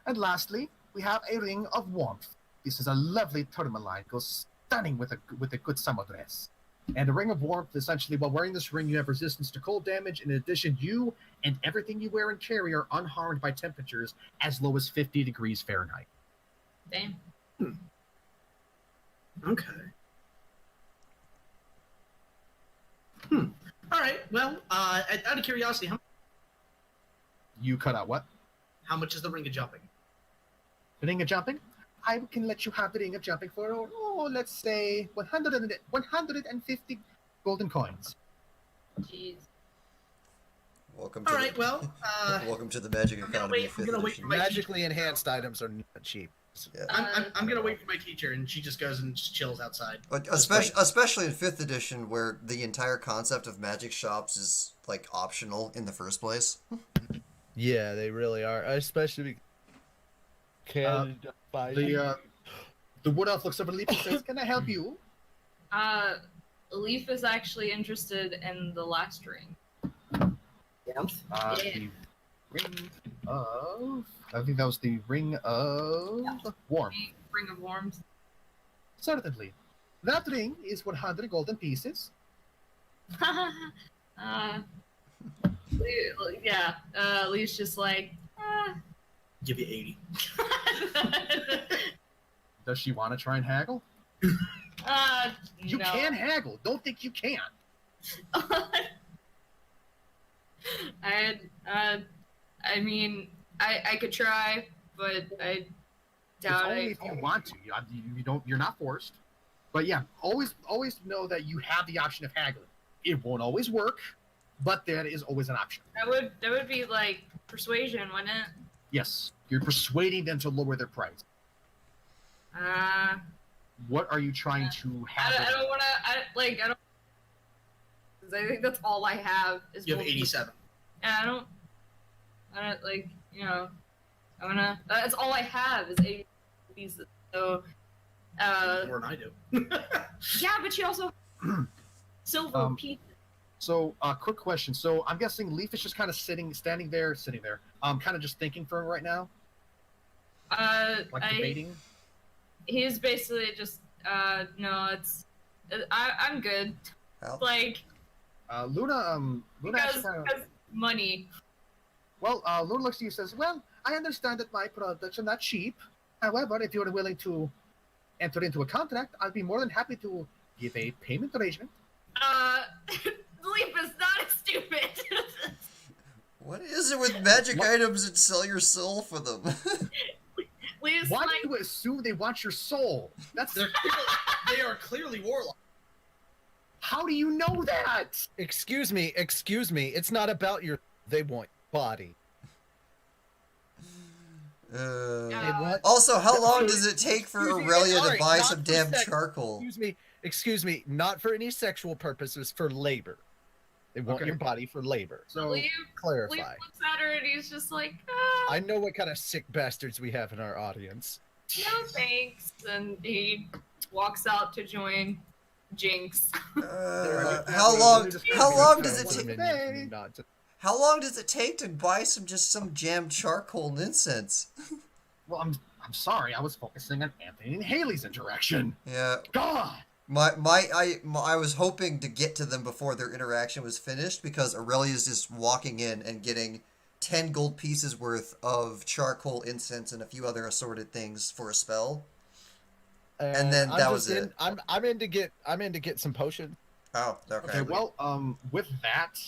And lastly, we have a ring of warmth. This is a lovely tourmaline, goes stunning with a good summer dress. And the ring of warmth, essentially, while wearing this ring, you have resistance to cold damage. In addition, you and everything you wear and carry are unharmed by temperatures as low as 50 degrees Fahrenheit. Damn. Okay. All right. Well, out of curiosity, You cut out what? how much is the ring of jumping? The ring of jumping? I can let you have the ring of jumping for, let's say, 150 golden coins. Jeez. Welcome to All right. Well, welcome to the Magic I'm gonna Economy wait- of I'm 5th gonna wait edition. for my- magically enhanced items are not cheap. Yeah. I'm gonna wait for my teacher, and she just goes and just chills outside. But especially in 5th edition, where the entire concept of magic shops is like optional in the first place. Yeah, they really are, especially. The The wood elf looks over Lief and says, "Can I help you?" Lief is actually interested in the last ring. Warmth. Yeah. The ring of. I think that was the ring of warmth. Ring of Worms. Certainly. That ring is 100 golden pieces. Yeah. Leaf's just like, Give you 80. Does she want to try and haggle? You no. can haggle. Don't think you can't. I mean, I could try, but I It's doubt only it. if you want to. You don't. You're not forced. But yeah, always know that you have the option of haggling. It won't always work, but there is always an option. That would be like persuasion, wouldn't it? Yes, you're persuading them to lower their price. What are you trying to have? I don't want to. I don't. Because I think that's all I have is. You have gold 87. And I don't like, you know, I wanna. That's all I have is 80 pieces. So, More than I do. yeah, but you also silver pieces. So, quick question. So, I'm guessing Lief is just kind of standing there, kind of just thinking for him right now, like debating. He's basically just, no, it's, I'm good. Well, Like, Luna because kind of. money. Well, Luna looks to you and says, "Well, I understand that my products are not cheap. However, if you're willing to enter into a contract, I'd be more than happy to give a payment arrangement." Lief is not stupid. what is it with magic items and sell your soul for them? Lief's Why like, do you assume they want your soul? They are clearly warlocks. How do you know that? Excuse me. It's not about your. They want your body. Also, how long does it take for Excuse me, Aurelia to alright, buy not some for damn sex. charcoal? Excuse me. Not for any sexual purposes. For labor. They want Okay. your body for labor. So, Lief Clarify. looks at her and he's just like, I know what kind of sick bastards we have in our audience. no thanks. And he walks out to join Jinx. How long does it take? take? How long does it take to buy some jammed charcoal and incense? well, I'm sorry. I was focusing on Anthony and Haley's interaction. Yeah, God. I was hoping to get to them before their interaction was finished because Aurelia's just walking in and getting 10 gold pieces worth of charcoal, incense, and a few other assorted things for a spell. And then that was it. I'm in to get some potion. Oh, okay. Okay, well, with that,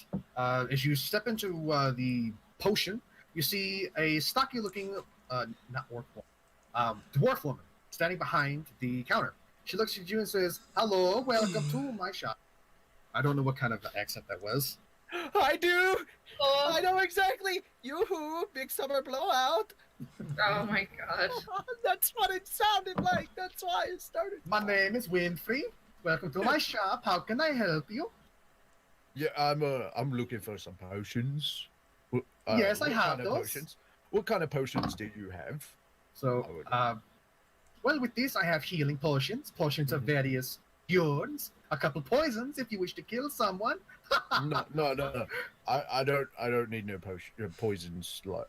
as you step into the potion, you see a stocky-looking, not orc woman, dwarf woman standing behind the counter. She looks at you and says, "Hello, welcome to my shop." I don't know what kind of accent that was. I do. Oh, I know exactly. Yoo-hoo, big summer blowout. oh my god. That's what it sounded like. That's why it started. My name is Winfrey. Welcome to my shop. How can I help you? Yeah, I'm looking for some potions. Yes, I what have kind of those. Potions? What kind of potions do you have? So, well, with this, I have healing potions, potions of various cures, a couple poisons if you wish to kill someone. No. I don't need no poisons like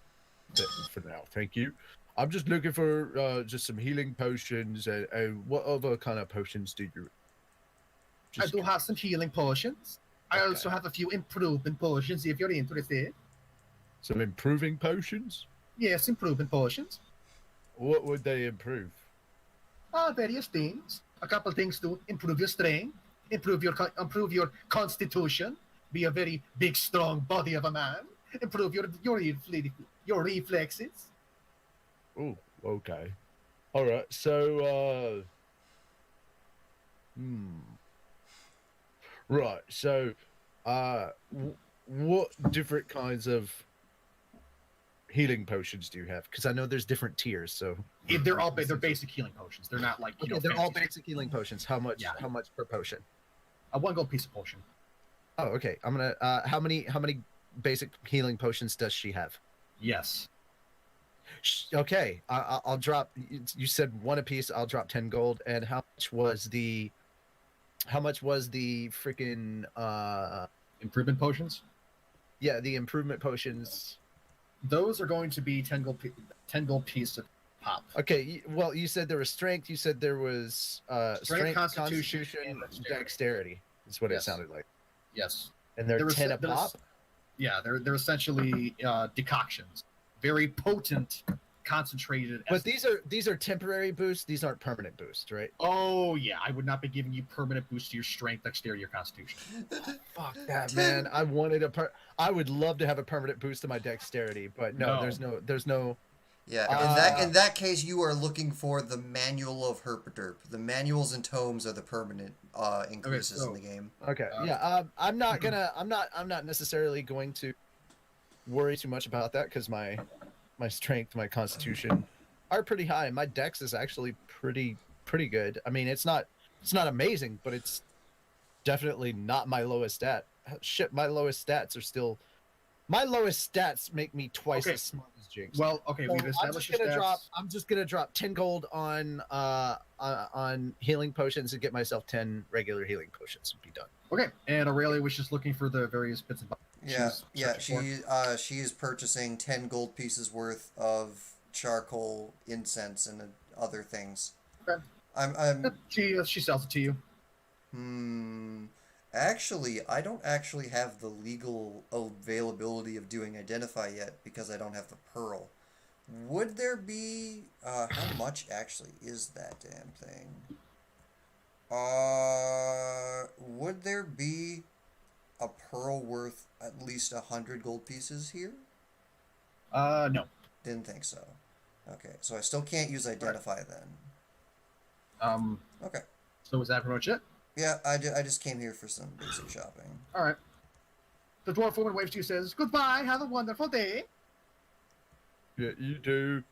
that for now. Thank you. I'm just looking for just some healing potions. What other kind of potions do you? I do have some healing potions. I Okay. also have a few improvement potions if you're interested. Some improving potions. Yes, improvement potions. What would they improve? Various things. A couple things to improve your strength, improve your constitution, be a very big, strong body of a man, improve your reflexes. Oh, okay. All right. So, right. So, what different kinds of healing potions do you have? Because I know there's different tiers. So They're basic healing potions. They're not like They're all fancy. basic healing potions. How much? Yeah. How much per potion? A 1 gold piece of potion. Oh, okay. I'm gonna. How many basic healing potions does she have? Yes. Okay, I'll drop. You said one apiece. I'll drop 10 gold. And how much was the freaking Improvement potions. yeah, the improvement potions? Those are going to be 10 gold piece of pop. Okay, well, you said there was strength. You said there was strength, Constitution, constitution, and dexterity. That's what it Yes. sounded like. Yes. And they're There was- 10 a there was- pop. Yeah, they're essentially decoctions. Very potent, concentrated. But these are temporary boosts. These aren't permanent boosts, right? Oh yeah, I would not be giving you permanent boost to your strength, dexterity, or constitution. Fuck that, man. I wanted I would love to have a permanent boost to my dexterity, but no. there's no. Yeah, in that case, you are looking for the manual of Herpaderp. The manuals and tomes are the permanent increases in the game. Okay, I'm not necessarily going to worry too much about that because my strength, my constitution are pretty high. My dex is actually pretty good. I mean, it's not amazing, but it's definitely not my lowest stat. Shit, my lowest stats make me twice as smart as Jinx. Well, okay, So we've established your stats. I'm just gonna drop 10 gold on healing potions and get myself 10 regular healing potions and be done. Okay, and Aurelia was just looking for the various bits and bobs. She is purchasing 10 gold pieces worth of charcoal, incense, and other things. Okay. She sells it to you. Actually, I don't actually have the legal availability of doing identify yet because I don't have the pearl. Would there be how much actually is that damn thing? Would there be a pearl worth at least 100 gold pieces here? No. Didn't think so. Okay, so I still can't use identify then. Okay. So is that pretty much it? Yeah, I just came here for some basic shopping. All right. The dwarf woman waves to you, says, "Goodbye. Have a wonderful day." Yeah, you do.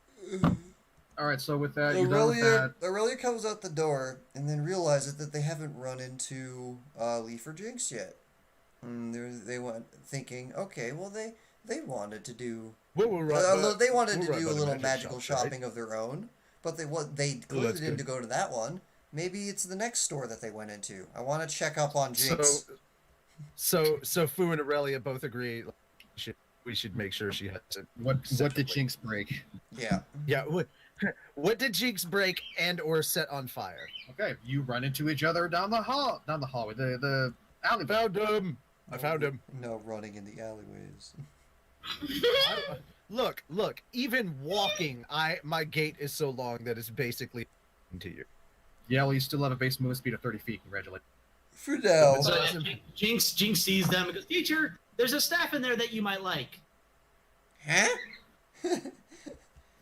All right. So with that, you're done with that. Aurelia comes out the door and then realizes that they haven't run into Lief or Jinx yet. They went thinking, okay, well they wanted to do. They They wanted to do a little magical shopping of their own, but they clearly didn't go to that one. Maybe it's the next store that they went into. I want to check up on Jinx. So Fu and Aurelia both agree we should make sure she has it. What did Jinx break? Yeah. Yeah. What did Jinx break and or set on fire? Okay, you run into each other down the hallway, the alleyway. I found him. No running in the alleyways. Look. Even walking, my gait is so long that it's basically to you. Yeah, well, you still have a base movement speed of 30 feet. Congratulations. For now. So Jinx sees them and goes, "Teacher, there's a staff in there that you might like." Huh?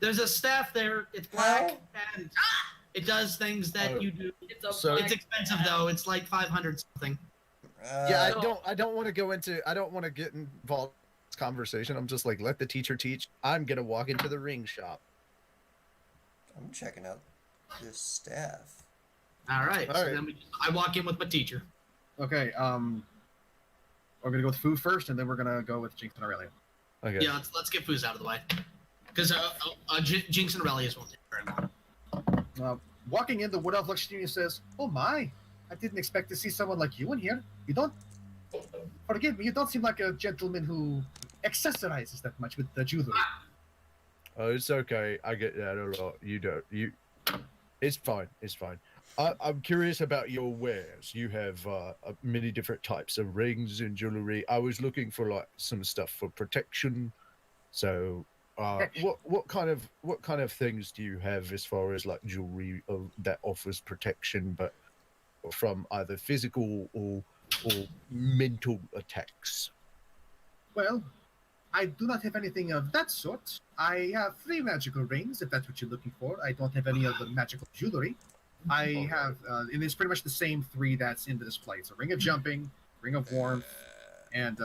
There's a staff there. It's black and it does things that you do. It's a So- It's expensive though. It's like 500 something. Yeah, I don't want to get involved in this conversation. I'm just like, let the teacher teach. I'm gonna walk into the ring shop. I'm checking out this staff. All right. All So right. then I walk in with my teacher. Okay, we're gonna go with food first, and then we're gonna go with Jinx and Aurelia. Okay. Yeah, let's get Foos out of the way. Because Jinx and Aurelius won't take very long. Walking in, the Wood Elf looks at you and says, "Oh my, I didn't expect to see someone like you in here. You don't, forgive me, you don't seem like a gentleman who accessorizes that much with the jewelry." Oh, it's okay. I get that a lot. You don't. It's fine. It's fine. I'm curious about your wares. You have many different types of rings and jewelry. I was looking for like some stuff for protection. So, what kind of things do you have as far as like jewelry that offers protection, but from either physical or mental attacks? Well, I do not have anything of that sort. I have 3 magical rings, if that's what you're looking for. I don't have any of the magical jewelry. I have, and it's pretty much the same 3 that's in the display. It's a ring of jumping, ring of warmth, and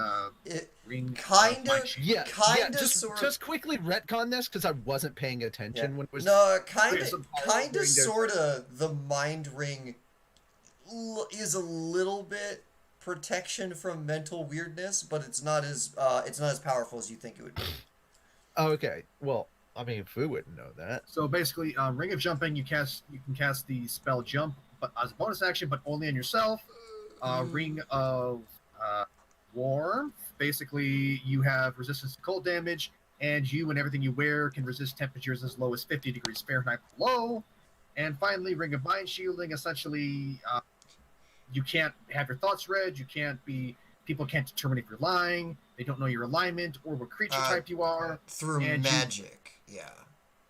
ring Kinda, of Yeah, Kinda, just sort of- just quickly retcon this because I wasn't paying attention when it was. No, Okay, so kinda, ring sorta. The mind ring is a little bit protection from mental weirdness, but it's not as powerful as you think it would be. Oh, okay. Well, I mean, Fu wouldn't know that. So basically, Ring of Jumping, you can cast the spell Jump, but as a bonus action, but only on yourself. Ring of Warmth. Basically, you have resistance to cold damage, and you and everything you wear can resist temperatures as low as 50 degrees Fahrenheit below. And finally, Ring of Mind Shielding. Essentially, you can't have your thoughts read. People can't determine if you're lying. They don't know your alignment or what creature type you are. Through magic, yeah.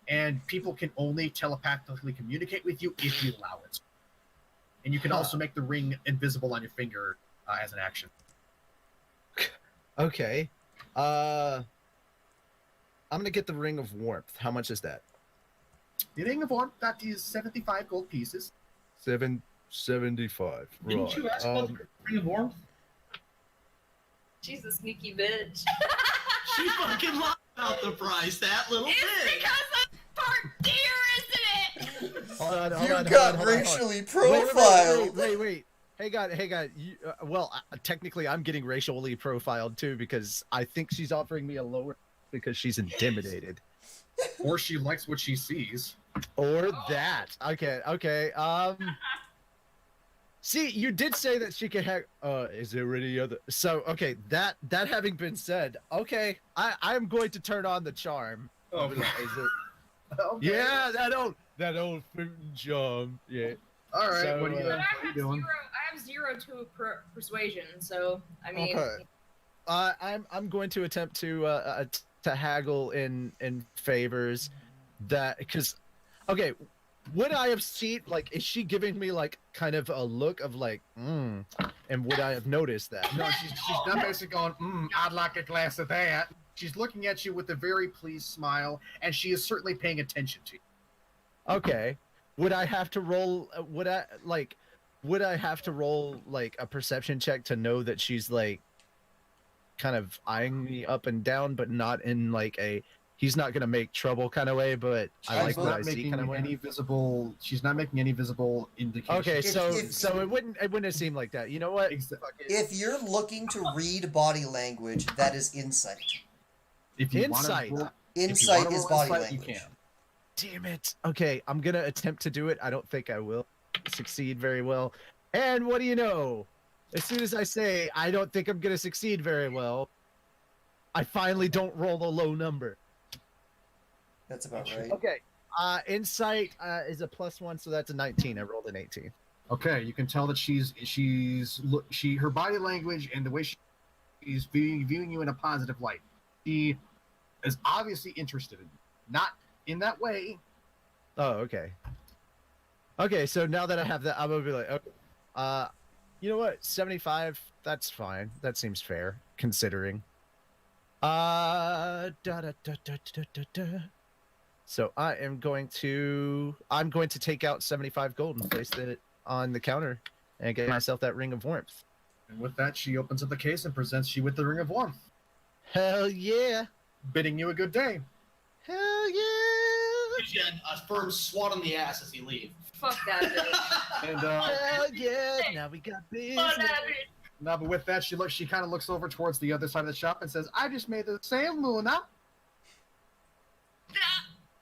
And people can only telepathically communicate with you if you allow it. And you can also make the ring invisible on your finger as an action. Okay. I'm gonna get the Ring of Warmth. How much is that? The Ring of Warmth, that is 75 gold pieces. 775. Didn't you ask about the Ring of Warmth? She's a sneaky bitch. She fucking lied about the price, that little It's bitch. because I'm part deer, isn't it? Hold on, You got racially profiled. Wait. Hey, God. Technically, I'm getting racially profiled too because I think she's offering me a lower because she's intimidated. Or she likes what she sees. Or that. Okay. See, you did say that she could have. Is there any other? So, okay. That having been said, okay, I am going to turn on the charm. Oh, Is it? okay. Yeah, that old fruit and charm. Yeah. All right, So, what are you, But what are you doing? I have 0 to persuasion, so I mean. Okay. I'm going to attempt to haggle in favors that because, okay. Would I have seen, like, is she giving me, like, kind of a look of, like, and would I have noticed that? No, she's not basically going, I'd like a glass of that. She's looking at you with a very pleased smile, and she is certainly paying attention to you. Okay. Would I have to roll, would I have to roll, like, a perception check to know that she's, like, kind of eyeing me up and down, but not in, like, he's not gonna make trouble kind of way, but I like what I see kind of way. She's not making any visible indication. Okay, If- so it wouldn't have seemed like that. You know what? Fuck it. If you're looking to read body language, that is insight. If you Insight. Insight is body You language. can. Damn it. Okay, I'm gonna attempt to do it. I don't think I will succeed very well. And what do you know? As soon as I say I don't think I'm gonna succeed very well, I finally don't roll a low number. That's about right. Okay. Insight is a +1, so that's a 19. I rolled an 18. Okay, you can tell that her body language and the way she's viewing you in a positive light. She is obviously interested in you. Not in that way. Oh, okay. Okay, so now that I have that, I'm gonna be like, okay, you know what? 75. That's fine. That seems fair, considering. So I'm going to take out 75 gold and place it on the counter and get myself that Ring of Warmth. And with that, she opens up the case and presents you with the Ring of Warmth, Hell yeah! bidding you a good day. Hell yeah! Gives you a firm swat on the ass as you leave. Fuck that bitch. And Hell yeah! Now we got business. Fuck that bitch. now, but with that, she kind of looks over towards the other side of the shop and says, "I just made the sale, Luna."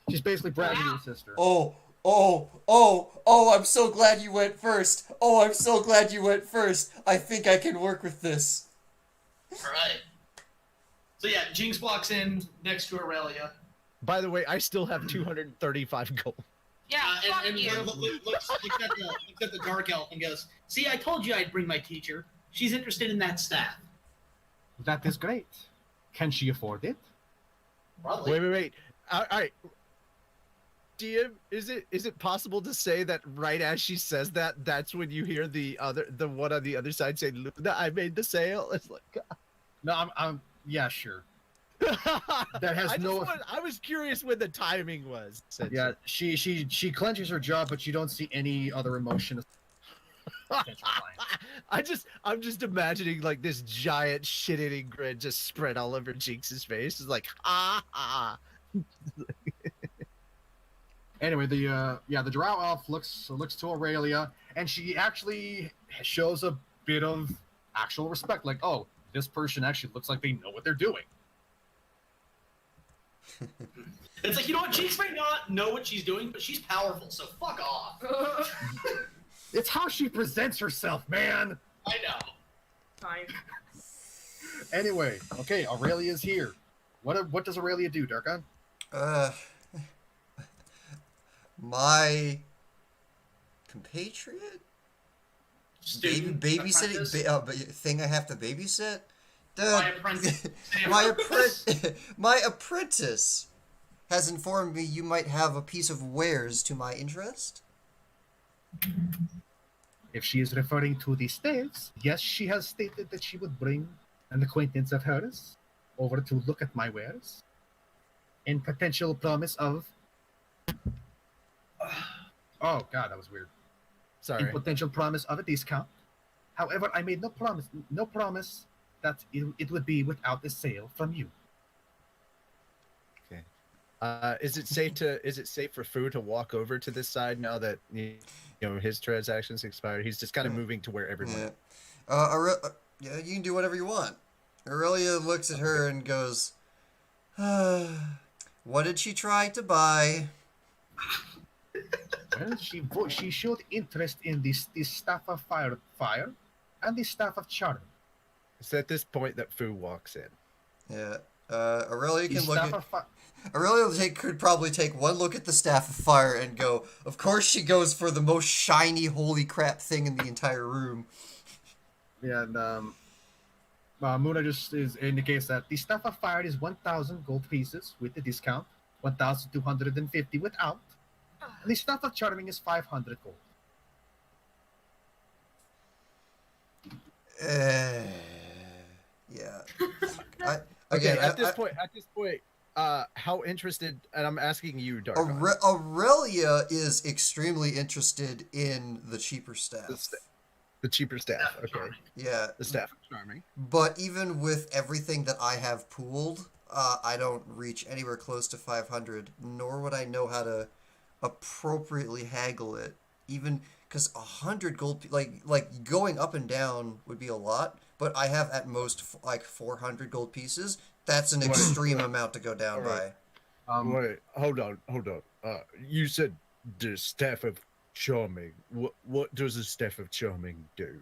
She's basically bragging to your sister. Oh, I'm so glad you went first. I think I can work with this. All right. So yeah, Jinx walks in next to Aurelia. By the way, I still have 235 gold. Yeah, fuck and you. looks at the dark elf and goes, "See, I told you I'd bring my teacher. She's interested in that staff." That is great. Can she afford it? Probably. Wait. All right. DM, is it possible to say that right as she says that, that's when you hear the one on the other side say, "Luna, I made the sale"? It's like, No, I'm yeah, sure. That has I was curious when the timing was. Yeah, she clenches her jaw, but you don't see any other emotion. I'm just imagining like this giant shit-eating grin just spread all over Jinx's face. It's like, ha. Anyway, the drow elf looks to Aurelia, and she actually shows a bit of actual respect. Like, oh, this person actually looks like they know what they're doing. It's like, you know what? Jinx may not know what she's doing, but she's powerful, so fuck off. It's how she presents herself, man. I know. Fine. Anyway, okay, Aurelia's here. What does Aurelia do, Darkon? My compatriot? Student, Babysitting apprentice. thing I have to babysit? My apprentice. My apprentice has informed me you might have a piece of wares to my interest. If she is referring to the staves, yes, she has stated that she would bring an acquaintance of hers over to look at my wares, in potential promise of. Oh God, that was weird. Sorry. In potential promise of a discount. However, I made no promise that it would be without a sale from you. Okay. Is it safe for Fu to walk over to this side now that his transactions expired? He's just kind of moving to where everyone. Yeah. Yeah, you can do whatever you want. Aurelia looks at her and goes, "What did she try to buy?" Well, she showed interest in the staff of fire, and the staff of charm. It's at this point that Fu walks in. Yeah. Aurelia The can look staff at. of fire. Aurelia could probably take one look at the staff of fire and go, of course she goes for the most shiny, holy crap thing in the entire room. Yeah, and Muna just indicates that the staff of fire is 1,000 gold pieces with the discount, 1,250 without, and the staff of charming is 500 gold. Yeah. At this point, how interested? And I'm asking you, Dark. Aurelia is extremely interested in the cheaper staff. The cheaper staff. Okay. Yeah. The staff. Charming. But even with everything that I have pooled, I don't reach anywhere close to 500, nor would I know how to appropriately haggle it. Even because 100 gold, like going up and down would be a lot, but I have at most like 400 gold pieces. That's an extreme amount to go down by. Wait, hold on. You said the staff of charming. What does the staff of charming do?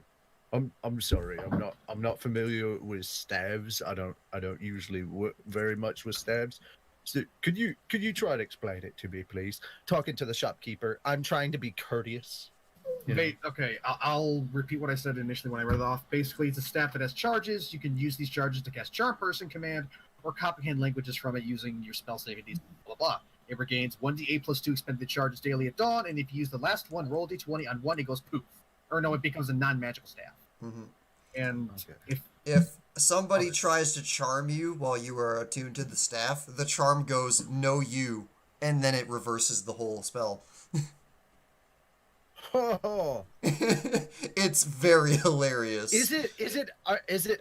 I'm sorry. I'm not familiar with staves. I don't usually work very much with staves. So could you try to explain it to me, please? Talking to the shopkeeper. I'm trying to be courteous. Okay, I'll repeat what I said initially when I read it off. Basically, it's a staff that has charges. You can use these charges to cast Charm Person command or comprehend languages from it using your spell saving DC, blah, blah, blah. It regains 1d8 plus 2 expended charges daily at dawn, and if you use the last one, roll d20 on 1, it goes poof. Or no, it becomes a non-magical staff. Mm-hmm. And if somebody tries to charm you while you are attuned to the staff, the charm goes, no you, and then it reverses the whole spell. It's very hilarious. Is it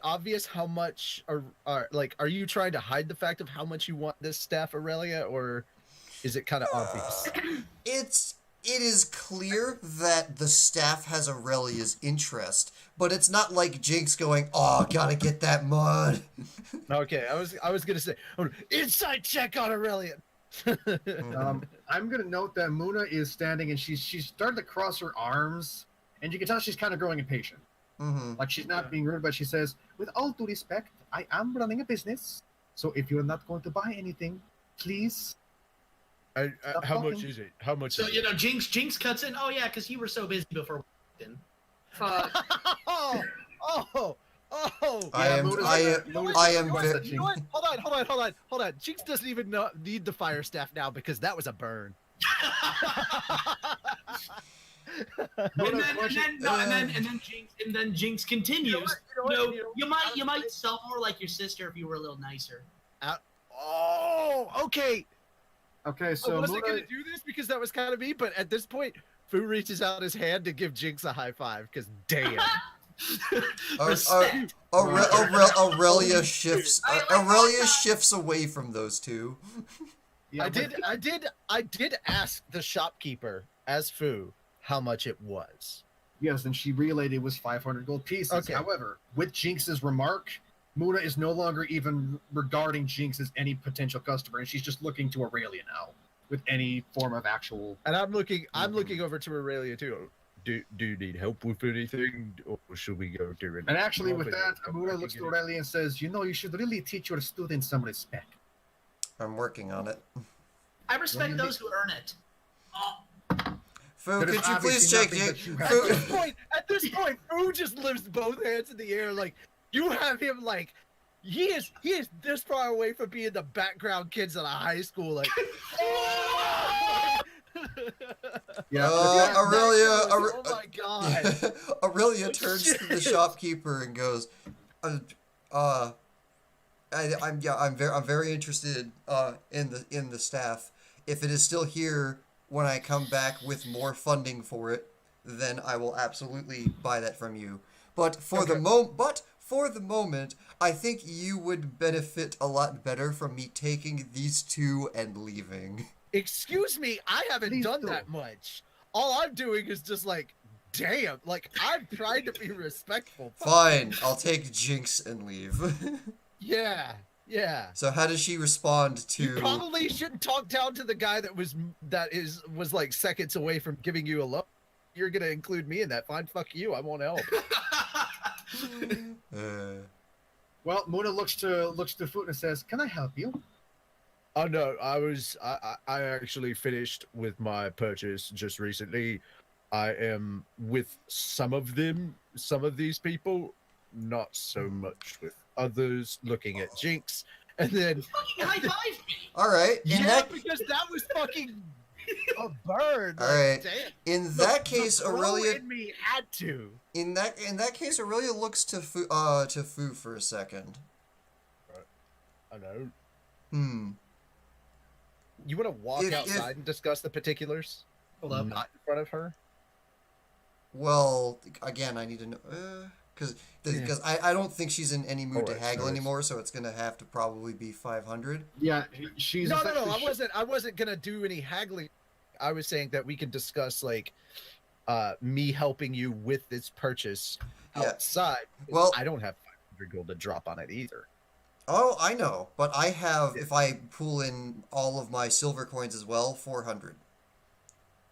obvious how much are you trying to hide the fact of how much you want this staff, Aurelia, or is it kind of obvious? It is clear that the staff has Aurelia's interest, but it's not like Jinx going, "Oh, gotta get that mud." Okay, I was gonna say insight check on Aurelia. I'm gonna note that Muna is standing and she's starting to cross her arms, and you can tell she's kind of growing impatient. Mm-hmm. Like she's not being rude, but she says, "With all due respect, I am running a business, so if you're not going to buy anything, please." How much is it? How much? So is it? Jinx cuts in. Oh yeah, because you were so busy before we walked in. Fuck. I am. You know what? Hold on. Jinx doesn't even need the fire staff now because that was a burn. And then Jinx continues. You might sell more like your sister if you were a little nicer. Okay. Okay, so I wasn't gonna do this because that was kind of me, but at this point, Fu reaches out his hand to give Jinx a high five because damn. Aurelia shifts. Aurelia shifts away from those two. Yeah, I did ask the shopkeeper as Fu how much it was. Yes, and she relayed it was 500 gold pieces. Okay. However, with Jinx's remark, Muna is no longer even regarding Jinx as any potential customer, and she's just looking to Aurelia now with any form of actual. And I'm looking over to Aurelia too. Do you need help with anything, or should we go do it? And actually, with that, Muna looks to Aurelia and says, "You know, you should really teach your students some respect." I'm working on it. I respect those who earn it. Foo, There could is you please obviously check nothing Jake? that you have Foo, At this point, Foo just lifts both hands in the air, like you have him like he is this far away from being the background kids at a high school, like. Aurelia, Oh my god! Aurelia turns to the shopkeeper and goes, I'm very interested in the staff. If it is still here when I come back with more funding for it, then I will absolutely buy that from you. But for the moment, I think you would benefit a lot better from me taking these two and leaving. Excuse me, I haven't Please done don't. that much. All I'm doing is just like, damn, like I'm trying to be respectful. Fine, I'll take Jinx and leave. Yeah. So how does she respond to? You probably shouldn't talk down to the guy that was like seconds away from giving you a look. You're gonna include me in that. Fine, fuck you. I won't help. Well, Muna looks to Foot and says, "Can I help you?" Oh no, I actually finished with my purchase just recently. I am with some of these people, not so much with others. Looking at Jinx, and then Fucking high-five me! All right. because that was fucking a bird. All like, right. Damn. In that case, The crow Aurelia. in me had to. In that case, Aurelia looks to Fu for a second. I know. You want to walk If- outside and discuss the particulars? Hold up. Not in front of her. Well, again, I need to know because I don't think she's in any mood to Alright, haggle alright. anymore, so it's gonna have to probably be 500. Yeah, she's No. effectively- I wasn't gonna do any haggling. I was saying that we can discuss like me helping you with this purchase Yeah. outside. Well- I don't have 500 gold to drop on it either. Oh, I know, but I have. If I pull in all of my silver coins as well, 400.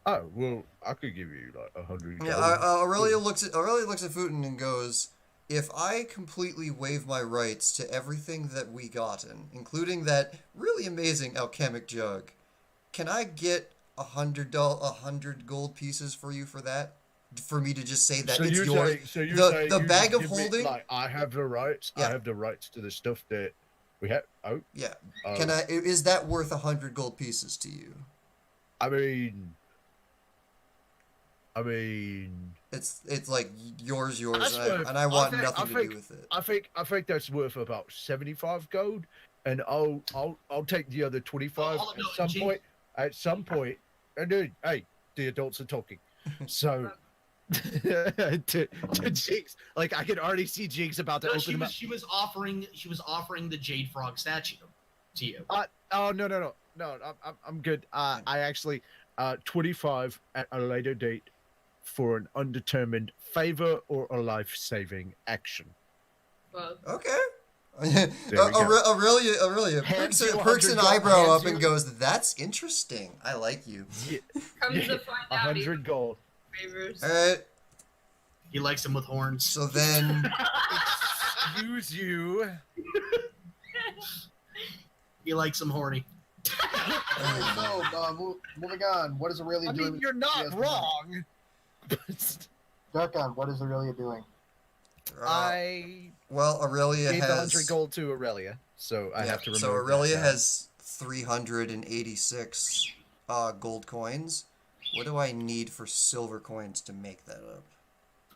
Oh well, I could give you like 100. Yeah, Aurelia looks at Futon and goes, "If I completely waive my rights to everything that we gotten, including that really amazing alchemic jug, can I get $100 gold pieces for you for that? For me to just say that it's yours? The bag of holding. Like, I have the rights. Yeah. I have the rights to the stuff that we have. Oh, Yeah. oh. Can I? Is that worth 100 gold pieces to you? I mean, It's like yours, That's and worth- I want I nothing to think- do with it. I think that's worth about 75 gold, and I'll take the other 25 Oh, no, at some Jinx. point. At some point, and then, hey, the adults are talking. So to Jinx, like I can already see Jinx about to No, open him up. she was offering the Jade Frog statue to you. Oh no, I'm good. I actually 25 at a later date for an undetermined favor or a life-saving action. Well, Okay. we go. Aurelia Hands perks you an 100 eyebrow hands up you- and goes, "That's interesting. I like you." come to find out, 100 gold. favors. All right. He likes them with horns. So then, excuse you. He likes them horny. Moving on. What is Aurelia I doing? mean, you're not wrong. But Darkon, what is Aurelia doing? I well, Aurelia gave the has 100 gold to Aurelia, so I have to remember. So Aurelia has 386 gold coins. What do I need for silver coins to make that up?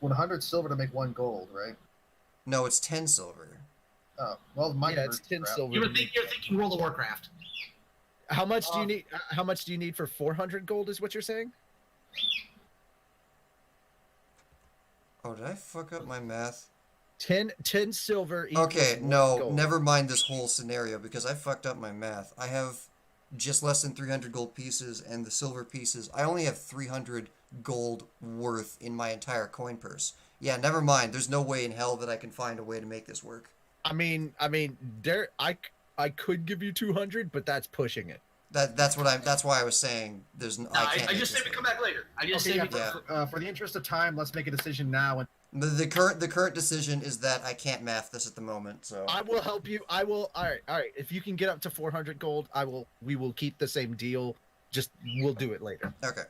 100 silver to make 1 gold, right? No, it's 10 silver. Oh, well, mine Yeah, it's 10 silver. You're thinking World of Warcraft. How much do you need? How much do you need for 400 gold? Is what you're saying? Oh, did I fuck up my math? 10 silver. equals Okay, 1 no, gold. never mind this whole scenario because I fucked up my math. I have just less than 300 gold pieces, and the silver pieces, I only have 300 gold worth in my entire coin purse. Yeah, never mind. There's no way in hell that I can find a way to make this work. I mean, there. I could give you 200, but that's pushing it. That's why I was saying I can't. I just say we come back later. I just Okay, say yeah, for the interest of time, let's make a decision now. And The current decision is that I can't math this at the moment. So I will help you. All right. If you can get up to 400 gold, we will keep the same deal. Just we'll do it later. Okay.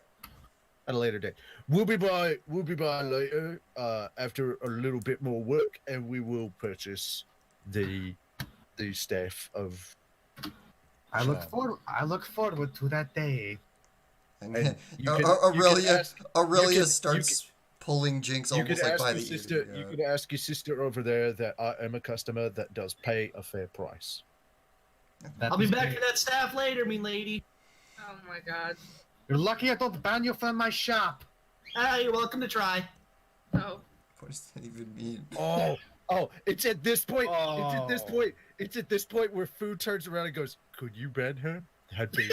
At a later date. We'll be by later, after a little bit more work, and we will purchase the staff of. I look forward to that day. And Aurelia starts pulling Jinx You could almost like ask by your the sister. ear. You could ask your sister over there that I am a customer that does pay a fair price. I'll be back for that staff later, me lady. Oh my god. You're lucky I don't ban you from my shop. You're welcome to try. Oh. What does that even mean? Oh! It's at this point. Oh. It's at this point where Food turns around and goes, "Could you ban her?" That'd be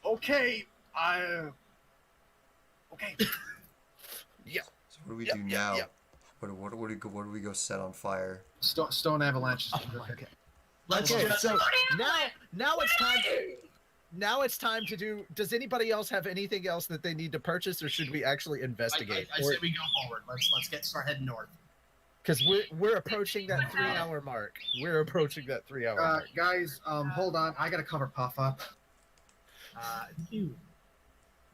Okay. Okay. Yeah. So what do we do now? What do we go set on fire? Stone avalanche. Oh my god. Let's Okay, just. so now it's time. Now it's time to do. Does anybody else have anything else that they need to purchase, or should we actually investigate? I say we go forward. Let's start heading north. Because we're approaching that 3-hour mark. We're approaching that 3-hour mark. Guys, hold on. I gotta cover Puff up.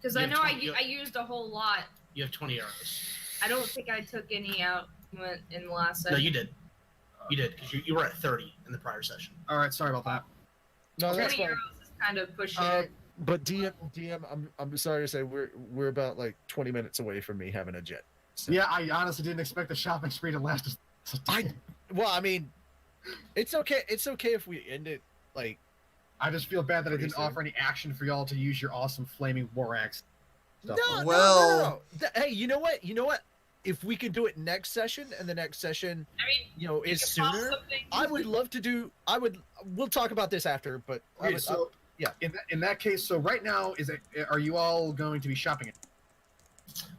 Because I You have know 20 I used a whole lot. You have 20 arrows. I don't think I took any out in the last session. No, you did. You did, because you were at 30 in the prior session. All right, sorry about that. No, that's 20 fine. arrows is kind of pushing it. But DM, I'm sorry to say we're about like 20 minutes away from me having a jet. So. Yeah, I honestly didn't expect the shopping spree to last. Well, I mean, it's okay. It's okay if we end it like. I just feel bad that I Pretty didn't soon. offer any action for y'all to use your awesome flaming war axe. No, Stuff. Well- Hey, you know what? If we could do it next session, and the next session, I mean, you know, you is could toss sooner, something- I would love to do. We'll talk about this after, but Okay, yeah. In that case, so right now, are you all going to be shopping?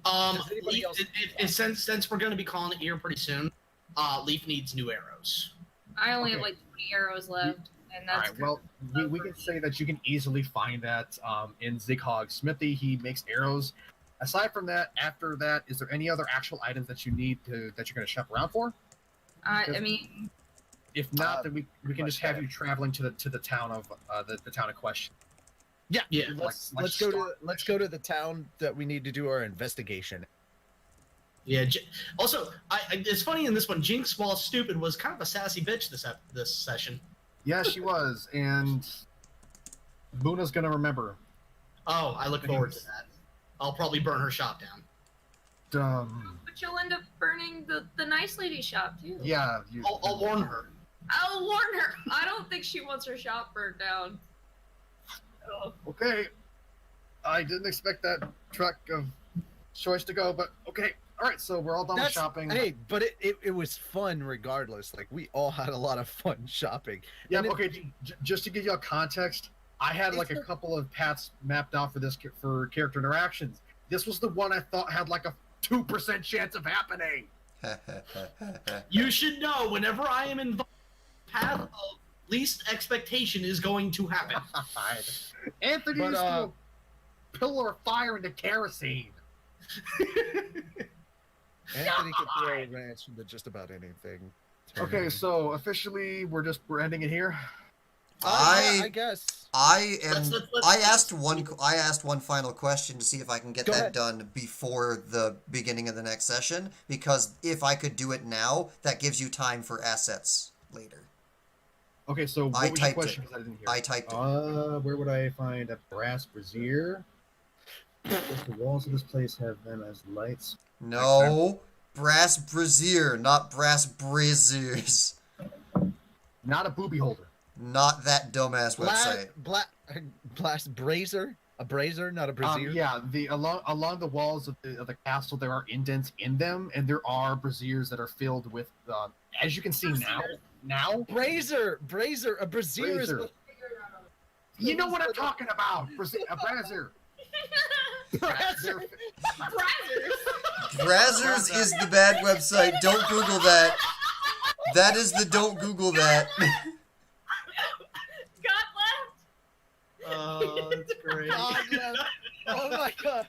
Does anybody else- Since we're going to be calling it here pretty soon, Lief needs new arrows. I only have Okay. like 20 arrows left, and All that's right. Well, we can say that you can easily find that in Zighog's smithy. He makes arrows. Aside from that, after that, is there any other actual items that you need that you're going to shop around for? I mean, If not, then we can just have you traveling to the town of the town of question. Yeah. Yeah. Let's go to the town that we need to do our investigation. Yeah. Also, it's funny in this one, Jinx, while stupid, was kind of a sassy bitch this session. Yeah, she was, and Luna's gonna remember. Oh, I look forward to that. I'll probably burn her shop down. but you'll end up burning the nice lady shop too. Yeah. I'll warn her. I'll warn her. I don't think she wants her shop burned down. Okay. I didn't expect that truck of choice to go, but okay. All right, so we're all done with shopping. Hey, but it was fun regardless. Like we all had a lot of fun shopping. Yeah, And okay. Just to give you a context, I had like a couple of paths mapped out for character interactions. This was the one I thought had like a 2% chance of happening. You should know, whenever I am involved, path of least expectation is going to happen. Anthony But, used to pillar of fire into kerosene. Anthony can throw a wrench into just about anything. Okay, so officially we're ending it here. I guess. I am. Let's- I asked one final question to see if I can get Go that ahead. done before the beginning of the next session. Because if I could do it now, that gives you time for assets later. Okay, so what I was your typed question? it. 'Cause I didn't hear. I typed it. Where would I find a brass brazier? Does the walls of this place have them as lights? No, brass brazier, not brass braziers. Not a booby holder. Not that dumbass website. Blast brazier, a brazier, not a brazier. Yeah, along the walls of the castle, there are indents in them, and there are braziers that are filled with, as you can see now. Brazier, a brazier is. Brazier. You know what I'm talking about. A brazier. Brazzers. Brazzers is the bad website. Don't Google that. That is the don't Google that. God left. Oh, that's great. God, man. Oh my god.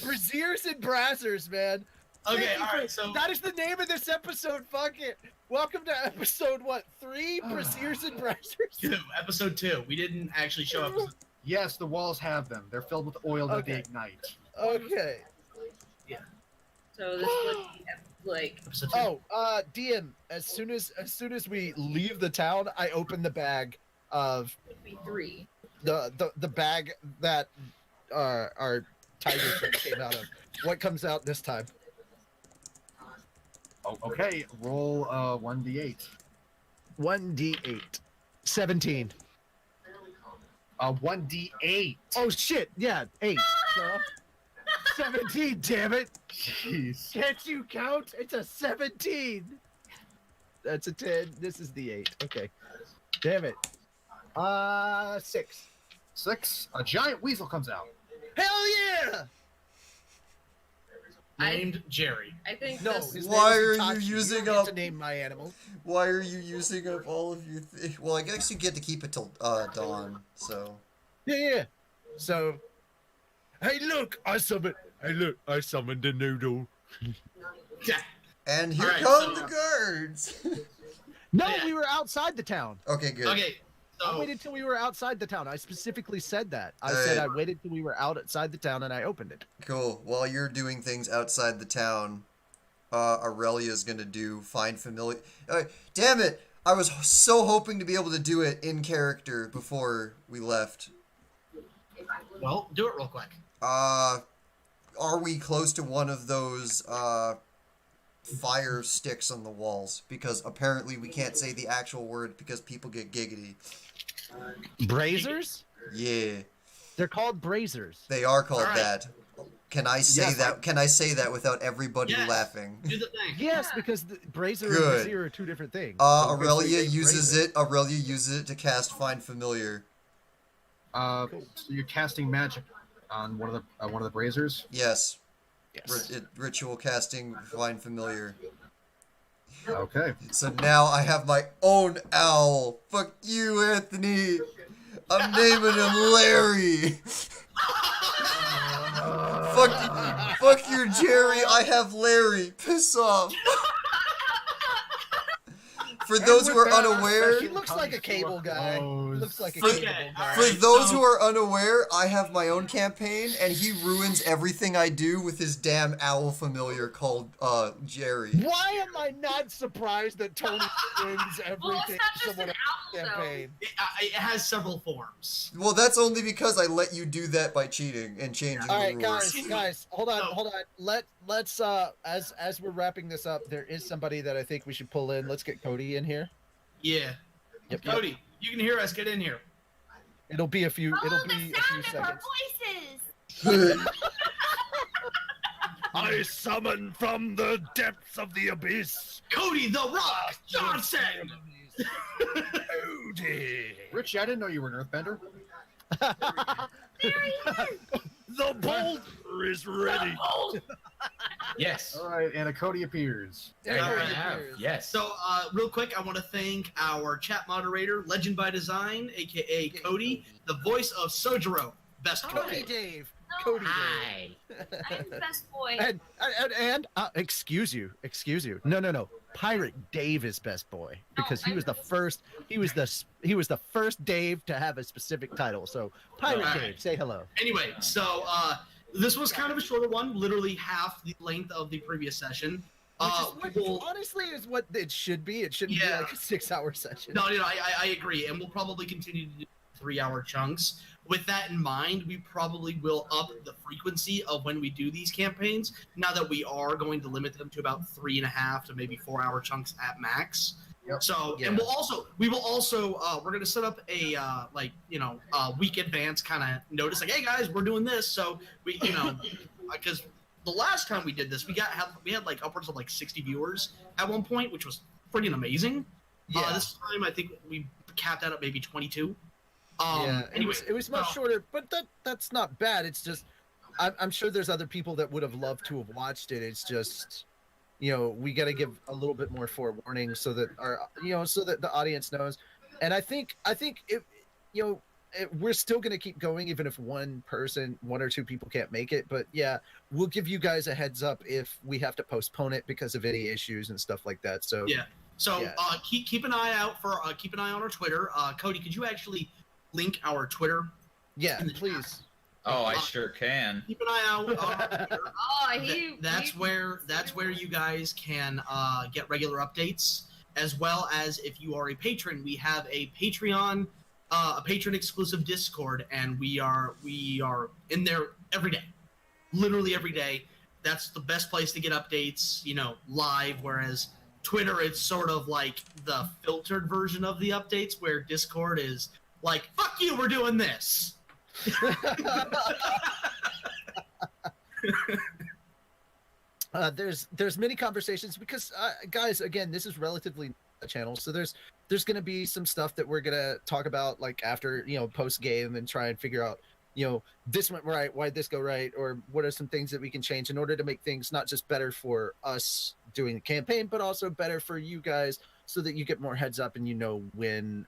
Braziers and Brazzers, man. Okay, Thank you all for- right. So that is the name of this episode. Fuck it. Welcome to episode 3? Braziers and Brazzers. episode 2. We didn't actually show episode. Yes, the walls have them. They're filled with oil that they Okay. ignite. Okay. So this would be like. Episode 2. Oh, DM. As soon as we leave the town, I open the bag of Would be 3. the bag that our tiger friend came out of. What comes out this time? Oh, okay, roll 1d8. 1d8. 17. 1d8. Oh shit! Yeah, 8. So, 17. Damn it! Jeez. Can't you count? It's a 17. That's a 10. This is the 8. Okay. Damn it. 6. 6. A giant weasel comes out. Hell yeah! Named Jerry. I think No. this. his Why name are is you Itachi. using don't get up- to name my animal? Why are you using up all of your well, I guess you get to keep it till dawn, so. Yeah. So, Hey, look! I summoned a noodle. Yeah. And here Alright, come so- the guards. no, Yeah. we were outside the town. Okay, good. Okay. I So waited till we were outside the town. I specifically said that. I said I waited till we were outside the town and I opened it. Cool. While you're doing things outside the town, Aurelia's gonna do find familiar. Damn it! I was so hoping to be able to do it in character before we left. well, do it real quick. Are we close to one of those fire sticks on the walls? Because apparently we can't say the actual word because people get giggity. Brazers? Yeah, They're called brazers. they are called Alright. that. Can I say Yes, that? Can I say that without everybody Yes. laughing? Do the thing. Yes, Yeah. because the brazier and Good. brazier are two different things. Aurelia Brazier. uses it. Aurelia uses it to cast Find Familiar. So you're casting magic on one of the braziers. Yes, Yes. ritual casting Find Familiar. Okay. So now I have my own owl. Fuck you, Anthony. I'm naming him Larry. Fuck you, Jerry. I have Larry. Piss off. For those who are unaware, He looks like a cable guy. He looks like a For- cable guy. alright. for those so- who are unaware, I have my own campaign, and he ruins everything I do with his damn owl familiar called Jerry. Why am I not surprised that Tony wins Well, it's everything not just someone an else's owl, though. campaign? It has several forms. Well, that's only because I let you do that by cheating and changing All the right, rules. guys, hold on, No. hold on. Let's as we're wrapping this up, there is somebody that I think we should pull in. Let's get Cody in here. Yeah. Yep. Cody, you can hear us. Get in here. It'll be a few. Follow It'll the be a few sound of our seconds. voices. I summon from the depths of the abyss. Cody the Rock Johnson. Cody. Richie, I didn't know you were an earthbender. There he is. The boulder is ready. Yes. All right, and a Cody appears. There I he have, appears. yes. So, real quick, I want to thank our chat moderator, Legend by Design, aka Cody, the voice of Sojiro, best Cody Cody. Dave. No, Cody Dave. I'm the best boy. And excuse you. No. Pirate Dave is best boy because he was the first. He was the first Dave to have a specific title. So Pirate Alright. Dave, say hello. Anyway, so this was kind of a shorter one, literally half the length of the previous session. Which honestly is what it should be. It shouldn't Yeah. be like a 6-hour session. No, I agree, and we'll probably continue to do 3-hour chunks. With that in mind, we probably will up the frequency of when we do these campaigns. Now that we are going to limit them to about 3.5 to maybe 4-hour chunks at max. Yep. So, Yeah. and we will also, we're gonna set up a week advance kind of notice, like, hey guys, we're doing this. So we, because the last time we did this, we had like upwards of like 60 viewers at one point, which was freaking amazing. Yeah. This time I think we capped out at maybe 22. Yeah, Anyway, it was much so- shorter, but that's not bad. It's just I'm sure there's other people that would have loved to have watched it. It's just, you know, we got to give a little bit more forewarning so that so that the audience knows. And I think it, we're still going to keep going even if one or two people can't make it. But yeah, we'll give you guys a heads up if we have to postpone it because of any issues and stuff like that. So yeah. So keep an eye out for keep an eye on our Twitter. Cody, could you actually link our Twitter? Yeah, please. Oh, I sure can. Keep an eye out on our Twitter. That's where you guys can get regular updates, as well as if you are a patron, we have a Patreon, a patron exclusive Discord, and we are in there every day, literally every day. That's the best place to get updates, live. Whereas Twitter, it's sort of like the filtered version of the updates, where Discord is like, "Fuck you, we're doing this." There's many conversations because guys, again, this is relatively a channel, so there's going to be some stuff that we're going to talk about like after post game and try and figure out this went right, why'd this go right, or what are some things that we can change in order to make things not just better for us doing the campaign but also better for you guys, so that you get more heads up and when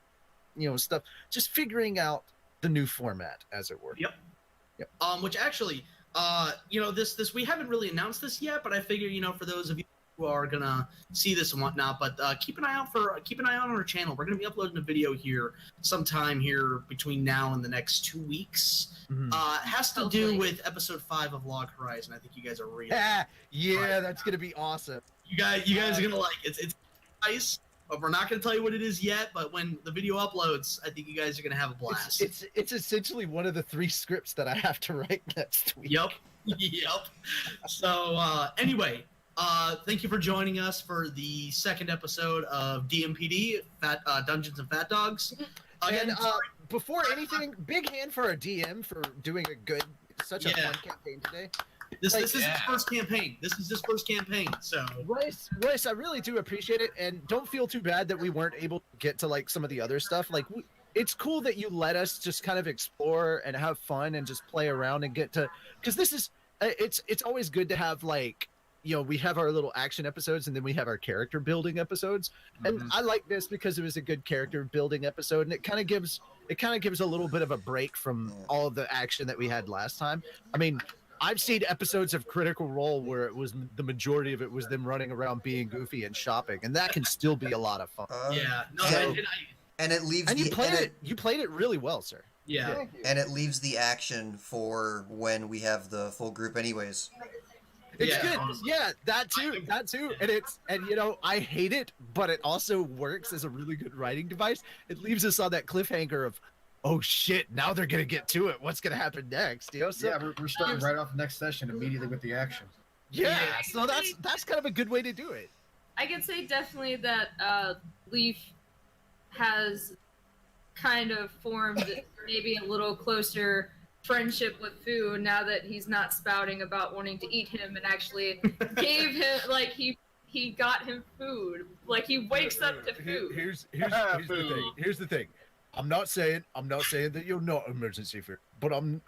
stuff, just figuring out the new format, as it were. Yep. Which actually, this we haven't really announced this yet, but I figure, for those of you who are gonna see this and whatnot, but keep an eye on our channel. We're gonna be uploading a video here sometime here between now and the next 2 weeks. Mm-hmm. It has to do with episode 5 of Log Horizon. I think you guys are really that's gonna be awesome. You guys are gonna like it. It's nice. But we're not going to tell you what it is yet, but when the video uploads, I think you guys are going to have a blast. It's essentially one of the 3 scripts that I have to write next week. Yep. So, anyway, thank you for joining us for the second episode of D&PD, Dungeons and PhatDogs. Again, before anything, big hand for our DM for doing such a fun campaign today. This is his first campaign. So Royce, I really do appreciate it, and don't feel too bad that we weren't able to get to like some of the other stuff. Like, it's cool that you let us just kind of explore and have fun and just play around and get to, because this is it's always good to have like we have our little action episodes and then we have our character building episodes, and I like this because it was a good character building episode, and it kind of gives a little bit of a break from all of the action that we had last time. I mean, I've seen episodes of Critical Role where it was the majority of it was them running around being goofy and shopping, and that can still be a lot of fun. And it leaves. And you played it really well, sir. Yeah. And it leaves the action for when we have the full group, anyways. It's good. Yeah, that too. And I hate it, but it also works as a really good writing device. It leaves us on that cliffhanger of, oh shit, now they're gonna get to it. What's gonna happen next? So, we're starting right off the next session immediately with the action. Yeah, so that's kind of a good way to do it. I could say definitely that Lief has kind of formed maybe a little closer friendship with food now that he's not spouting about wanting to eat him and actually gave him, like, he got him food. Like, he wakes up to food. Here's the thing. I'm not saying that you're not emergency food, but I'm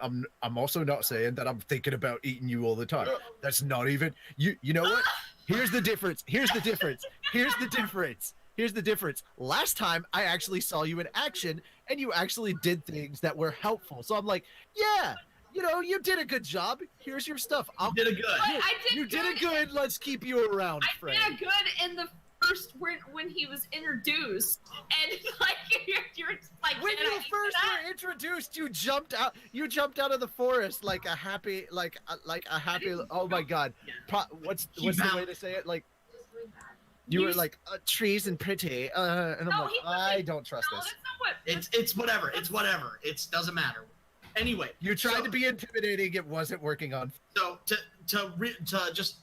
also not saying that I'm thinking about eating you all the time. That's not even you know what? Here's the difference. Last time I actually saw you in action and you actually did things that were helpful. So I'm like, yeah, you did a good job. Here's your stuff. You did it good. You did it good. Let's keep you around, friend. I did it good in the first when he was introduced, and like you're like when you first were introduced, you jumped out of the forest like a happy oh my god, what's the way to say it, like you were like trees and pretty and I'm I don't trust this. It's whatever, it doesn't matter. Anyway, you tried to be intimidating, it wasn't working on. So to just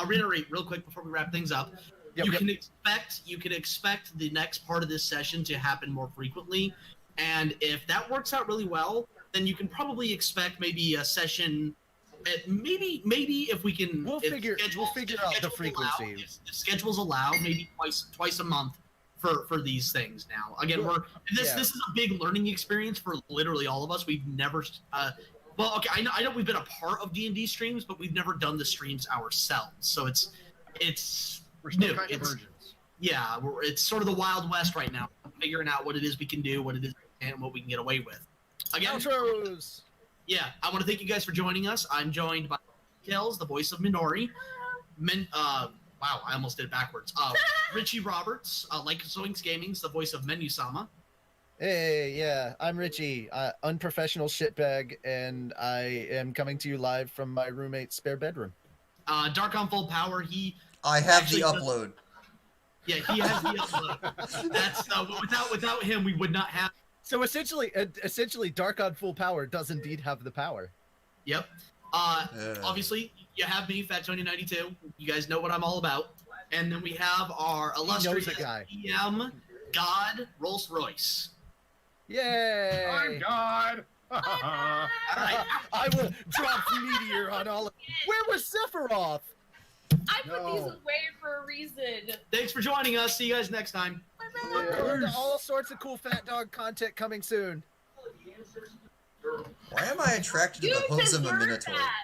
reiterate real quick before we wrap things up. You can expect the next part of this session to happen more frequently, and if that works out really well, then you can probably expect maybe a session. Maybe if we can, we'll figure out the frequency. If the schedules allow, maybe twice a month for these things. Now, again, this is a big learning experience for literally all of us. We've never Well, okay, I know we've been a part of D&D streams, but we've never done the streams ourselves. So it's We're still new. kind of It's, virgins. yeah, it's sort of the Wild West right now, figuring out what it is we can do, what it is and what we can get away with. Again, Outros. yeah, I want to thank you guys for joining us. I'm joined by Tails, the voice of Minori. Wow, I almost did it backwards. Richie Roberts, like Zoinks Gaming's the voice of Menu-sama. Hey, yeah, I'm Richie, unprofessional shitbag, and I am coming to you live from my roommate's spare bedroom. DarkonFullPower, I have Actually, the upload. yeah, he has the upload. That's without him, we would not have. So essentially, DarkonFullPower does indeed have the power. Yep. Obviously, you have me, Fat2092. You guys know what I'm all about. And then we have our illustrious a guy. PM God Royce. Yay! I'm God. All right. I will drop meteor on all. Where was Sephiroth? I put these No. away for a reason. Thanks for joining us. See you guys next time. All sorts of cool fat dog content coming soon. Why am I attracted to You the hooves of a deserve minotaur? that.